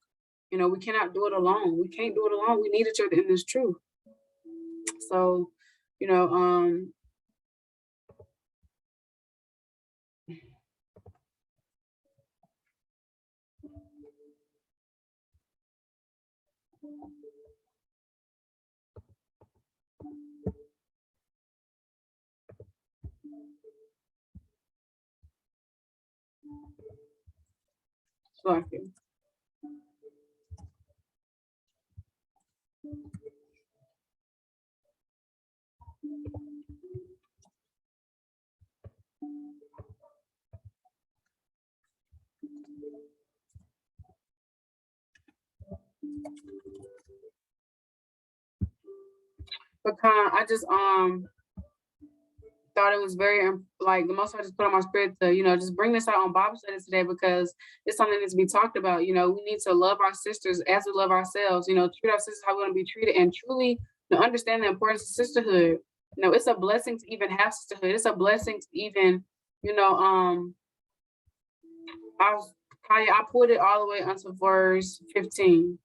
Speaker 1: We cannot do it alone. We can't do it alone. We need each other in this truth. So, Like it. But I just thought it was very like the most I just put on my spirit to, you know, just bring this out on Bible study today because it's something that needs to be talked about. You know, we need to love our sisters as we love ourselves, you know, treat our sisters how we want to be treated and truly understand the importance of sisterhood. You know, it's a blessing to even have sisterhood. It's a blessing to even, you know, I put it all the way unto verse 15.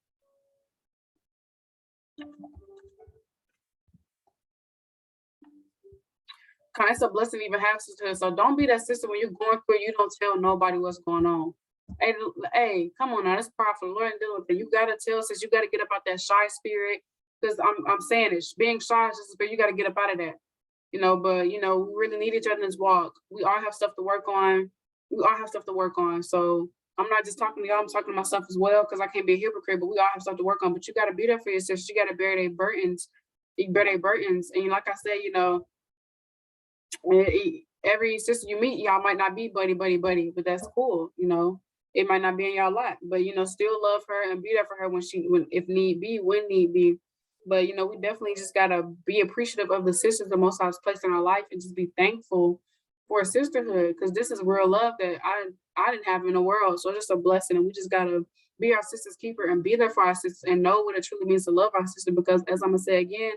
Speaker 1: It's a blessing to even have sisterhood. So don't be that sister when you're going through it, you don't tell nobody what's going on. Hey, come on now, that's powerful. Lord and dealing with it. You gotta tell sis, you gotta get up out that shy spirit. Because I'm saying it, being shy is just, you gotta get up out of that. You know, but you know, we really need each other in this walk. We all have stuff to work on. We all have stuff to work on. So I'm not just talking to y'all, I'm talking to myself as well, because I can't be a hypocrite, but we all have stuff to work on. But you gotta be there for your sisters. You gotta bear their burdens. You bear their burdens. And like I said, you know, every sister you meet, y'all might not be buddy, but that's cool. You know, it might not be in y'all lot, but you know, still love her and be there for her when if need be, when need be. But you know, we definitely just gotta be appreciative of the sisters the Most High's placed in our life and just be thankful for sisterhood, because this is real love that I didn't have in the world. So it's just a blessing, and we just gotta be our sister's keeper and be there for our sisters and know what it truly means to love our sister. Because as I'm gonna say again,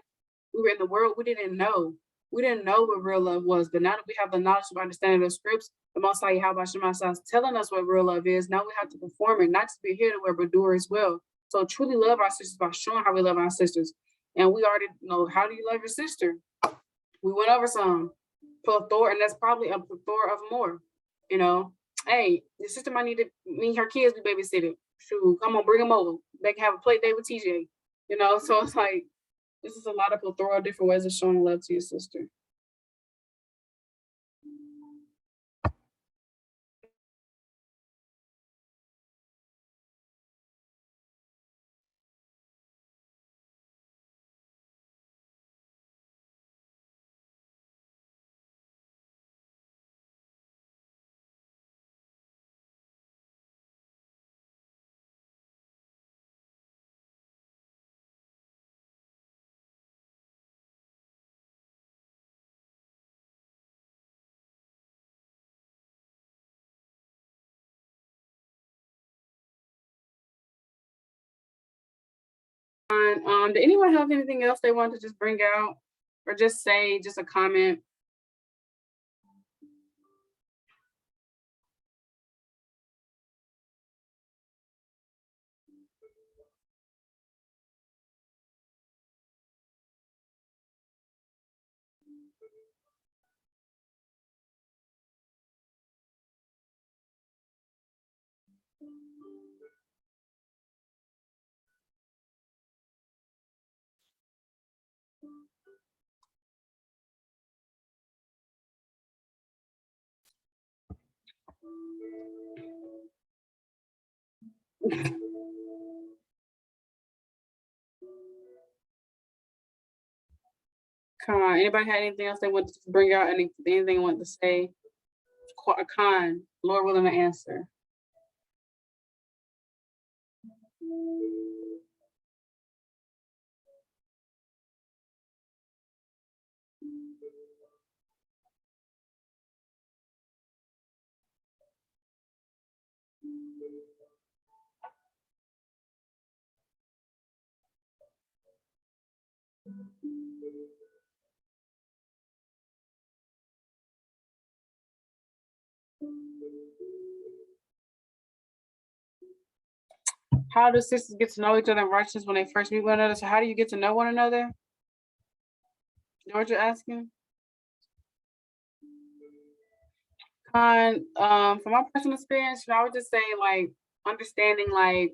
Speaker 1: we were in the world, we didn't know. We didn't know what real love was, but now that we have the knowledge of understanding the scripts, the Most High Yahweh Shema is telling us what real love is. Now we have to perform it, not just be here to wear, but do it as well. So truly love our sisters by showing how we love our sisters. And we already know, how do you love your sister? We went over some plethora, and that's probably a plethora of more. You know, hey, your sister might need her kids be babysitted. Shoot, come on, bring them over. They can have a play date with TJ. You know, so it's like, this is a lot of plethora of different ways of showing love to your sister. Did anyone have anything else they want to just bring out or just say, just a comment? Come on, anybody had anything else they want to bring out? Anything they want to say? Khan, Lord willing to answer. How do sisters get to know each other in righteousness when they first meet one another? So how do you get to know one another? Georgia asking. From my personal experience, I would just say like understanding, like,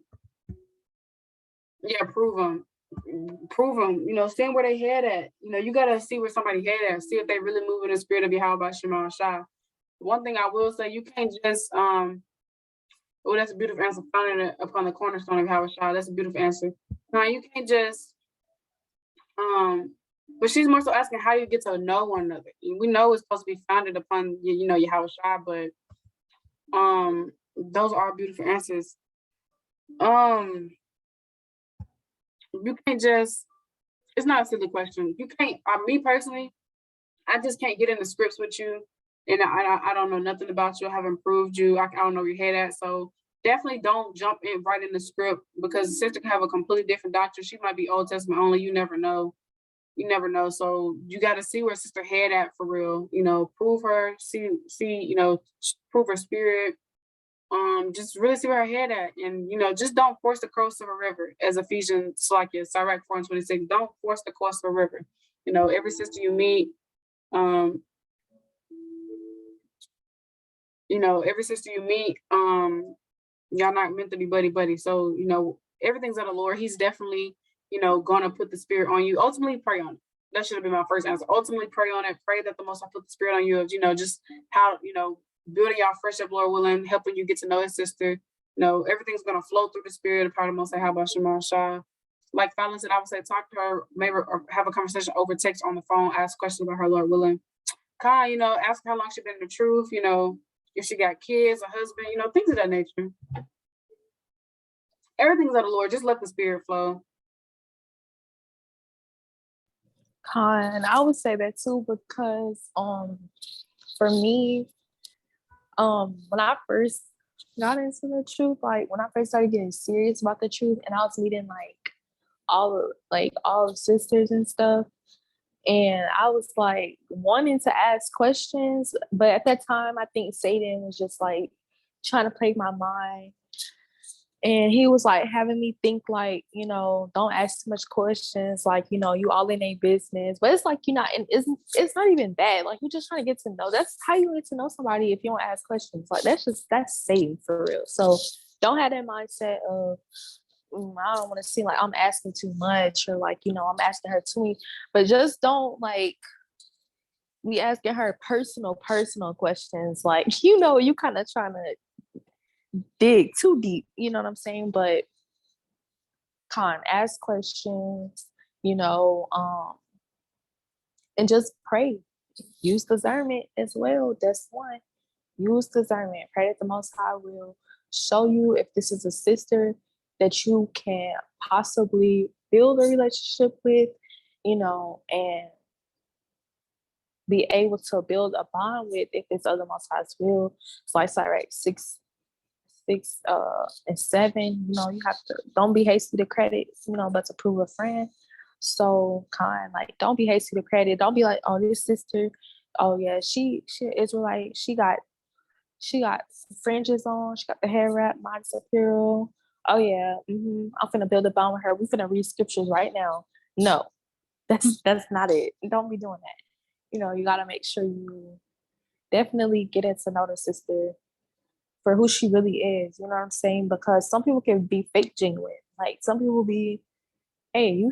Speaker 1: yeah, prove them, you know, seeing where they head at. You know, you gotta see where somebody head at, see if they really move in the spirit of Yahweh Shema Shah. one thing I will say, you can't just oh, that's a beautiful answer. Founded upon the cornerstone of Howard Shaw. That's a beautiful answer. Now you can't just but she's more so asking how you get to know one another. We know it's supposed to be founded upon your Howard Shaw, but those are beautiful answers. You can't just. It's not a silly question. You can't. Me personally, I just can't get in the scripts with you, and I don't know nothing about you. I haven't proved you. I don't know where your head at. So definitely don't jump in right in the script because the sister can have a completely different doctrine. She might be Old Testament only. You never know. You never know. So you got to see where sister head at for real. Prove her. See. Prove her spirit. Just really see where her head at, and just don't force the course of a river, as Ephesians like it, Sirach 4:26. Don't force the course of a river. Every sister you meet, every sister you meet, y'all not meant to be buddy buddy. So everything's of the Lord. He's definitely gonna put the spirit on you. Ultimately, pray on it. That should have been my first answer. Ultimately, pray on it. Pray that the Most High put the spirit on you of just how building y'all friendship, Lord willing, helping you get to know his sister. Everything's gonna flow through the spirit of part of Most High. How about Shema Shah? Like Fallon said, I would say talk to her, maybe or have a conversation over text on the phone, ask questions about her, Lord willing. Kai, ask her how long she been in the truth, if she got kids, a husband, things of that nature. Everything's of the Lord. Just let the spirit flow.
Speaker 4: I would say that too because for me, when I first got into the truth, like when I first started getting serious about the truth, and I was meeting all the sisters and stuff, and I was like wanting to ask questions, but at that time, I think Satan was just like trying to plague my mind. And he was like having me think like, don't ask too much questions, like, you all in a business. But it's like and it's not even that. Like you're just trying to get to know. That's how you get to know somebody if you don't ask questions. Like that's Satan for real. So don't have that mindset of I don't want to seem like I'm asking too much or like, I'm asking her too many. But just don't like be asking her personal questions. Like, you kind of trying to dig too deep, you know what I'm saying? But ask questions, and just pray. Use discernment as well. That's one. Use discernment. Pray that the Most High will show you if this is a sister that you can possibly build a relationship with, and be able to build a bond with if it's of the Most High's will. It's like Sirach 6 and 7, you have to don't be hasty to credit, but to prove a friend. So don't be hasty to credit. Don't be like, oh, this sister, oh yeah, she Israelite, she got fringes on, she got the hair wrap, mine's apparel. Oh yeah, I'm gonna build a bond with her. We're gonna read scriptures right now. No, that's not it. Don't be doing that. You gotta make sure you definitely get to know the sister for who she really is, you know what I'm saying? Because some people can be fake genuine. Like some people you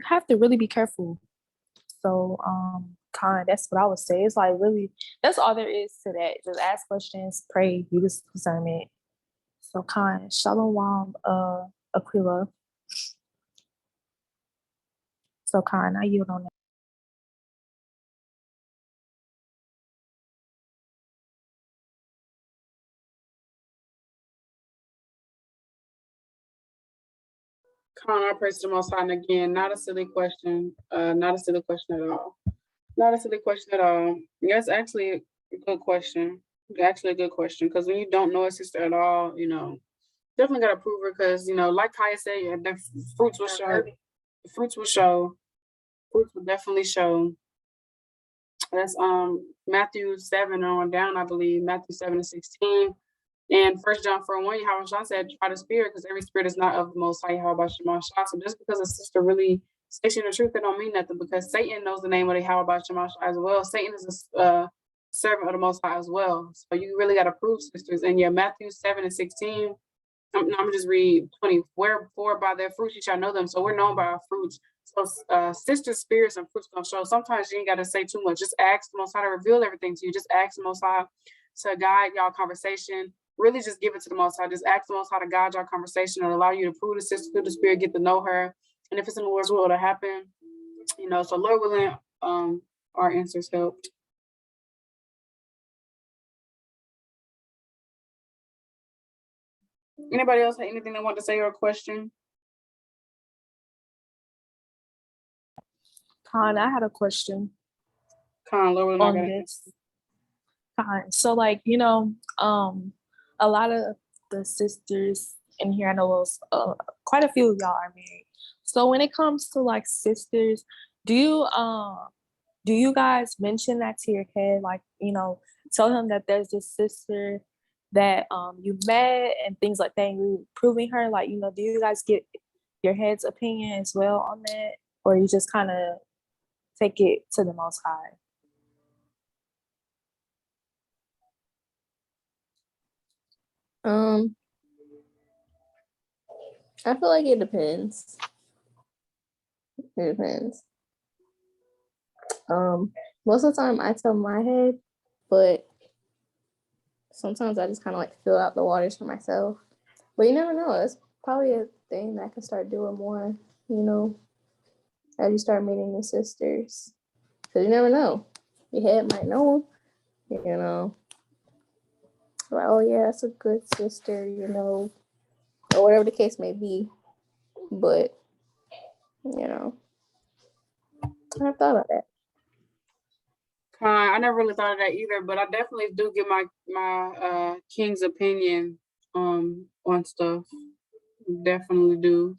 Speaker 4: have to really be careful. So, that's what I would say. It's like really, that's all there is to that. Just ask questions, pray, use discernment. So, shalom, Aquila. So, I yield on that.
Speaker 1: I praise the Most High. And again, not a silly question. Not a silly question at all. Not a silly question at all. That's actually a good question. Actually, a good question because when you don't know a sister at all, definitely gotta prove her because like Kaya said, yeah, the fruits will show. The fruits will show. Fruits will definitely show. That's Matthew 7 on down, I believe. Matthew 7:16. And 1 John 4:1, Yahweh Shah said, try the spirit, because every spirit is not of the Most High, Yahweh Shema Shah. So just because a sister really stating the truth, that don't mean nothing, because Satan knows the name of the Yahweh Shema Shah as well. Satan is a servant of the Most High as well. So you really got to prove, sisters. And yeah, Matthew 7:16, I'm just read 20. Wherefore by their fruits you shall know them. So we're known by our fruits. So sister spirits and fruits gonna show. Sometimes you ain't got to say too much. Just ask the Most High to reveal everything to you. Just ask the Most High to guide y'all conversation, really just give it to the Most High. Just ask the Most High to guide y'all conversation and allow you to prove the sister through the Spirit, get to know her. And if it's in the Lord's will, it'll happen. You know, so Lord willing, our answers helped. Anybody else have anything they want to say or a question?
Speaker 4: Khan, I had a question
Speaker 1: Lord willing, I
Speaker 4: on
Speaker 1: got
Speaker 4: this. Khan, so like, you know, a lot of the sisters in here, I know quite a few of y'all are married. So when it comes to like sisters, do you guys mention that to your kid? Like, you know, tell him that there's this sister that you met and things like that, and you're proving her, like, you know, do you guys get your head's opinion as well on that? Or you just kind of take it to the Most High?
Speaker 5: I feel like it depends. It depends. Most of the time I tell my head, but sometimes I just kind of like fill out the waters for myself. But you never know. It's probably a thing that I can start doing more, you know, as you start meeting your sisters. Because you never know. Your head might know, you know. Like, oh yeah, that's a good sister, you know, or whatever the case may be. But, you know, I've thought about that.
Speaker 1: I never really thought of that either, but I definitely do get my king's opinion on stuff. Definitely do.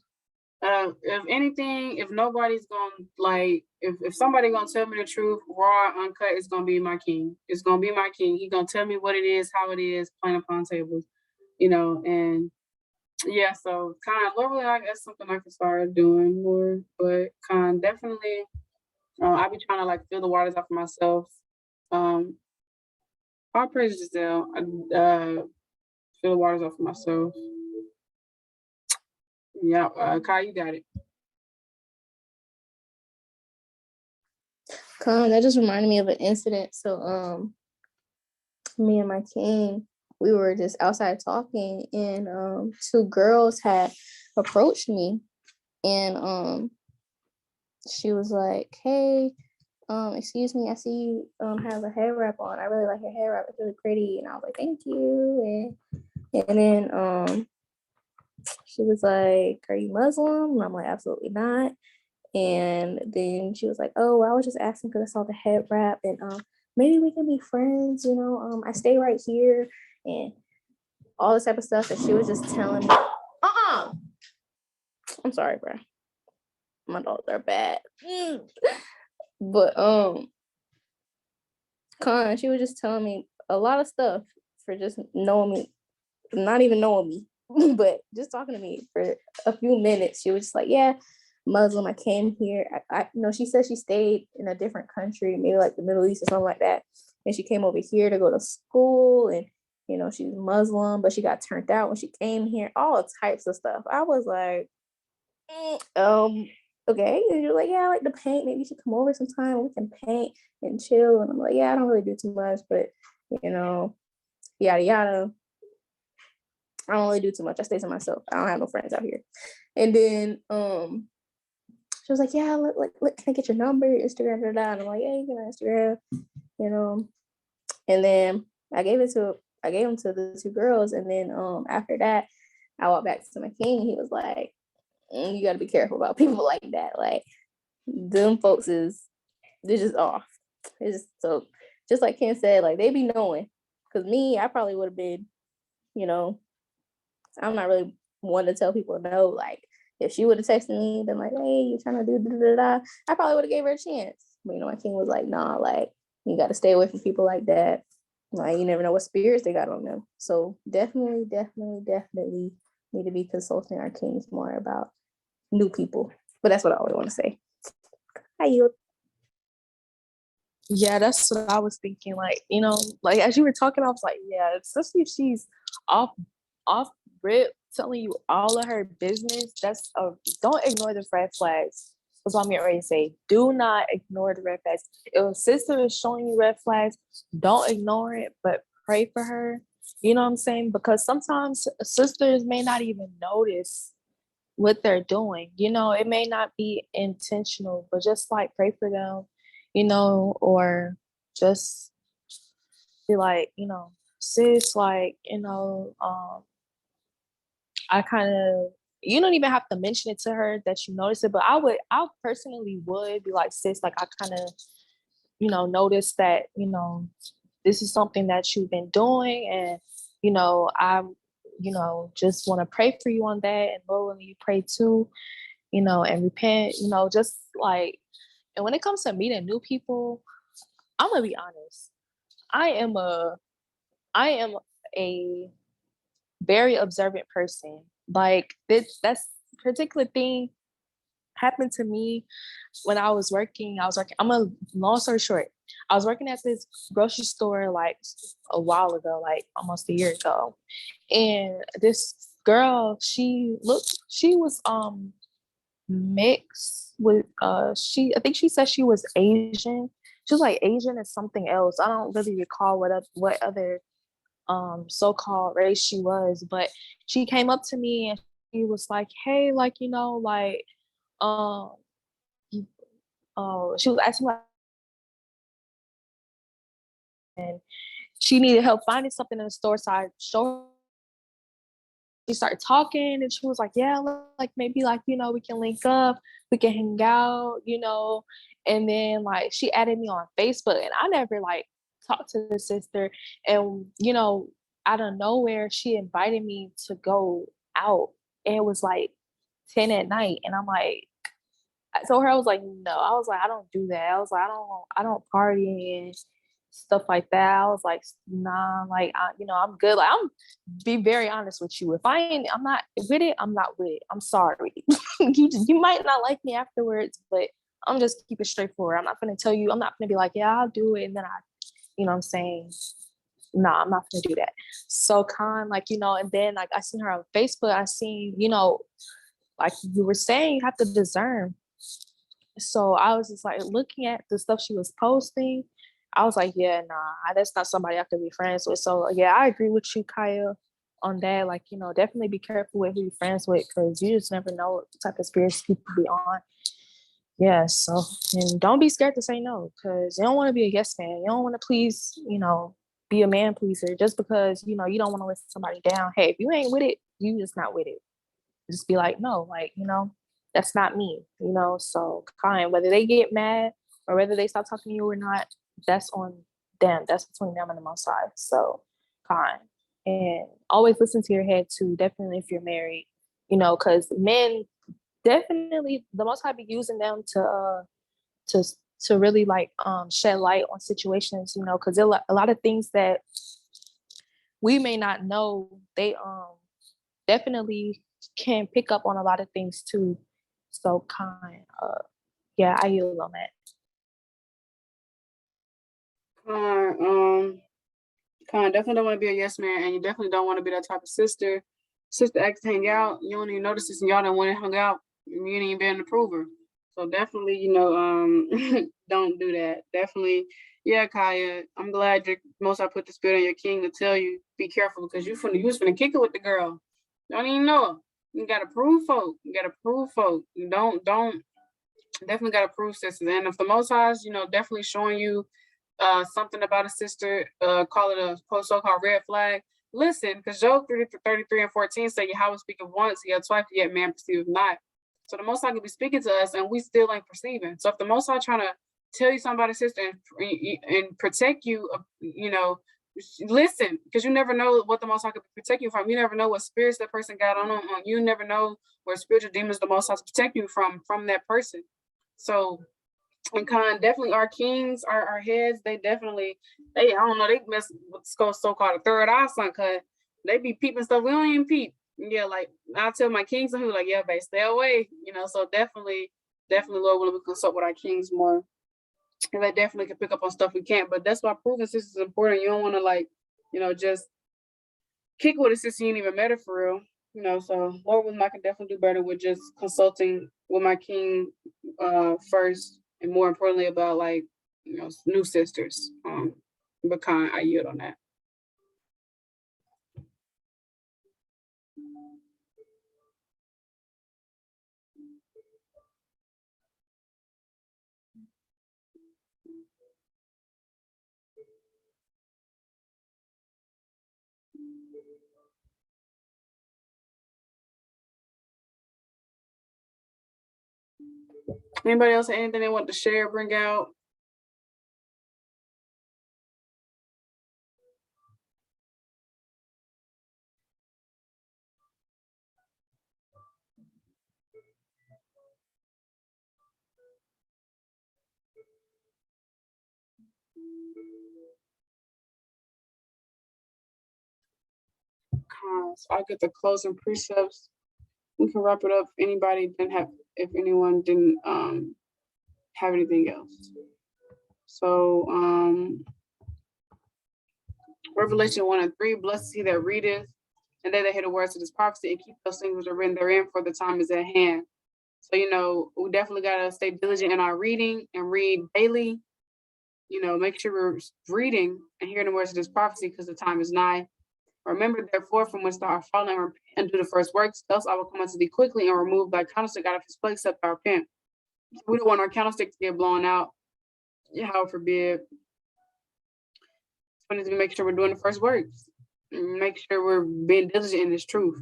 Speaker 1: If anything, if nobody's gonna like, if somebody gonna tell me the truth, raw, uncut, it's gonna be my king. It's gonna be my king. He gonna tell me what it is, how it is, plain upon tables, you know. And yeah, so literally, that's something I can start doing more. But definitely, I be trying to like feel the waters out for myself. All praise Giselle. Feel the waters out for myself. Yeah, Kai, you got it.
Speaker 5: That just reminded me of an incident. So me and my king, we were just outside talking, and two girls had approached me, and she was like, hey, excuse me, I see you have a hair wrap on. I really like your hair wrap, it's really pretty. And I was like, thank you. And then she was like, are you Muslim? And I'm like, absolutely not. And then she was like, oh, I was just asking because I saw the head wrap, and maybe we can be friends, you know. I stay right here and all this type of stuff. And she was just telling me, I'm sorry, bro. My dogs are bad. But she was just telling me a lot of stuff for just knowing me, not even knowing me, but just talking to me for a few minutes. She was just like, yeah, Muslim. I came here. I you know, she said she stayed in a different country, maybe like the Middle East or something like that. And she came over here to go to school, and you know, she's Muslim, but she got turned out when she came here, all types of stuff. I was like, okay. And you're like, yeah, I like to paint. Maybe you should come over sometime. We can paint and chill. And I'm like, yeah, I don't really do too much, but you know, yada yada. I don't really do too much. I stay to myself. I don't have no friends out here. And then she was like, yeah, can I get your number, Instagram, da, da. And I'm like, yeah, you can Instagram, you know. And then I gave them to the two girls. And then after that, I walked back to my king. He was like, you got to be careful about people like that. Like, them folks they're just off. It's just, so just like Ken said, like, they be knowing. Because me, I probably would have been, you know, I'm not really one to tell people no. Like, if she would have texted me, been like, hey, you trying to do da da da, I probably would have gave her a chance. But you know, my king was like, nah, like, you got to stay away from people like that. Like, you never know what spirits they got on them. So definitely need to be consulting our kings more about new people. But that's what I always want to say. Hi, you.
Speaker 4: Yeah, that's what I was thinking. Like, you know, like as you were talking, I was like, yeah, especially if she's off rip telling you all of her business. Don't ignore the red flags. That's what I'm getting ready to say. Do not ignore the red flags. If a sister is showing you red flags, don't ignore it, but pray for her. You know what I'm saying? Because sometimes sisters may not even notice what they're doing. You know, it may not be intentional, but just like pray for them, you know, or just be like, you know, sis, like, you know, I kind of, you don't even have to mention it to her that you notice it, but I personally would be like, sis, like, I kind of, you know, notice that, you know, this is something that you've been doing. And, you know, you know, just want to pray for you on that. And Lord, when you pray too, you know, and repent, you know, just like, and when it comes to meeting new people, I'm gonna be honest. I am a very observant person. Like that's particular thing happened to me when I was working. I'm a long story short. I was working at this grocery store like a while ago, like almost a year ago. And this girl, she was mixed with I think she said she was Asian. She was like Asian and something else. I don't really recall what other so-called race she was, but she came up to me and she was like, hey, like, you know, like um she was asking like, and she needed help finding something in the store, so I showed her. She started talking and she was like, yeah, like maybe like, you know, we can link up, we can hang out, you know. And then like she added me on Facebook and I never like talked to the sister. And, you know, out of nowhere, she invited me to go out. And it was like 10 at night. And I'm like, I told her, I was like, no, I was like, I don't do that. I was like, I don't party and stuff like that. I was like, nah, like, you know, I'm good. Like, I'm be very honest with you. If I'm not with it, I'm not with it. I'm sorry. You might not like me afterwards, but I'm just keep it straightforward. I'm not gonna tell you. I'm not gonna be like, yeah, I'll do it, and then you know, what I'm saying, nah, I'm not gonna do that. So like, you know, and then like I seen her on Facebook. I seen, you know, like you were saying, you have to discern. So I was just like looking at the stuff she was posting. I was like, yeah, nah, that's not somebody I could be friends with. So yeah, I agree with you, Kaya, on that. Like, you know, definitely be careful with who you're friends with because you just never know what type of spirits people be on. Yeah, so and don't be scared to say no because you don't want to be a yes man. You don't want to please, you know, be a man pleaser just because, you know, you don't want to let somebody down. Hey, if you ain't with it, you just not with it. Just be like, no, like, you know, that's not me, you know. So kind, whether they get mad or whether they stop talking to you or not, that's on them. That's between them and the Most High. So kind. And always listen to your head too, definitely if you're married, you know, because men definitely the Most High be using them to to really like shed light on situations, you know, because a lot of things that we may not know, they definitely can pick up on a lot of things too. So kind yeah, I yield on that.
Speaker 1: Definitely don't want to be a yes man, and you definitely don't want to be that type of sister. Sister acts to hang out, you don't even notice this, and y'all don't want to hang out. You ain't even been an approver. So definitely, you know, don't do that. Definitely, yeah, Kaya. I'm glad you most I put the spirit on your king to tell you be careful because you was finna kick it with the girl. Don't even know her. You gotta prove folk. You gotta prove folk. You don't definitely gotta prove sisters. And if the Most High's, you know, definitely showing you something about a sister, call it a so-called red flag. Listen, because Job 33 and 14 say Yahweh speaketh once, yet twice, yet man perceiveth not. So the Most High could be speaking to us and we still ain't perceiving. So if the Most High trying to tell you something about a sister and protect you, you know, listen, because you never know what the Most High could protect you from. You never know what spirits that person got on them. You never know what spiritual demons the Most High protect you from that person. So and definitely our kings, our heads, they definitely I don't know, they mess with so-called a third eye son, cause they be peeping stuff we don't even peep. Yeah, like I tell my kings and who like, yeah, babe, stay away, you know. So definitely Lord willing we consult with our kings more. And they definitely can pick up on stuff we can't. But that's why proving this is important. You don't want to like, you know, just kick with a sister you ain't even met her for real. You know, so Lord willing I can definitely do better with just consulting with my king first and more importantly about like, you know, new sisters. But I yield on that. Anybody else have anything they want to share, bring out? So I'll get the closing precepts. We can wrap it up. If anyone didn't have anything else. So Revelation 1 and 3, blessed is he that readeth, and they that hear the words of this prophecy and keep those things which are written therein, for the time is at hand. So, we definitely gotta stay diligent in our reading and read daily. Make sure we're reading and hearing the words of this prophecy because the time is nigh. Remember, therefore, from whence thou art fallen, and repent and do the first works, else I will come unto thee quickly and remove thy candlestick out of his place, except thou repent. We don't want our candlestick to get blown out. Yahweh forbid. So we need to make sure we're doing the first works. Make sure we're being diligent in this truth.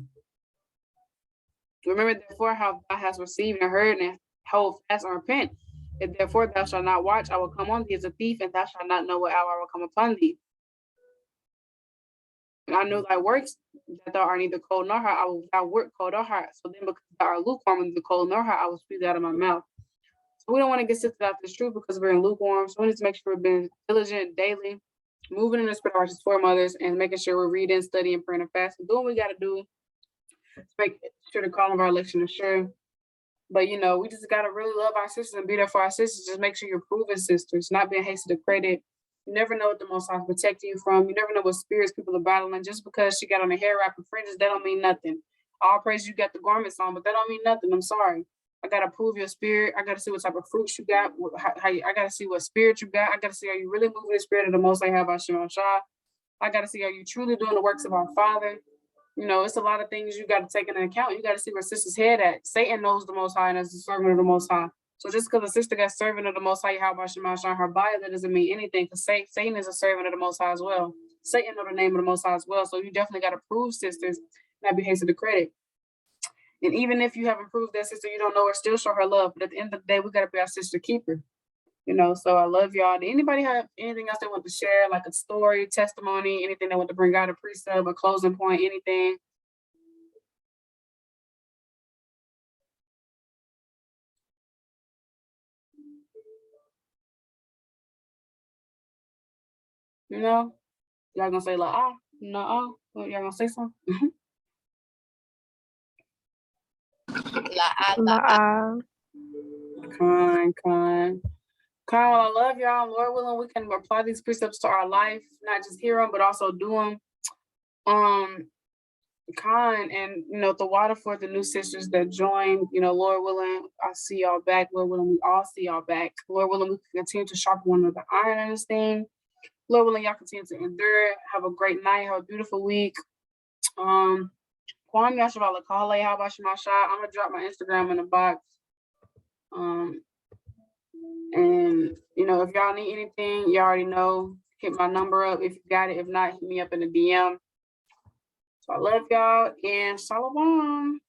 Speaker 1: Remember, therefore, how thou hast received and heard, and hold fast and repent. If therefore thou shalt not watch, I will come on thee as a thief, and thou shalt not know what hour I will come upon thee. And I know thy works, that thou art neither cold nor hot. I will thou work cold or hot. So then, because thou art lukewarm, neither cold nor hot, I will spew out of my mouth. So we don't want to get sifted out this truth because we're in lukewarm. So we need to make sure we're being diligent daily, moving in the spirit of our foremothers, and making sure we're reading, studying, praying, and fasting. Doing what we got to do to make sure the call of our election is sure. But we just gotta really love our sisters and be there for our sisters. Just make sure you're proven sisters, not being hasty to credit. You never know what the Most High is protecting you from. You never know what spirits people are battling. Just because she got on a hair wrap and fringes, that don't mean nothing. All praise you got the garments on, but that don't mean nothing. I'm sorry. I gotta prove your spirit. I gotta see what type of fruits you got. I gotta see what spirit you got. I gotta see, are you really moving the spirit of the Most High by Shema Shah? I gotta see, are you truly doing the works of our Father? It's a lot of things you got to take into account. You got to see where sister's head at. Satan knows the Most High and is a servant of the Most High. So just because a sister got servant of the Most High, how about Shema Shah, her bio, that doesn't mean anything, because Satan is a servant of the Most High as well. Satan know the name of the Most High as well. So you definitely got to prove sisters, not be hasty to credit. And even if you haven't proved that sister, you don't know her, still show her love. But at the end of the day, we got to be our sister keeper. So I love y'all. Did anybody have anything else they want to share, like a story, testimony, anything they want to bring out, a precept, a closing point, anything? Y'all gonna say like no, y'all gonna say something? Kind. Well, I love y'all. Lord willing, we can apply these precepts to our life, not just hear them, but also do them. And the water for the new sisters that joined, Lord willing, I see y'all back. Lord willing, we all see y'all back. Lord willing, we can continue to sharpen one another iron in this thing. Lord willing, y'all continue to endure. Have a great night. Have a beautiful week. Kwame Yashavala Kale, how about Shema Shah? I'm gonna drop my Instagram in the box. And if y'all need anything, you already know, hit my number up if you got it. If not, hit me up in the DM. So I love y'all and shalom.